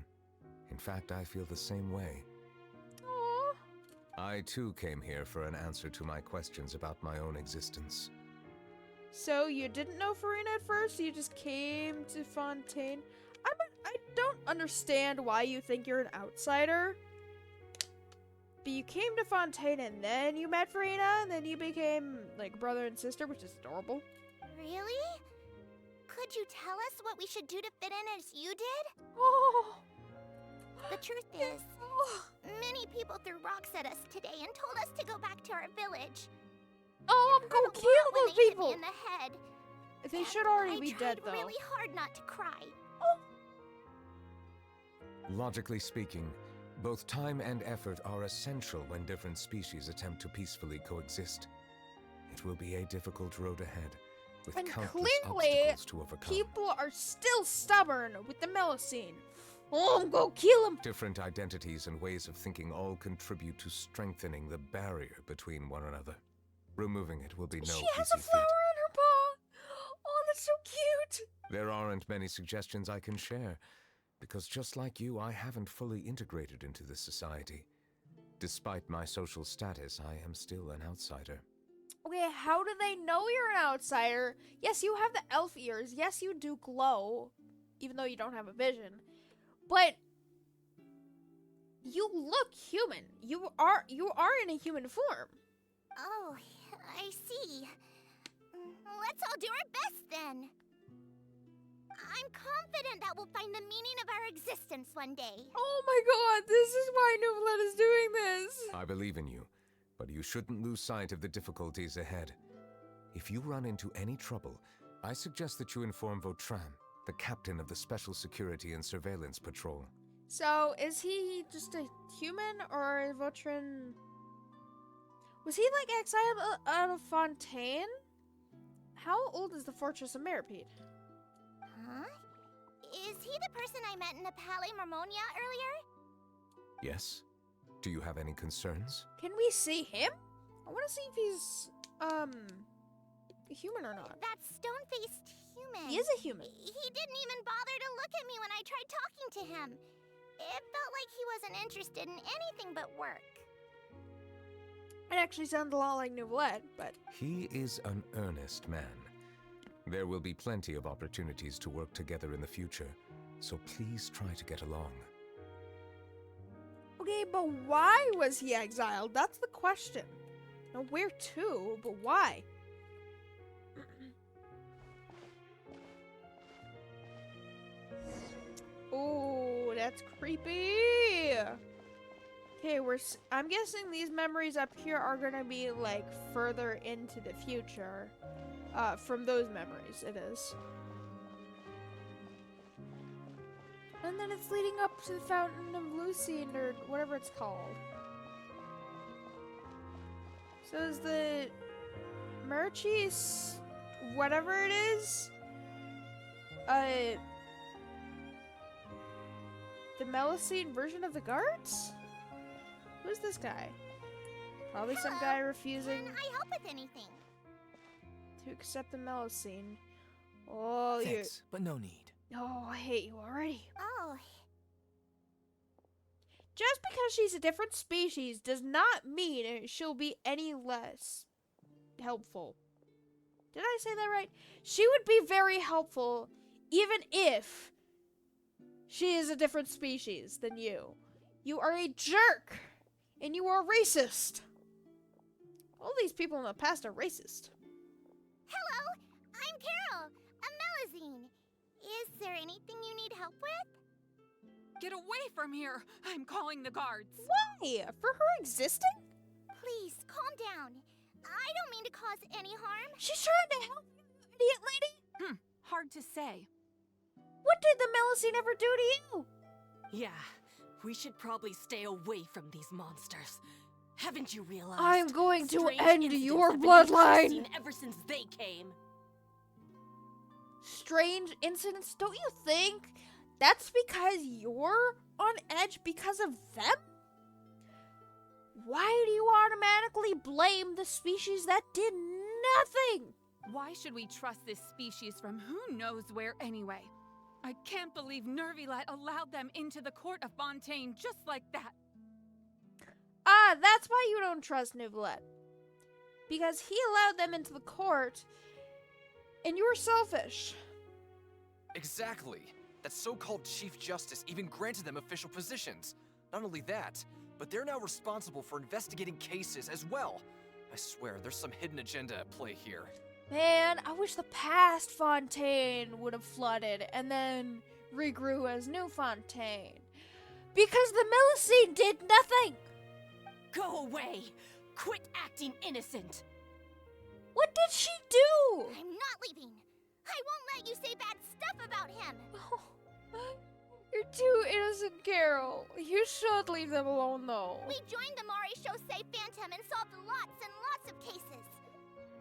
In fact, I feel the same way. Aww. I too came here for an answer to my questions about my own existence. So you didn't know Farina at first? You just came to Fontaine? I don't understand why you think you're an outsider. But you came to Fontaine and then you met Farina and then you became like brother and sister, which is adorable. Really? Could you tell us what we should do to fit in as you did? Oh. The truth is, many people threw rocks at us today and told us to go back to our village. Oh, I'm gonna kill When those they hit people. me in the head. They should already be I dead, tried though. really hard not to cry. Logically speaking, both time and effort are essential when different species attempt to peacefully coexist. It will be a difficult road ahead, with And countless clearly, obstacles to overcome. people are still stubborn with the Melusine. Oh, I'm gonna kill him. Different identities and ways of thinking all contribute to strengthening the barrier between one another. Removing it will be no She easy has a feat. flower on her paw. Oh, that's so cute. There aren't many suggestions I can share, because just like you, I haven't fully integrated into this society. Despite my social status, I am still an outsider. Okay, how do they know you're an outsider? Yes, you have the elf ears. Yes, you do glow, even though you don't have a vision. But you look human. You are in a human form. Oh, I see. Let's all do our best then. I'm confident that we'll find the meaning of our existence one day. Oh my god, this is why Novelette is doing this. I believe in you, but you shouldn't lose sight of the difficulties ahead. If you run into any trouble, I suggest that you inform Vautrin, the captain of the Special Security and Surveillance Patrol. So, is he just a human, or Vautrin... Was he, like, exiled out of Fontaine? How old is the Fortress of Meripede? Huh? Is he the person I met in the Palais Marmonia earlier? Yes? Do you have any concerns? Can we see him? I want to see if he's, a human or not. That stone-faced human. He is a human. He didn't even bother to look at me when I tried talking to him. It felt like he wasn't interested in anything but work. It actually sounds a lot like Novelette, but... He is an earnest man. There will be plenty of opportunities to work together in the future, so please try to get along. Okay, but why was he exiled? That's the question. Now, where to, but why? Oh, that's creepy. Okay, I'm guessing these memories up here are gonna be like further into the future. From those memories, it is. And then it's leading up to the Fountain of Lucine, or whatever it's called. So is the Merchis, whatever it is, the Melusine version of the guards? Who's this guy? Probably some guy refusing Can I help with anything? to accept the Melusine. Oh, Thanks, but no need. Oh, I hate you already. Oh, Just because she's a different species does not mean she'll be any less helpful. Did I say that right? She would be very helpful even if she is a different species than you. You are a jerk, and you are racist. All these people in the past are racist. hello! I'm Carol, a Melusine. Is there anything you need help with? Get away from here! I'm calling the guards. Why? For her existing? Please, calm down. I don't mean to cause any harm. She's trying to help you, idiot lady. Hard to say. What did the Melusine ever do to you? Yeah, we should probably stay away from these monsters. Haven't you realized? I'm going to strange end incidents your have been bloodline. increasing ever since they came. Strange incidents? Don't you think that's because you're on edge because of them? Why do you automatically blame the species that did nothing? Why should we trust this species from who knows where anyway? I can't believe Nervilat allowed them into the court of Fontaine just like that. Ah, that's why you don't trust Novelette. Because he allowed them into the court, and you were selfish. Exactly. That so-called Chief Justice even granted them official positions. Not only that, but they're now responsible for investigating cases as well. I swear, there's some hidden agenda at play here. Man, I wish the past Fontaine would have flooded and then regrew as New Fontaine. Because the Melusine did nothing! Go away! Quit acting innocent! What did she do? I'm not leaving. I won't let you say bad stuff about him. You're too innocent, Carol. You should leave them alone, though. We joined the Maréchaussée Phantom and solved lots and lots of cases.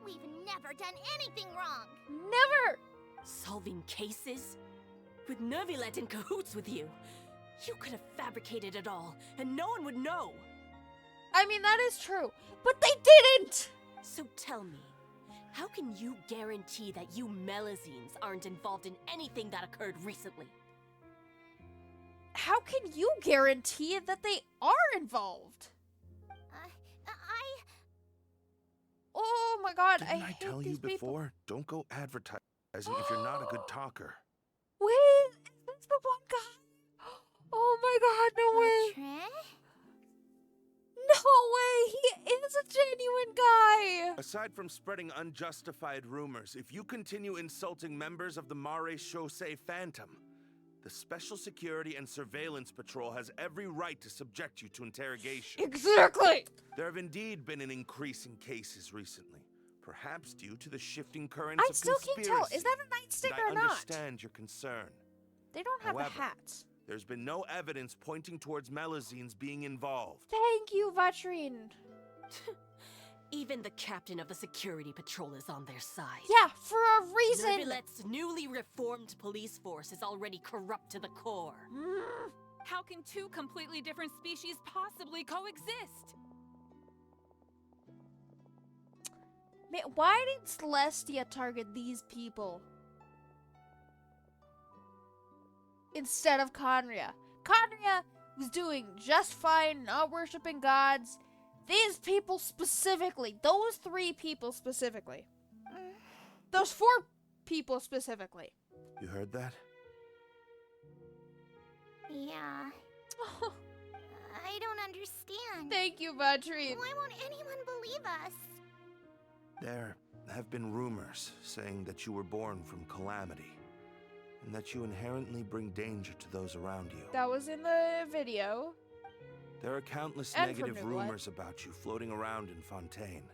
We've never done anything wrong. Never! Solving cases? With Nervilet in cahoots with you. You could have fabricated it all, and no one would know. I mean, that is true, but they didn't! So tell me, how can you guarantee that you Melusines aren't involved in anything that occurred recently? How can you guarantee that they are involved? Oh my god, Didn't I hate tell you these people. before? Don't go advertising if you're not a good talker. Wait, is this the one guy? Oh my god, no way. Vautrin? No way, he is a genuine guy. Aside from spreading unjustified rumors, if you continue insulting members of the Mare Chaussee Phantom, the Special Security and Surveillance Patrol has every right to subject you to interrogation. Exactly! There have indeed been an increase in cases recently, perhaps due to the shifting currents of conspiracy. I still can't tell. Is that a nightstick or not? I understand your concern. They don't have However, the hats. There's been no evidence pointing towards Melazines being involved. Thank you, Vatrine. Even the captain of the security patrol is on their side. Yeah, for a reason. Nervilette's newly reformed police force is already corrupt to the core. How can two completely different species possibly coexist? Man, why did Celestia target these people instead of Conria? Conria was doing just fine, not worshipping gods. These people specifically, those 3 people specifically, those 4 people specifically. You heard that? Yeah. I don't understand. Thank you, Vatrine. Why won't anyone believe us? There have been rumors saying that you were born from calamity, and that you inherently bring danger to those around you. That was in the video. There are countless And negative rumors about you floating around in Fontaine.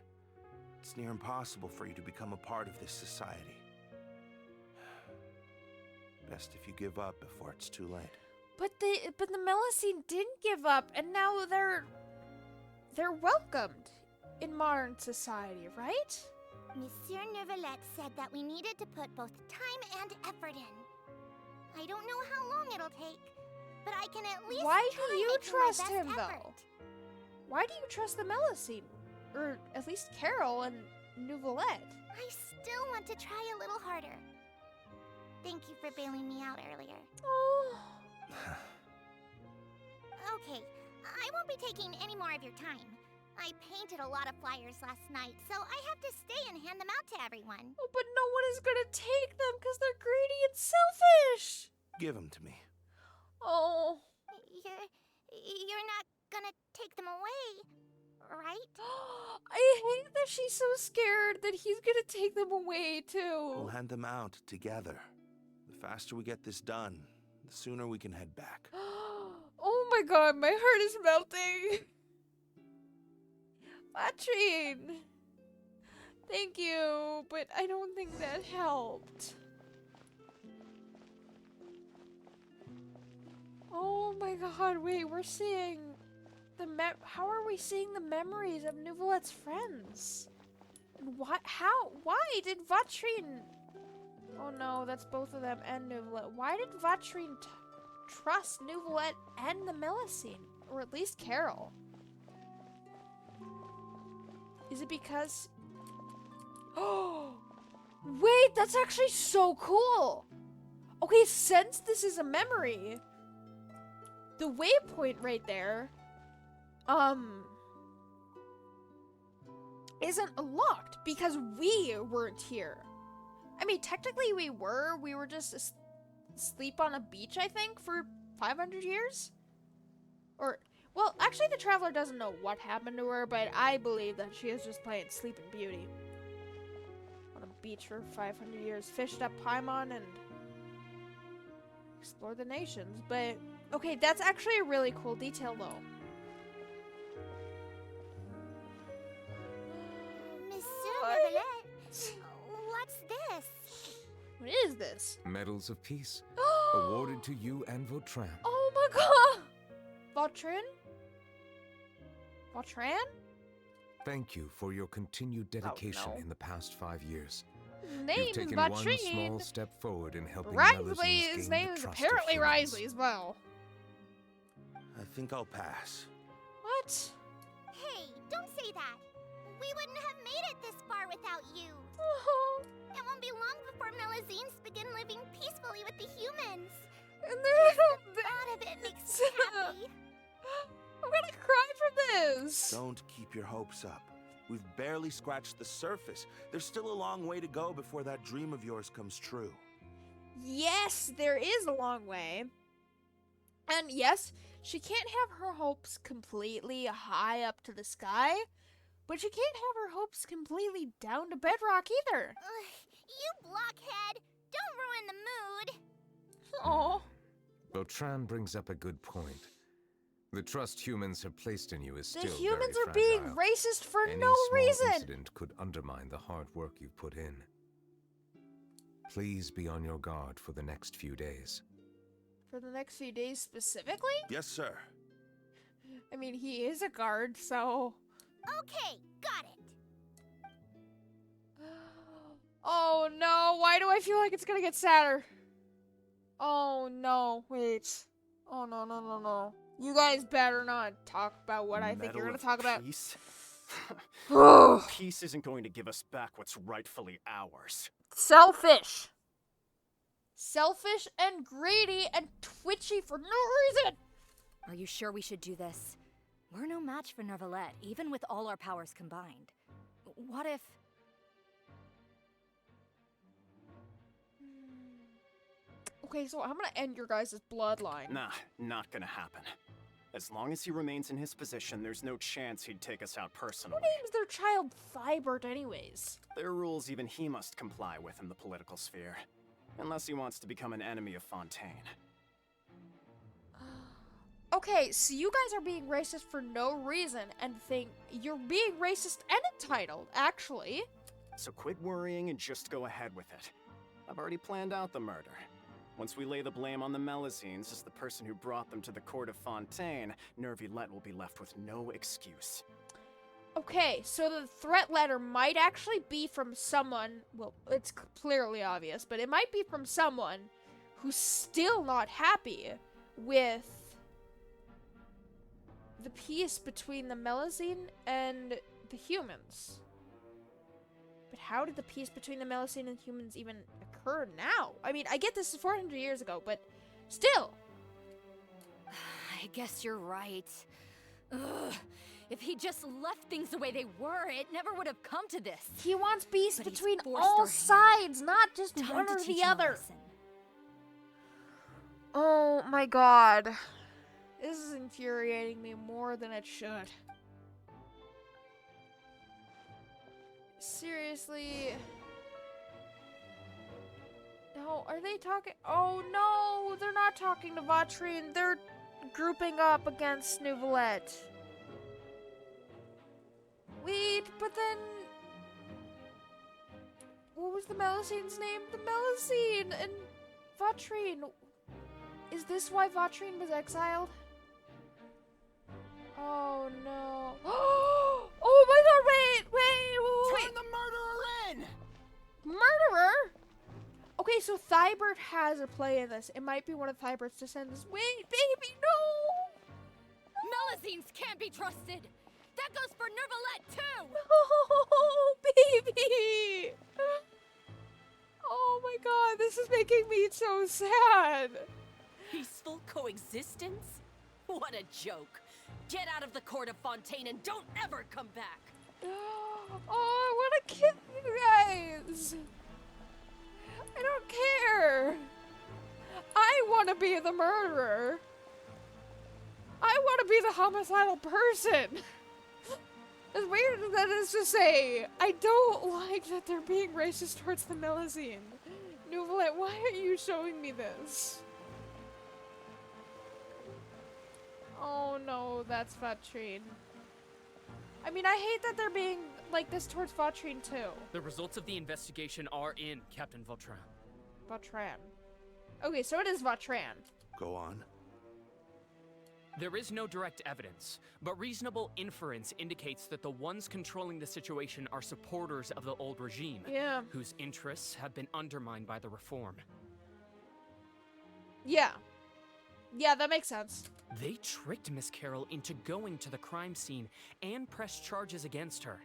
It's near impossible for you to become a part of this society. Best if you give up before it's too late. But the Melazine didn't give up, and now they're welcomed in modern society, right? Monsieur Nervilette said that we needed to put both time and effort in. I don't know how long it'll take, but I can at least Why try do you making my trust best him, effort. though? Why do you trust the Melazine? Or at least Carol and Nouvelette? I still want to try a little harder. Thank you for bailing me out earlier. Oh. Okay, I won't be taking any more of your time. I painted a lot of flyers last night, so I have to stay and hand them out to everyone. Oh, but no one is gonna take them because they're greedy and selfish. Give them to me. Oh. You're not gonna take them away, right? I hate that she's so scared that he's gonna take them away, too. We'll hand them out together. The faster we get this done, the sooner we can head back. Oh my god, my heart is melting. Vatrine. Thank you, but I don't think that helped. Oh my god, wait, we're seeing the how are we seeing the memories of Nouvelette's friends? Why did Vatrine... Oh no, that's both of them and Nouvelette. Why did Vatrine trust Nouvelette and the Melazine? Or at least Carol? Is it because... Oh! Wait, that's actually so cool! Okay, since this is a memory, the waypoint right there, isn't unlocked because we weren't here. I mean, technically we were just asleep on a beach, I think, for 500 years? Or, well, actually the Traveler doesn't know what happened to her, but I believe that she is just playing Sleeping Beauty. On a beach for 500 years, fished up Paimon and explored the nations, but... Okay, that's actually a really cool detail, though. Monsieur Nervilette, what's this? What is this? Medals of Peace, awarded to you and Vautrin. Oh my god! Vautrin? Vautrin? Thank you for your continued dedication in the past 5 years. His name You've is taken Vautrin. one small step forward in helping Rightfully, Melazines his gain name the is trust apparently of humans. Risley as well. I think I'll pass. What? Hey, don't say that. We wouldn't have made it this far without you. Oh. It won't be long before Melazines begin living peacefully with the humans. And The thought of it makes me happy. I'm gonna cry from this. Don't keep your hopes up. We've barely scratched the surface. There's still a long way to go before that dream of yours comes true. Yes, there is a long way. And yes, she can't have her hopes completely high up to the sky, But she can't have her hopes completely down to bedrock either. You blockhead! Don't ruin the mood! Aww. Vautrin brings up a good point. The trust humans have placed in you is still The very humans are fragile. being racist for Any no small reason. incident could undermine the hard work you've put in. Please be on your guard for the next few days. For the next few days specifically? Yes, sir. I mean, he is a guard, so... Okay, got it. Oh no, why do I feel like it's gonna get sadder? Oh no, wait. Oh no, no, no, no. You guys better not talk about what I think you're gonna talk about. Peace? Peace isn't going to give us back what's rightfully ours. Selfish. Selfish and greedy and twitchy for no reason. Are you sure we should do this? We're no match for Neuvillette, even with all our powers combined. What if... Okay, so I'm gonna end your guys' bloodline. Nah, not gonna happen. As long as he remains in his position, there's no chance he'd take us out personally. Who names their child Thibert anyways? There are rules even he must comply with in the political sphere. Unless he wants to become an enemy of Fontaine. Okay, so you guys are being racist for no reason and think you're being racist and entitled, actually. So quit worrying and just go ahead with it. I've already planned out the murder. Once we lay the blame on the Melusines as the person who brought them to the court of Fontaine, Neuvillette will be left with no excuse. Okay, so the threat letter might actually be from someone, well, it's clearly obvious, but it might be from someone who's still not happy with the peace between the Melusine and the humans. But how did the peace between the Melusine and humans even occur now? I mean, I get this is 400 years ago, but still. I guess you're right. Ugh. If he just left things the way they were, it never would have come to this. He wants peace But between he's forced all our sides, not just Time one to or teach the him a other. lesson. Oh my god. This is infuriating me more than it should. Seriously. No, are they talking? Oh no, they're not talking to Vautrin. They're grouping up against Neuvillette. Wait, but then... What was the Melusine's name? The Melusine and Vautrin. Is this why Vautrin was exiled? Oh no. Oh my god, wait. Turn the murderer in! Murderer? Okay, so Thibert has a play in this. It might be one of Thibert's descendants. Wait, baby, no! Melusines can't be trusted! That goes for Neuvillette too! Oh, baby! Oh my god, this is making me so sad. Peaceful coexistence? What a joke. Get out of the court of Fontaine and don't ever come back. Oh, I want to kill you guys. I don't care. I want to be the murderer. I want to be the homicidal person. As weird as that is to say, I don't like that they're being racist towards the Melusine. Neuvillette, why are you showing me this? Oh no, that's Vautrin. I mean, I hate that they're being like this towards Vautrin too. The results of the investigation are in, Captain Vautrin. Vautrin. Okay, so it is Vautrin. Go on. There is no direct evidence, but reasonable inference indicates that the ones controlling the situation are supporters of the old regime, whose interests have been undermined by the reform. Yeah. Yeah, that makes sense. They tricked Miss Carroll into going to the crime scene and pressed charges against her.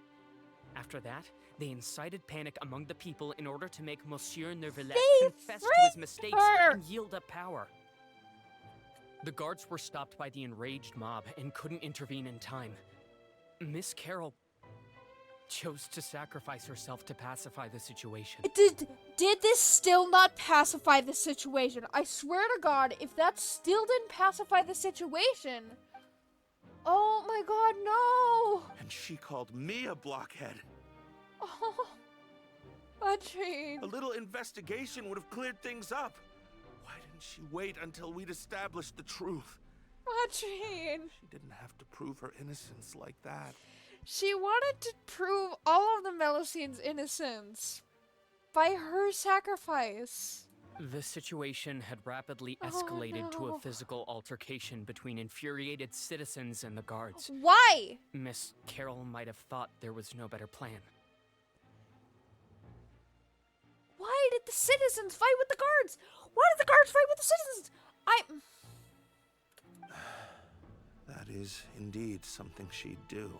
After that, they incited panic among the people in order to make Monsieur Neuvillette confess to his mistakes and yield up power. The guards were stopped by the enraged mob and couldn't intervene in time. Miss Carroll chose to sacrifice herself to pacify the situation. Did this still not pacify the situation? I swear to God, if that still didn't pacify the situation, Oh my god, no! And she called me a blockhead. Oh, Vatrine. A little investigation would have cleared things up. Why didn't she wait until we'd established the truth? Vatrine. She didn't have to prove her innocence like that. She wanted to prove all of the Melusines' innocence by her sacrifice. The situation had rapidly escalated to a physical altercation between infuriated citizens and the guards. Why? Miss Carol might have thought there was no better plan. Why did the citizens fight with the guards? Why did the guards fight with the citizens? That is indeed something she'd do.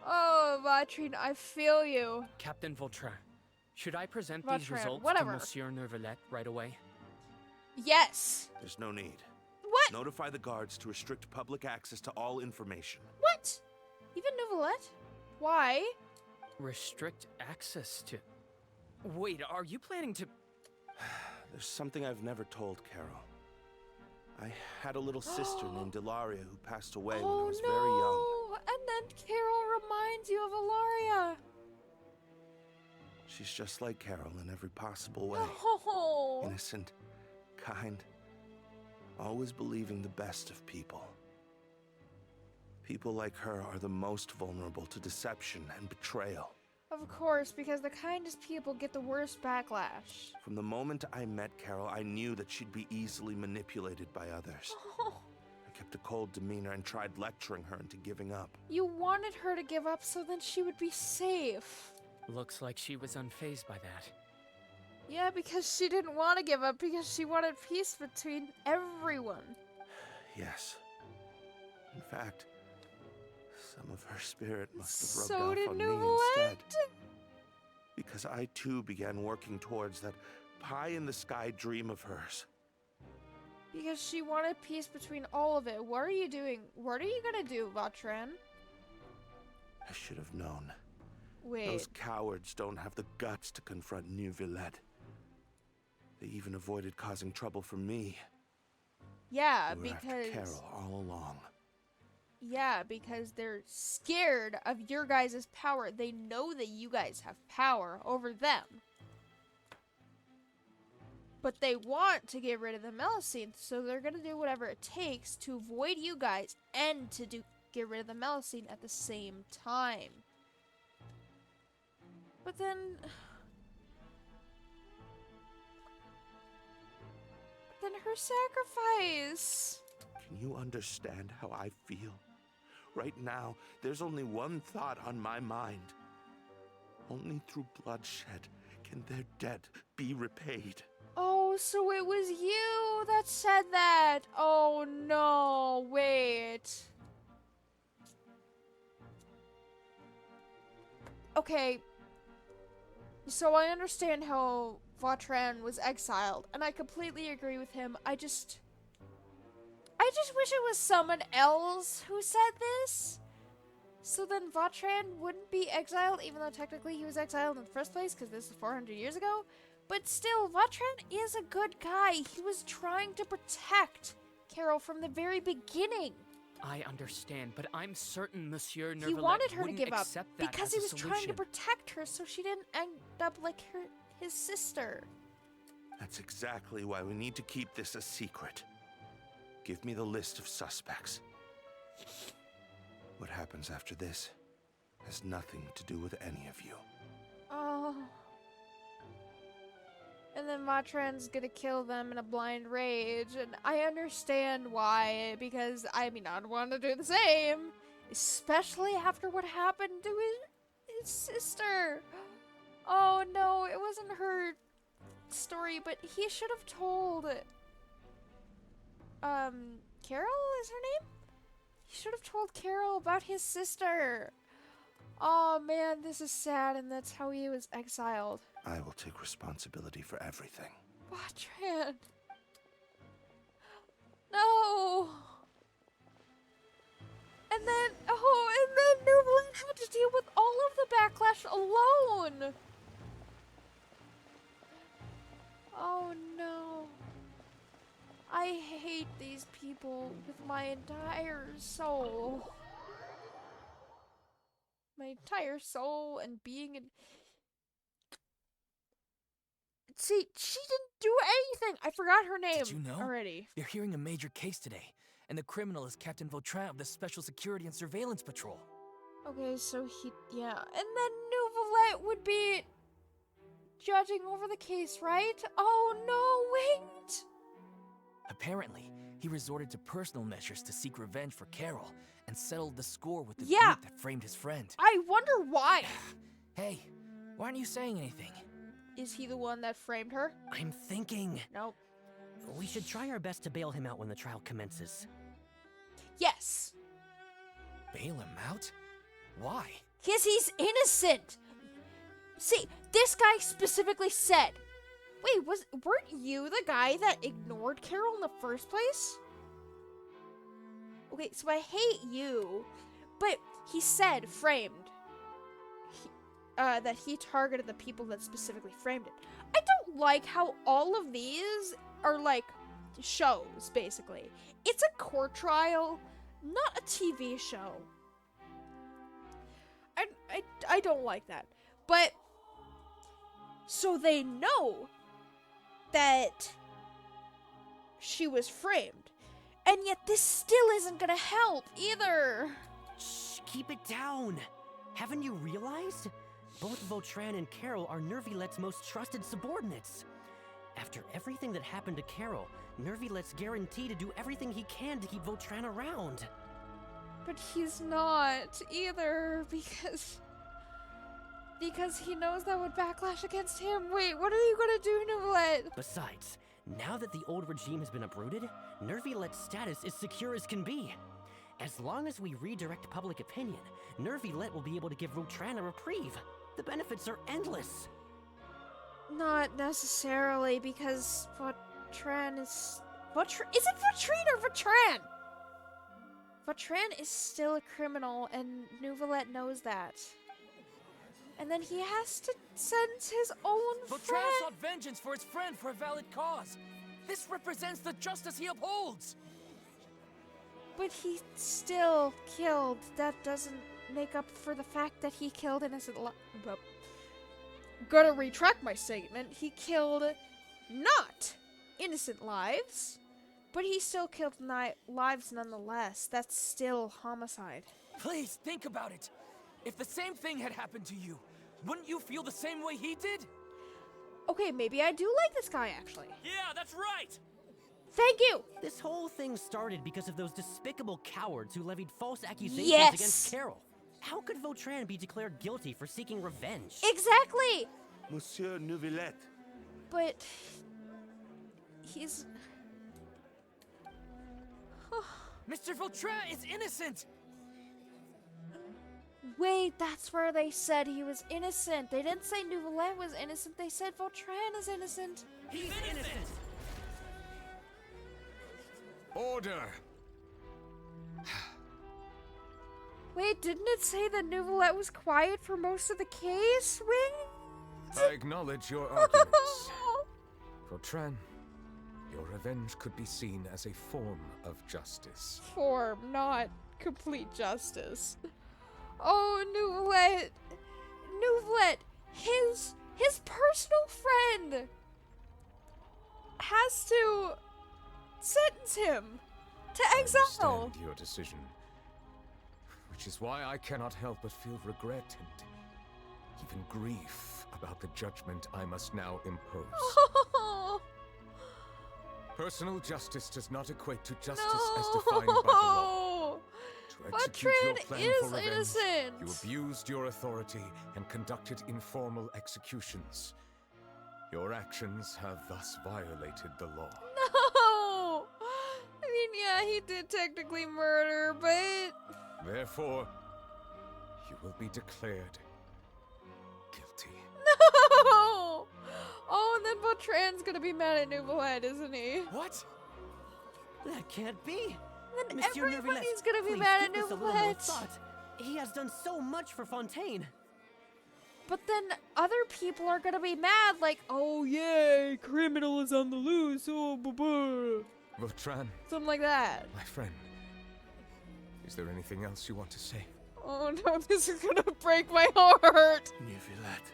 Oh, Vatrine, I feel you. Captain Vautrin, should I present Vautrin, these results whatever. to Monsieur Neuvillette right away? Yes. There's no need. What? Notify the guards to restrict public access to all information. What? Even Neuvillette? Why? Restrict access to... Wait, are you planning to... There's something I've never told Carol. I had a little sister named Ilaria who passed away when I was very young. And then Carol reminds you of Ilaria. She's just like Carol in every possible way. Oh. Innocent, kind, always believing the best of people. People like her are the most vulnerable to deception and betrayal. Of course, because the kindest people get the worst backlash. From the moment I met Carol, I knew that she'd be easily manipulated by others. I kept a cold demeanor and tried lecturing her into giving up. You wanted her to give up so then she would be safe. Looks like she was unfazed by that. Yeah, because she didn't want to give up, because she wanted peace between everyone. Yes. In fact, some of her spirit must have So rubbed did off on me Neuvillette. instead. Because I too began working towards that pie-in-the-sky dream of hers. Because she wanted peace between all of it. What are you doing? What are you gonna do, Vautrin? I should have known. Wait. Those cowards don't have the guts to confront Neuvillette. They even avoided causing trouble for me. Yeah, They were after because... Carol all along. Yeah, because they're scared of your guys' power. They know that you guys have power over them. But they want to get rid of the Melusines, so they're gonna do whatever it takes to avoid you guys and to get rid of the Melusine at the same time. But then... her sacrifice. Can you understand how I feel? Right now, there's only one thought on my mind. Only through bloodshed can their debt be repaid. Oh, so it was you that said that. Oh no, wait. Okay, so I understand how Vautrin was exiled, and I completely agree with him. I just wish it was someone else who said this. So then Vautrin wouldn't be exiled, even though technically he was exiled in the first place, because this is 400 years ago. But still, Vautrin is a good guy. He was trying to protect Carol from the very beginning. I understand, but I'm certain Monsieur Neuvillette He wanted her to wouldn't give up accept that because as he a was trying to solution. protect her so she didn't end up like his sister. That's exactly why we need to keep this a secret. Give me the list of suspects. What happens after this has nothing to do with any of you. Oh. And then Vautrin's gonna kill them in a blind rage, and I understand why, because, I mean, I'd want to do the same, especially after what happened to his sister. Oh no, it wasn't her story, but he should have told, Carol is her name? He should have told Carol about his sister. Oh man, this is sad, and that's how he was exiled. I will take responsibility for everything. Vautrin. No. And then Neuvillette had to deal with all of the backlash alone. Oh no. I hate these people with my entire soul. My entire soul and being in... See, she didn't do anything! I forgot her name. Did you know? Already. They're hearing a major case today, and the criminal is Captain Vautrin of the Special Security and Surveillance Patrol. Okay, so yeah. And then Nouvellette would be judging over the case, right? Oh no, wait! Apparently, he resorted to personal measures to seek revenge for Carol and settled the score with the Yeah. group that framed his friend. I wonder why. Hey, why aren't you saying anything? Is he the one that framed her? I'm thinking. Nope. We should try our best to bail him out when the trial commences. Yes. Bail him out? Why? Because he's innocent. See, this guy specifically said, wait, weren't you the guy that ignored Carol in the first place? Okay, so I hate you, but he said framed. That he targeted the people that specifically framed it. I don't like how all of these are like shows, basically. It's a court trial, not a TV show. I don't like that. But, so they know that she was framed. And yet this still isn't gonna help either. Shh, keep it down. Haven't you realized? Both Vautrin and Carol are Nervilette's most trusted subordinates. After everything that happened to Carol, Nervilette's guaranteed to do everything he can to keep Vautrin around. But he's not either, because he knows that would backlash against him. Wait, what are you gonna do, Nouvellette? Besides, now that the old regime has been uprooted, Nervilette's status is secure as can be. As long as we redirect public opinion, Nervilette will be able to give Vautrin a reprieve. The benefits are endless. Not necessarily, because Vautrin is... Is it Vautrin or Vautrin? Vautrin is still a criminal, and Nouvellette knows that. And then he has to sentence his own Vautrin friend. sought vengeance for his friend for a valid cause. This represents the justice he upholds. But he still killed. That doesn't make up for the fact that he killed innocent Gotta retract my statement. He killed not innocent lives, but he still killed lives nonetheless. That's still homicide. Please, think about it. If the same thing had happened to you, wouldn't you feel the same way he did? Okay, maybe I do like this guy, actually. Yeah, that's right! Thank you! This whole thing started because of those despicable cowards who levied false accusations Yes! against Carol. How could Vautrin be declared guilty for seeking revenge? Exactly! Monsieur Neuvillette. But... he's... Mr. Vautrin is innocent! Wait, that's where they said he was innocent. They didn't say Nouvellette was innocent, they said Vautrin is innocent. He's innocent! Order! Wait, didn't it say that Nouvellette was quiet for most of the case? Wait. I acknowledge your arguments. Vautrin, your revenge could be seen as a form of justice. Form, not complete justice. Oh, Nouvellette. Nouvellette, his personal friend has to sentence him to exile. I understand your decision, which is why I cannot help but feel regret and even grief about the judgment I must now impose. Personal justice does not equate to justice as defined by the law. To execute your plan for revenge, innocent. you abused your authority and conducted informal executions. Your actions have thus violated the law. No! I mean, yeah, he did technically murder, but... Therefore, you will be declared guilty. No! Oh, and then Vautrin's gonna be mad at Nouvellette, isn't he? What? That can't be. Then Monsieur everybody's Neuvillette, gonna be please mad give at this a little more Nouvellette. thought. He has done so much for Fontaine. But then other people are gonna be mad, like, oh yay, criminal is on the loose, oh blah blah. Vautran. Something like that. My friend. Is there anything else you want to say? Oh no, this is gonna break my heart. Neuvillette.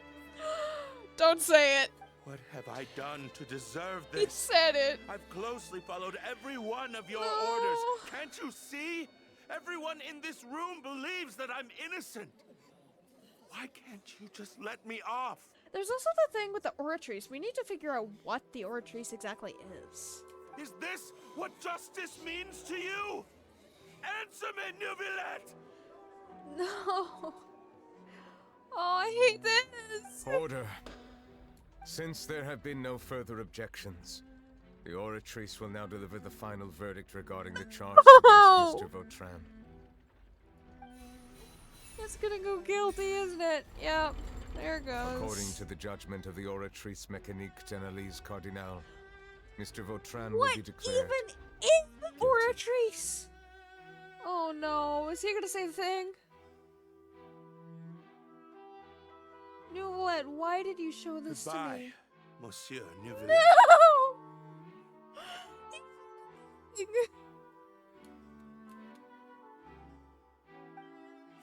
Don't say it. What have I done to deserve this? He said it. I've closely followed every one of your No. orders. Can't you see? Everyone in this room believes that I'm innocent. Why can't you just let me off? There's also the thing with the Oratrice. We need to figure out what the Oratrice exactly is. Is this what justice means to you? Answer me, Neuvillette! No. Oh, I hate this. Order. Since there have been no further objections, the Oratrice will now deliver the final verdict regarding the charges against Mr. Vautran. It's gonna go guilty, isn't it? Yeah, there it goes. According to the judgment of the Oratrice Mécanique d'Analyse Cardinal, Mr. Vautran will What be declared even is the Oratrice? Oh no, is he gonna say the thing? Neuvillette, why did you show this to Goodbye, me? Monsieur Neuvillette. No!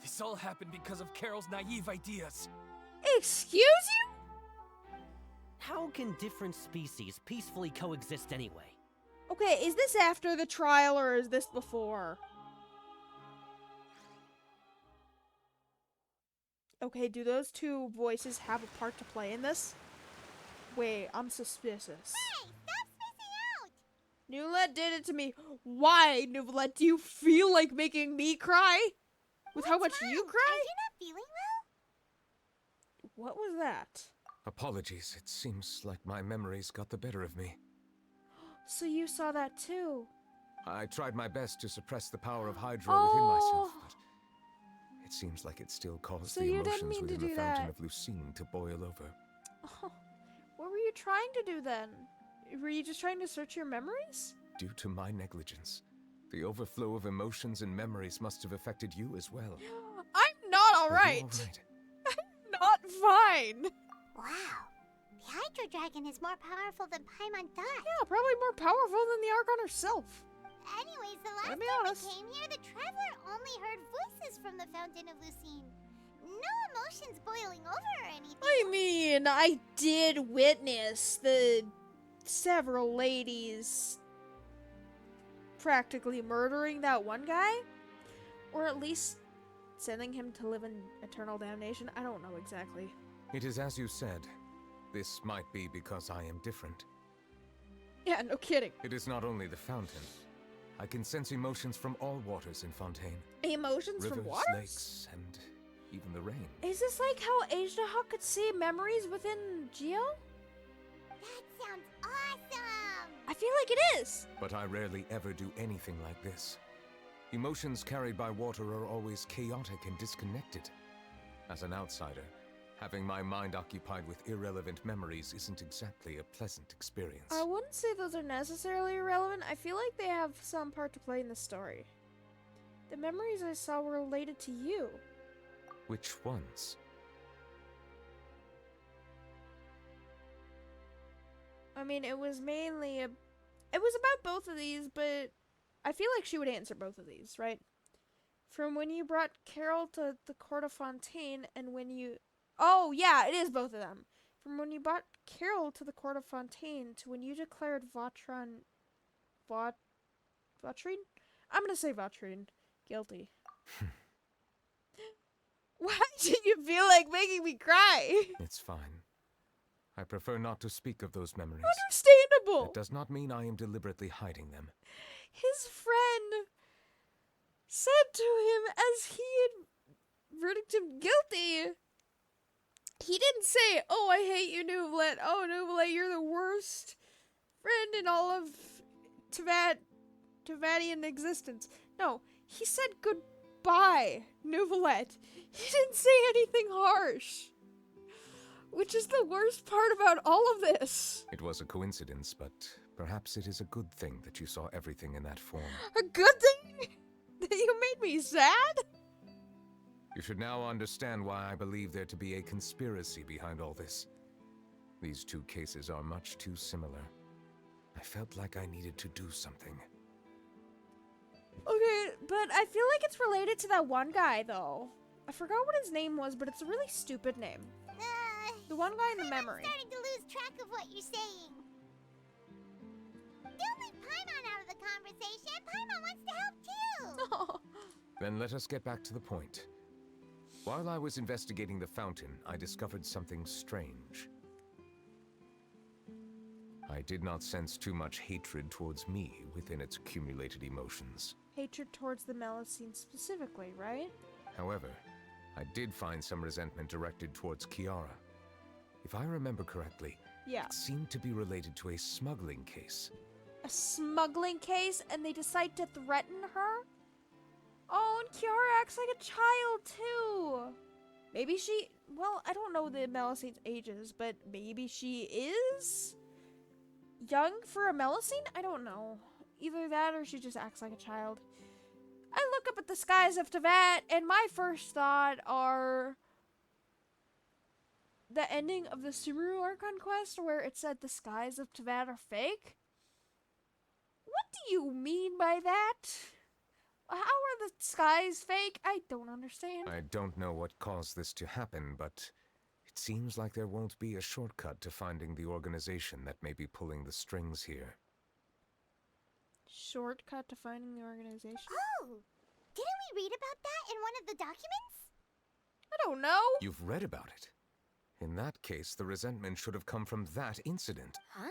This all happened because of Carol's naive ideas. Excuse you? How can different species peacefully coexist anyway? Okay, is this after the trial or is this before? Okay, do those two voices have a part to play in this? Wait, I'm suspicious. Hey, stop spacing out! Neuvillette did it to me. Why, Neuvillette? Do you feel like making me cry? With how much you cry? Are you not feeling well? What was that? Apologies, it seems like my memories got the better of me. So you saw that too? I tried my best to suppress the power of Hydro within myself, but it seems like it still caused So the you didn't emotions mean to within the do fountain that. of Lucine to boil over. Oh, what were you trying to do then? Were you just trying to search your memories? Due to my negligence, the overflow of emotions and memories must have affected you as well. I'm not Are you alright. I'm not fine. Wow. The Hydro Dragon is more powerful than Paimon thought. Yeah, probably more powerful than the Archon herself. Anyways, the last Let me time honest. we came here, the Traveler only heard voices from the Fountain of Lucine. No emotions boiling over or anything. I mean, I did witness the several ladies practically murdering that one guy. Or at least sending him to live in eternal damnation. I don't know exactly. It is as you said. This might be because I am different. Yeah, no kidding. It is not only the fountain. I can sense emotions from all waters in Fontaine. Emotions Rivers, from waters? lakes, and even the rain. Is this like how Ajdahawk could see memories within Geo? That sounds awesome! I feel like it is. But I rarely ever do anything like this. Emotions carried by water are always chaotic and disconnected. As an outsider, having my mind occupied with irrelevant memories isn't exactly a pleasant experience. I wouldn't say those are necessarily irrelevant. I feel like they have some part to play in the story. The memories I saw were related to you. Which ones? I mean, it was mainly it was about both of these, but I feel like she would answer both of these, right? From when you brought Carol to the court of Fontaine and when you... Oh, yeah, it is both of them. From when you brought Carol to the court of Fontaine to when you declared Vautran... Vautrin? I'm gonna say Vautrin. Guilty. Why did you feel like making me cry? It's fine. I prefer not to speak of those memories. Understandable! That does not mean I am deliberately hiding them. His friend said to him as he had verdicted him guilty. He didn't say, "Oh, I hate you, Neuvillette. Oh, Neuvillette, you're the worst friend in all of Tavadian existence." No, he said goodbye, Neuvillette. He didn't say anything harsh. Which is the worst part about all of this. It was a coincidence, but perhaps it is a good thing that you saw everything in that form. A good thing? That you made me sad? You should now understand why I believe there to be a conspiracy behind all this. These two cases are much too similar. I felt like I needed to do something. Okay, but I feel like it's related to that one guy, though. I forgot what his name was, but it's a really stupid name. The one guy in the memory. I'm starting to lose track of what you're saying. Don't leave Paimon out of the conversation. Paimon wants to help too. Then let us get back to the point. While I was investigating the fountain, I discovered something strange. I did not sense too much hatred towards me within its accumulated emotions. Hatred towards the Melusine specifically, right? However, I did find some resentment directed towards Kiara. If I remember correctly, it seemed to be related to a smuggling case. A smuggling case, and they decide to threaten her? Oh, and Kiara acts like a child, too. Maybe she... Well, I don't know the Melusine's ages, but maybe she is young for a Melusine? I don't know. Either that or she just acts like a child. I look up at the skies of Teyvat, and my first thought are the ending of the Sumeru Archon quest where it said the skies of Teyvat are fake. What do you mean by that? How are the skies fake? I don't understand. I don't know what caused this to happen, but it seems like there won't be a shortcut to finding the organization that may be pulling the strings here. Shortcut to finding the organization? Oh! Didn't we read about that in one of the documents? I don't know. You've read about it. In that case, the resentment should have come from that incident. Huh?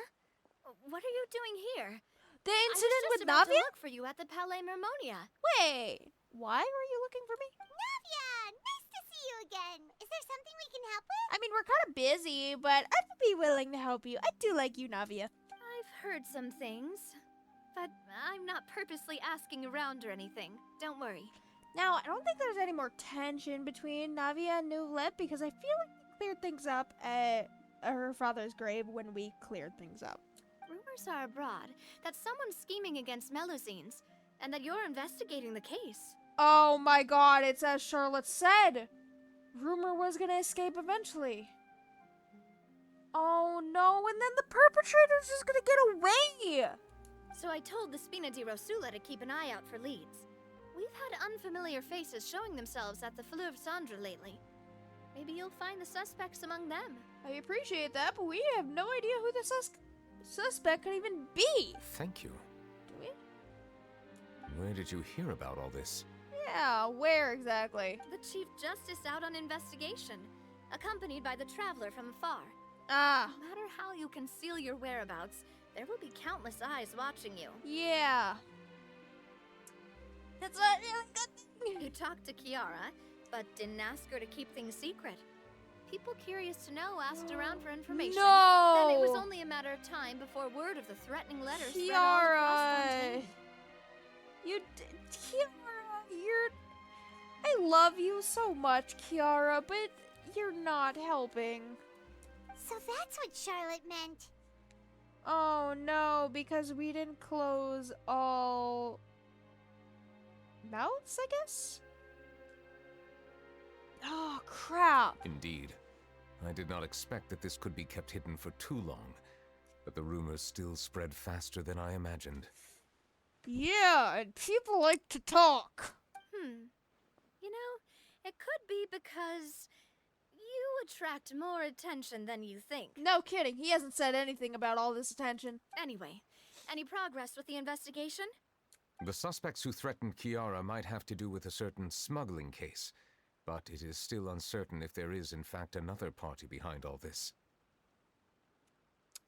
What are you doing here? The incident with I was just about Navia? to look for you at the Palais Mermonia. Wait, why were you looking for me? Navia! Nice to see you again. Is there something we can help with? I mean, we're kind of busy, but I'd be willing to help you. I do like you, Navia. I've heard some things, but I'm not purposely asking around or anything. Don't worry. Now, I don't think there's any more tension between Navia and Neuvillette because I feel like we cleared things up at her father's grave when we cleared things up. Rumors are abroad that someone's scheming against Melusines, and that you're investigating the case. Oh my god, it's as Charlotte said! Rumor was gonna escape eventually. Oh no, and then the perpetrator's just gonna get away! So I told the Spina di Rosula to keep an eye out for leads. We've had unfamiliar faces showing themselves at the Fleuve Cendre lately. Maybe you'll find the suspects among them. I appreciate that, but we have no idea who the suspect could even be. Thank you. Do we? Where did you hear about all this? Yeah, where exactly? The Chief Justice out on investigation, accompanied by the Traveler from afar. Ah. No matter how you conceal your whereabouts, there will be countless eyes watching you. Yeah. That's a really good thing. You talked to Kiara, but didn't ask her to keep things secret. People curious to know asked around for information. No! Then it was only a matter of time before word of the threatening letter spread all Kiara! across Fontaine. Kiara, I love you so much, Kiara, but you're not helping. So that's what Charlotte meant. Oh no, because we didn't close all mouths, I guess? Oh, crap. Indeed. I did not expect that this could be kept hidden for too long, but the rumors still spread faster than I imagined. Yeah, and people like to talk. You know, it could be because you attract more attention than you think. No kidding, he hasn't said anything about all this attention. Anyway, any progress with the investigation? The suspects who threatened Kiara might have to do with a certain smuggling case, but it is still uncertain if there is in fact another party behind all this.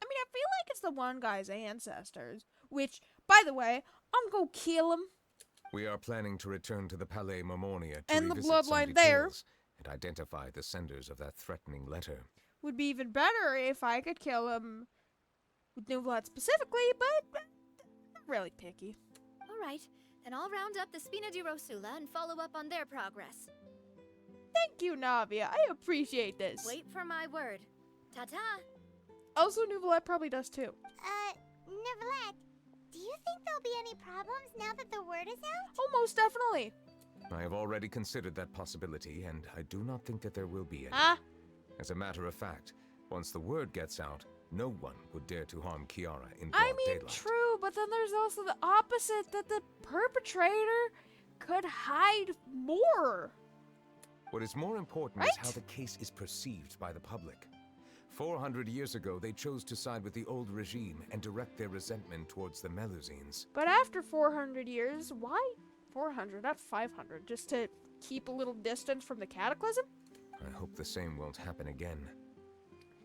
I mean, I feel like it's the one guy's ancestors, which, by the way, I'm gonna kill him. We are planning to return to the Palais Mermonia to And the revisit some bloodline there. details and identify the senders of that threatening letter. Would be even better if I could kill him with Neuvillette specifically, but I'm really picky. Alright, then I'll round up the Spina di Rosula and follow up on their progress. Thank you, Navia. I appreciate this. Wait for my word. Ta-ta! Also, Neuvillette probably does too. Neuvillette, do you think there'll be any problems now that the word is out? Oh, most definitely. I have already considered that possibility, and I do not think that there will be any. Ah? As a matter of fact, once the word gets out, No one would dare to harm Kiara in broad daylight. True, but then there's also the opposite, that the perpetrator could hide more. What is more important is how the case is perceived by the public. 400 years ago, they chose to side with the old regime and direct their resentment towards the Melusines. But after 400 years, why 400, not 500? Just to keep a little distance from the Cataclysm? I hope the same won't happen again.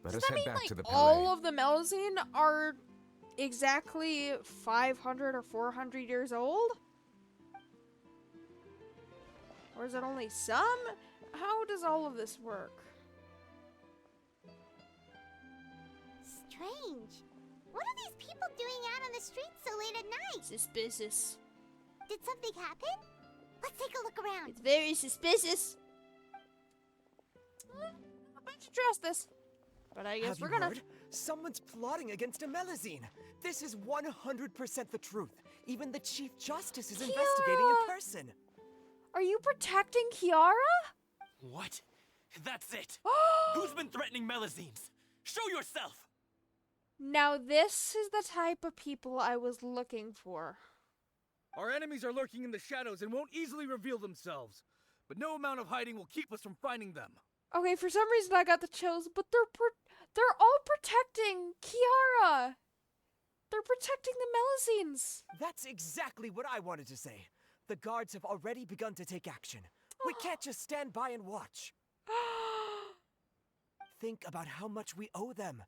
Let Does us that head mean, back like, to the Palais. all of the Melusine are exactly 500 or 400 years old? Or is it only some? How does all of this work? Strange. What are these people doing out on the streets so late at night? Suspicious. Did something happen? Let's take a look around. It's very suspicious. I bet you trust this. But I guess we're gonna. Heard? Someone's plotting against a Melusine. This is 100% the truth. Even the Chief Justice is investigating in person. Are you protecting Kiara? What? That's it. Who's been threatening Melusines? Show yourself! Now this is the type of people I was looking for. Our enemies are lurking in the shadows and won't easily reveal themselves. But no amount of hiding will keep us from finding them. Okay, for some reason I got the chills, but they're all protecting Kiara. They're protecting the Melusines. That's exactly what I wanted to say. The guards have already begun to take action. We can't just stand by and watch. Think about how much we owe them.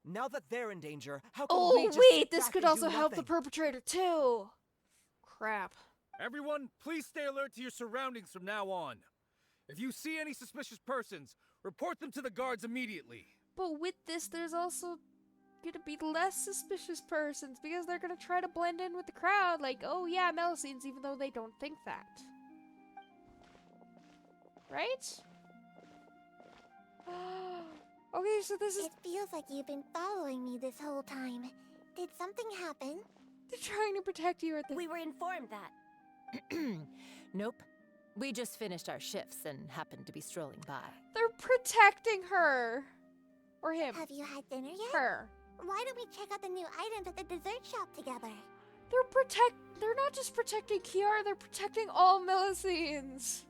Now that they're in danger, how can we just sit this back could and also do help the nothing? perpetrator too. Crap. Everyone, please stay alert to your surroundings from now on. If you see any suspicious persons, report them to the guards immediately. But with this, there's also gonna be less suspicious persons because they're gonna try to blend in with the crowd, like, oh yeah, Melusines, even though they don't think that. Right? Okay, so this is... It feels like you've been following me this whole time. Did something happen? They're trying to protect you at the... We were informed that. Nope. We just finished our shifts and happened to be strolling by. They're protecting her. Or him. Have you had dinner yet? Her. Why don't we check out the new items at the dessert shop together? They're not just protecting Kiara, they're protecting all Melusines.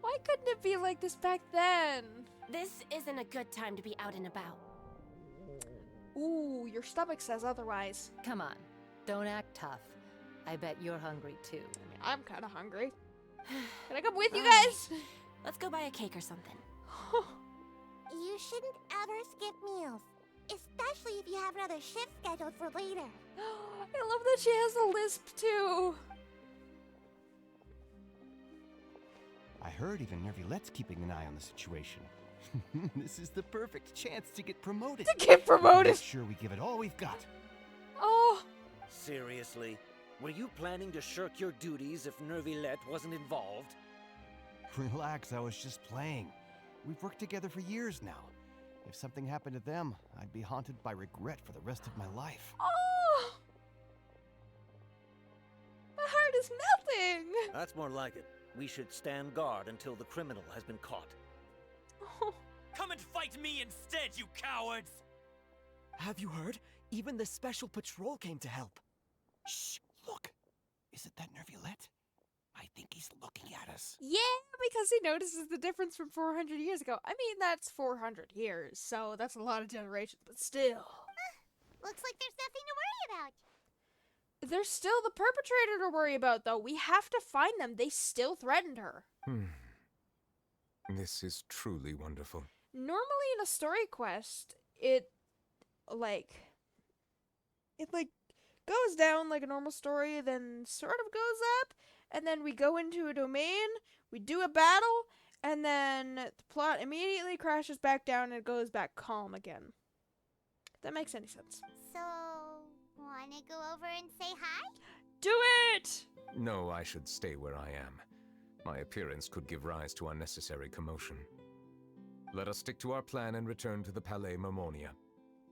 Why couldn't it be like this back then? This isn't a good time to be out and about. Ooh, your stomach says otherwise. Come on, don't act tough. I bet you're hungry too. I mean, I'm kind of hungry. Can I come with you guys? Let's go buy a cake or something. You shouldn't ever skip meals, especially if you have another shift scheduled for later. I love that she has a lisp too. I heard even Nervilette's keeping an eye on the situation. This is the perfect chance to get promoted. To get promoted! Make sure we give it all we've got. Oh. Seriously? Were you planning to shirk your duties if Nervilette wasn't involved? Relax, I was just playing. We've worked together for years now. If something happened to them, I'd be haunted by regret for the rest of my life. Oh! My heart is melting! That's more like it. We should stand guard until the criminal has been caught. Oh. Come and fight me instead, you cowards! Have you heard? Even the special patrol came to help. Shh, look. Is it that Nervilette? I think he's looking at us. Yeah, because he notices the difference from 400 years ago. I mean, that's 400 years, so that's a lot of generations, but still. Looks like there's nothing to worry about. There's still the perpetrator to worry about, though. We have to find them. They still threatened her. This is truly wonderful. Normally in a story quest, it goes down like a normal story, then sort of goes up, and then we go into a domain, we do a battle, and then the plot immediately crashes back down and it goes back calm again. If that makes any sense. So, wanna go over and say hi? Do it! No, I should stay where I am. My appearance could give rise to unnecessary commotion. Let us stick to our plan and return to the Palais Mermonia.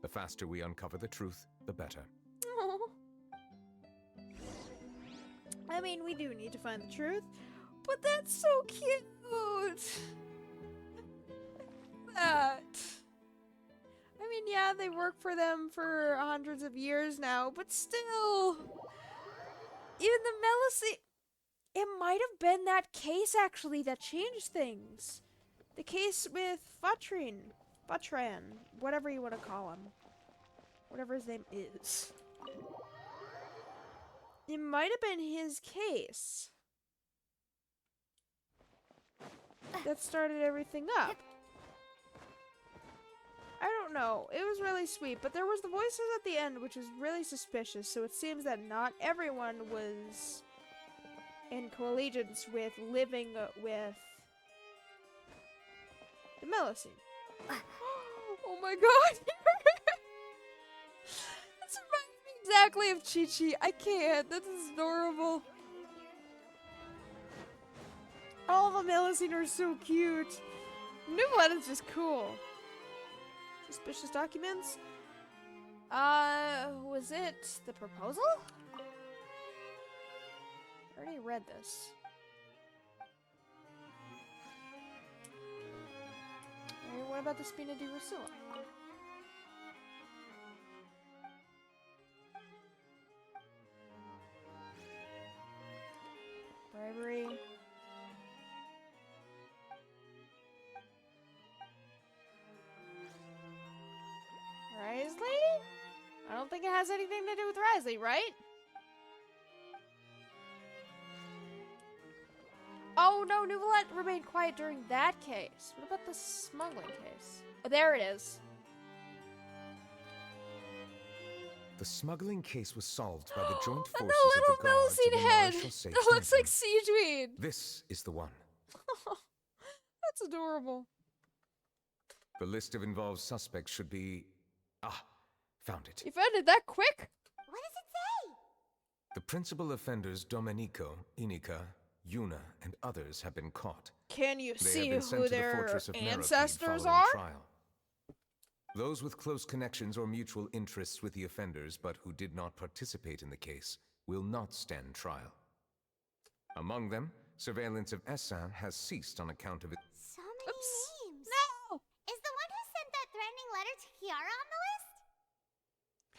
The faster we uncover the truth, the better. Aww. I mean, we do need to find the truth, but that's so cute! That. I mean, yeah, they work for them for hundreds of years now, but still. Even the Melusine... It might have been that case, actually, that changed things. The case with Futran, whatever you want to call him. Whatever his name is. It might have been his case that started everything up. I don't know. It was really sweet, but there was the voices at the end, which was really suspicious, so it seems that not everyone was in co-allegiance with living with the Melusine. Oh my god! That's reminding me exactly of Chi-Chi. I can't. This is adorable. All the Melusine are so cute. Nouvellette is just cool. Suspicious documents? Was it the proposal? I already read this. Alright, what about the Spina di Rosula? Bribery. Risley? I don't think it has anything to do with Risley, right? Oh no, Nouvellette remained quiet during that case. What about the smuggling case? Oh, there it is. The smuggling case was solved by the joint forces And of the the little guards of the Melusine head Marshal that looks like Seaweed. This is the one. That's adorable. The list of involved suspects should be... Ah, found it. You found it that quick? What does it say? The principal offenders Domenico, Inica, Yuna, and others have been caught. Can you They see have been sent who to the their fortress of Meropide ancestors following are? trial. Those with close connections or mutual interests with the offenders but who did not participate in the case will not stand trial. Among them, surveillance of Essin has ceased on account of it. So many names. No! Is the one who sent that threatening letter to Kiara on the list?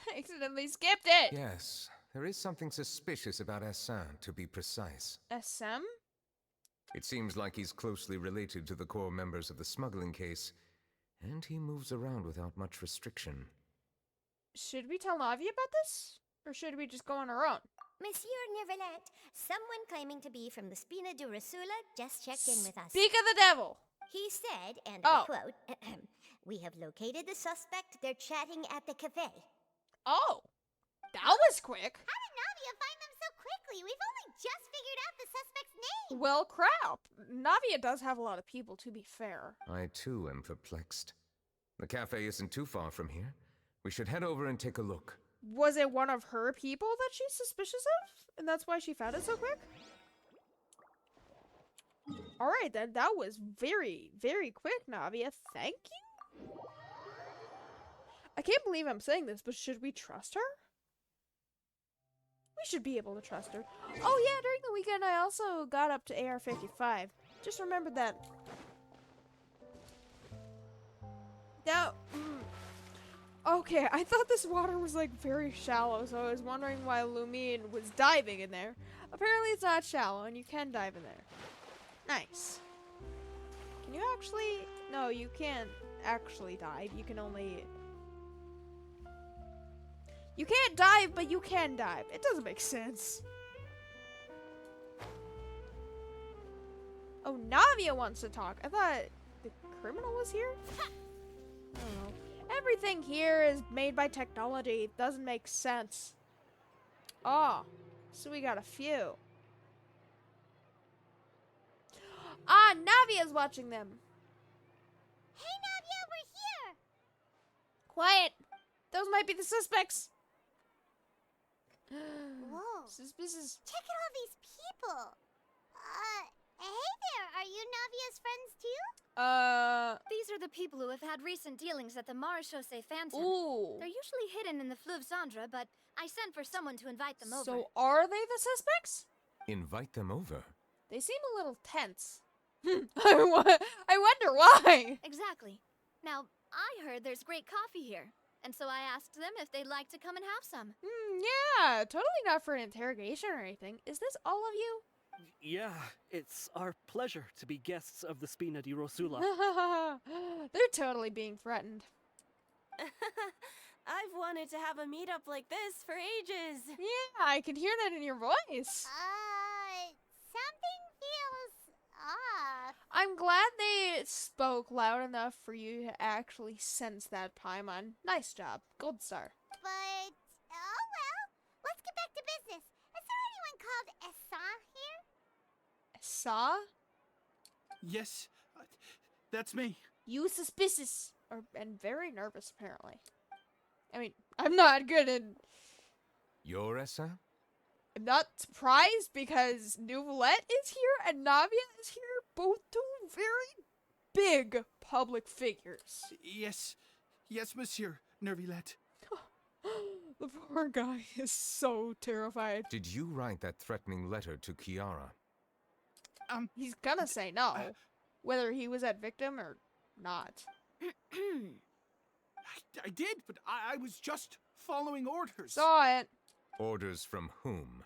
I accidentally skipped it. Yes, there is something suspicious about Essin, to be precise. SM? It seems like he's closely related to the core members of the smuggling case, and he moves around without much restriction. Should we tell Navi about this? Or should we just go on our own? Monsieur Neuvillette, someone claiming to be from the Spina di Rosula just checked in with us. Speak of the devil! He said, and I quote, "We have located the suspect. They're chatting at the cafe." Oh, that was quick. How did Navia find them so quickly? We've only just figured out the suspect's name. Well, crap. Navia does have a lot of people, to be fair. I too am perplexed. The cafe isn't too far from here. We should head over and take a look. Was it one of her people that she's suspicious of? And that's why she found it so quick? Alright then, that was very, very quick, Navia. Thank you? I can't believe I'm saying this, but should we trust her? We should be able to trust her. Oh yeah, during the weekend I also got up to AR-55. Just remembered that. Now, okay, I thought this water was like very shallow, so I was wondering why Lumine was diving in there. Apparently it's not shallow and you can dive in there. Nice. Can you actually? No, you can't actually dive. You can only... You can't dive, but you can dive. It doesn't make sense. Oh, Navia wants to talk. I thought the criminal was here? I don't know. Everything here is made by technology. It doesn't make sense. Oh, so we got a few. Ah, Navia's watching them. Hey, Navia, we're here. Quiet. Those might be the suspects. Whoa. Suspicious. Check out all these people. Hey there, are you Navia's friends too? These are the people who have had recent dealings at the Marechaussee Phantom. Ooh. They're usually hidden in the Fleuve Cendra, but I sent for someone to invite them over. So are they the suspects? Invite them over. They seem a little tense. I wonder why. Exactly. Now, I heard there's great coffee here, and so I asked them if they'd like to come and have some. Yeah, totally not for an interrogation or anything. Is this all of you? Yeah, it's our pleasure to be guests of the Spina di Rosula. They're totally being threatened. I've wanted to have a meetup like this for ages. Yeah, I can hear that in your voice. Something feels off. I'm glad they spoke loud enough for you to actually sense that, Paimon. Nice job. Gold star. But, oh well. Let's get back to business. Is there anyone called Essa here? Saw? Yes, that's me. You suspicious. And very nervous, apparently. I mean, I'm not good at... You're Essa? I'm not surprised because Nouvellette is here and Navia is here. Both two very big public figures. Yes, Monsieur Nervilette. The poor guy is so terrified. Did you write that threatening letter to Kiara? He's gonna say no, whether he was that victim or not. I did, but I was just following orders. Saw it. Orders from whom?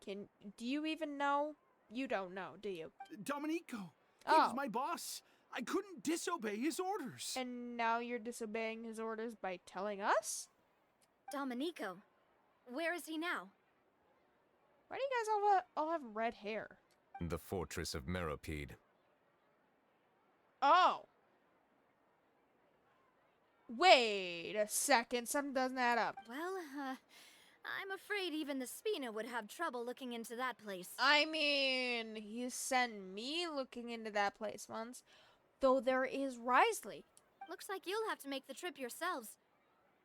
Do you even know? You don't know, do you? Domenico. He was my boss. I couldn't disobey his orders. And now you're disobeying his orders by telling us? Domenico, where is he now? Why do you guys all have red hair? The fortress of Meropide. Oh. Wait a second, something doesn't add up. Well, I'm afraid even the Spina would have trouble looking into that place. I mean, you sent me looking into that place once, though there is Risley. Looks like you'll have to make the trip yourselves.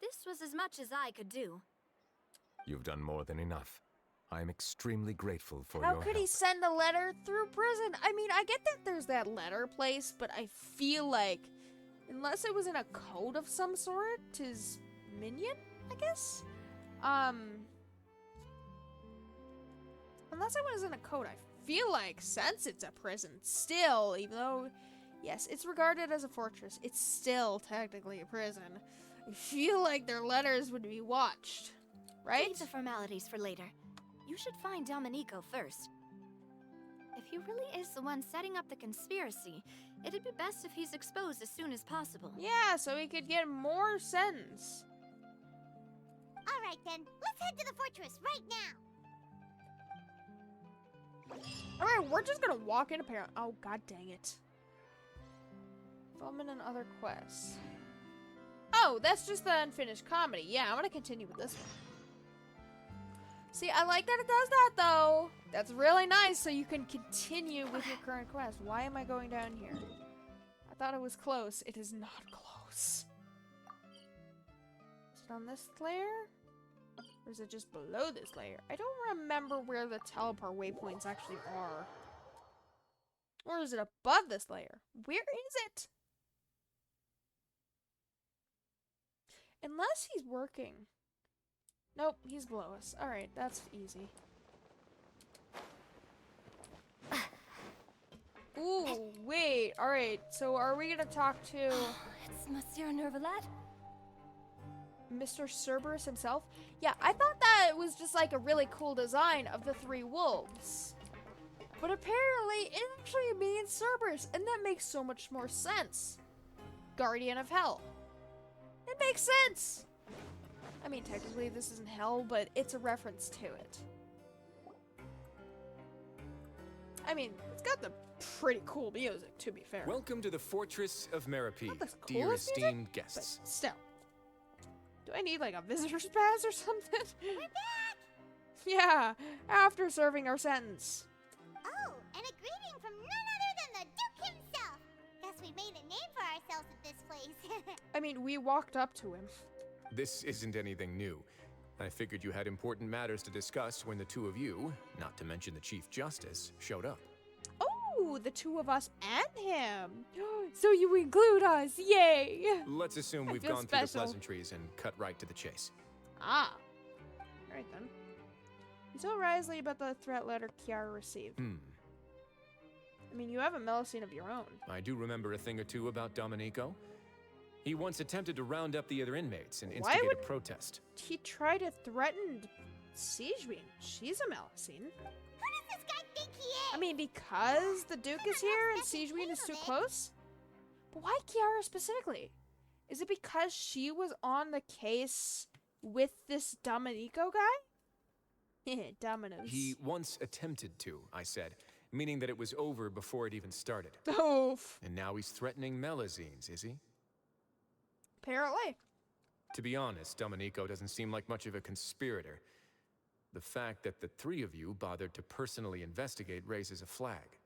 This was as much as I could do. You've done more than enough. I am extremely grateful for your How help. could he send a letter through prison? I mean, I get that there's that letter place, but I feel like, unless it was in a code of some sort, his minion, I guess? Unless it was in a code, I feel like, since it's a prison, still, even though, yes, it's regarded as a fortress, it's still technically a prison. I feel like their letters would be watched, right? Leave the formalities for later. You should find Domenico first. If he really is the one setting up the conspiracy, it'd be best if he's exposed as soon as possible. Yeah, so he could get more sentence. Alright then, let's head to the fortress right now. Alright, we're just gonna walk in apparently. Oh, god dang it. Fulmin and other quests. Oh, that's just the unfinished comedy. Yeah, I'm gonna continue with this one. See, I like that it does that, though. That's really nice, so you can continue with your current quest. Why am I going down here? I thought it was close. It is not close. Is it on this layer? Or is it just below this layer? I don't remember where the teleport waypoints actually are. Or is it above this layer? Where is it? Unless he's working. Nope, he's below us. Alright, that's easy. Ooh, wait. Alright, so are we gonna talk to... It's Monsieur Nervilette? Mr. Cerberus himself? Yeah, I thought that it was just like a really cool design of the three wolves. But apparently, it actually means Cerberus, and that makes so much more sense. Guardian of Hell. It makes sense! I mean, technically this isn't hell, but it's a reference to it. I mean, it's got the pretty cool music, to be fair. Welcome to the Fortress of Meropide, dear coolest esteemed music, guests. but still. Do I need like a visitor's pass or something? We're back! Yeah, after serving our sentence. Oh, and a greeting from none other than the Duke himself! Guess we made a name for ourselves at this place. I mean, we walked up to him. This isn't anything new. I figured you had important matters to discuss when the two of you, not to mention the Chief Justice, showed up. Oh, the two of us and him. So you include us, yay! Let's assume we've feel gone through the special. pleasantries and cut right to the chase. Ah. Alright then. You told Risley about the threat letter Kiara received. I mean, you have a Melusine of your own. I do remember a thing or two about Domenico. He once attempted to round up the other inmates and instigate a protest. He tried to threaten Sigewinne. She's a Melusine. Who does this guy think he is? I mean, because the Duke is here and Sigewinne is too close? But why Kiara specifically? Is it because she was on the case with this Domenico guy? Dominoes. He once attempted to, I said, meaning that it was over before it even started. Oof. And now he's threatening Melusines, is he? Apparently. To be honest, Domenico doesn't seem like much of a conspirator. The fact that the three of you bothered to personally investigate raises a flag.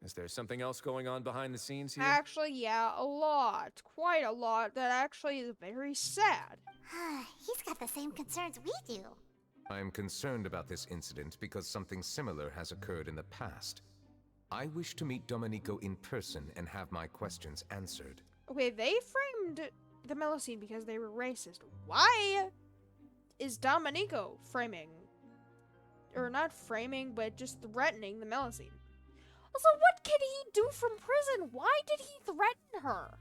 Is there something else going on behind the scenes here? Actually, yeah, a lot. Quite a lot. That actually is very sad. He's got the same concerns we do. I am concerned about this incident because something similar has occurred in the past. I wish to meet Domenico in person and have my questions answered. Okay, they framed the Melusine because they were racist. Why is Domenico framing? Or not framing, but just threatening the Melusine? Also, what can he do from prison? Why did he threaten her?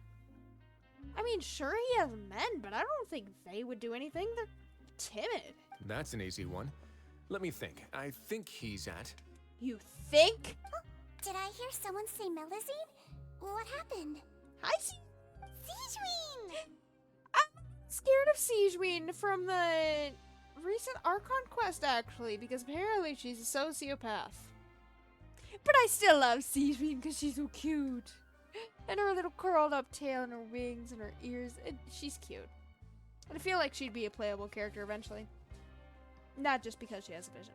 I mean, sure he has men, but I don't think they would do anything. They're timid. That's an easy one. Let me think. I think he's at... You think? Oh, did I hear someone say Melusine? What happened? Hi, Sigewinne! I'm scared of Sigewinne from the recent Archon quest, actually, because apparently she's a sociopath. But I still love Sigewinne because she's so cute. And her little curled up tail and her wings and her ears. She's cute. And I feel like she'd be a playable character eventually. Not just because she has a vision.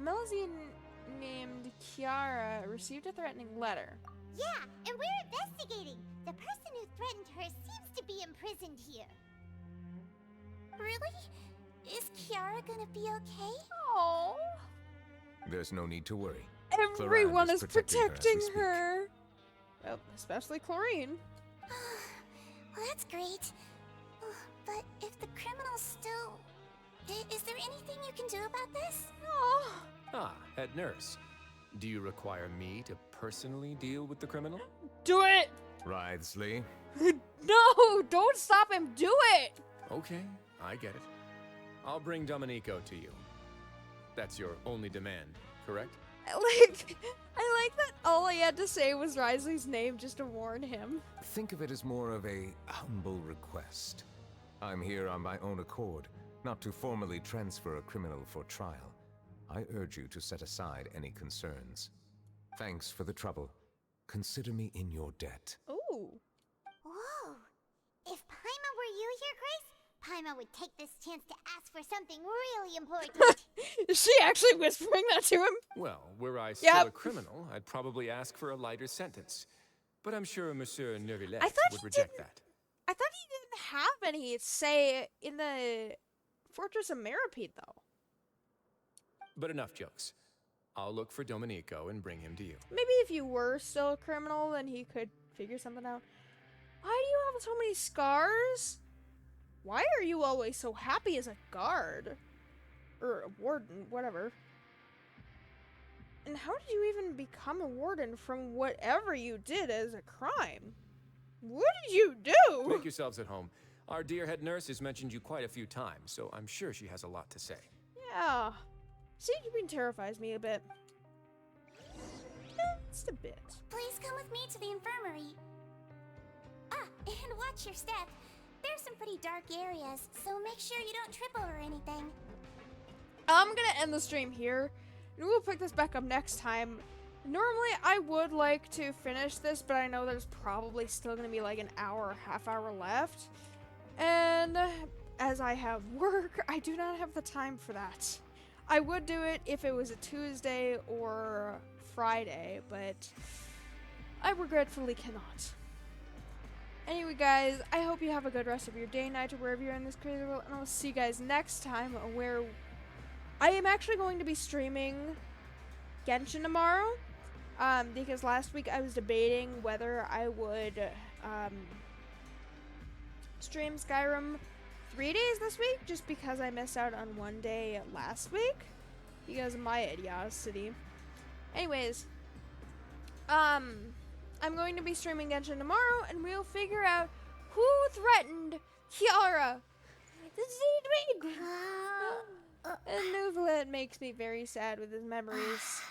Melusine named Kiara received a threatening letter. Yeah, and we're investigating. The person who threatened her seems to be imprisoned here. Really? Is Kiara gonna be okay? Oh. There's no need to worry. Everyone is protecting her. Well, especially Chlorine. Well, that's great. But if the criminal's still... Is there anything you can do about this? Oh. Ah, head nurse. Do you require me to personally deal with the criminal? Do it! Wriothesley. No! Don't stop him! Do it! Okay, I get it. I'll bring Domenico to you. That's your only demand, correct? I like that all he had to say was Wriothesley's name just to warn him. Think of it as more of a humble request. I'm here on my own accord, not to formally transfer a criminal for trial. I urge you to set aside any concerns. Thanks for the trouble. Consider me in your debt. Ooh. Whoa. If Paimon were you here, Grace, Paimon would take this chance to ask for something really important. Is she actually whispering that to him? Well, were I still a criminal, I'd probably ask for a lighter sentence. But I'm sure Monsieur Neuvillette would reject that. I thought he didn't have any say in the Fortress of Meropide, though. But enough jokes. I'll look for Domenico and bring him to you. Maybe if you were still a criminal, then he could figure something out. Why do you have so many scars? Why are you always so happy as a guard? Or a warden, whatever. And how did you even become a warden from whatever you did as a crime? What did you do? Make yourselves at home. Our dear head nurse has mentioned you quite a few times, so I'm sure she has a lot to say. Yeah. Sigewinne terrifies me a bit. Just a bit. Please come with me to the infirmary. Ah, and watch your step. There's some pretty dark areas, so make sure you don't trip over anything. I'm gonna end the stream here, and we'll pick this back up next time. Normally, I would like to finish this, but I know there's probably still gonna be like an hour, half hour left. And as I have work, I do not have the time for that. I would do it if it was a Tuesday or Friday, but I regretfully cannot. Anyway, guys, I hope you have a good rest of your day, night, or wherever you're in this crazy world, and I'll see you guys next time, where I am actually going to be streaming Genshin tomorrow, because last week I was debating whether I would stream Skyrim 3 days this week, just because I missed out on one day last week because of my idiocy. Anyways, I'm going to be streaming Genshin tomorrow, and we'll figure out Who threatened Kiara? The Xeed And Neuvillette makes me very sad with his memories.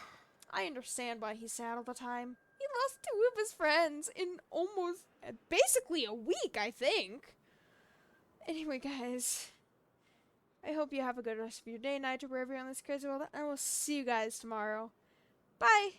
I understand why he's sad all the time. He lost 2 of his friends in almost, basically a week, I think. Anyway, guys, I hope you have a good rest of your day, night, or wherever you're on this crazy world. I will see you guys tomorrow. Bye!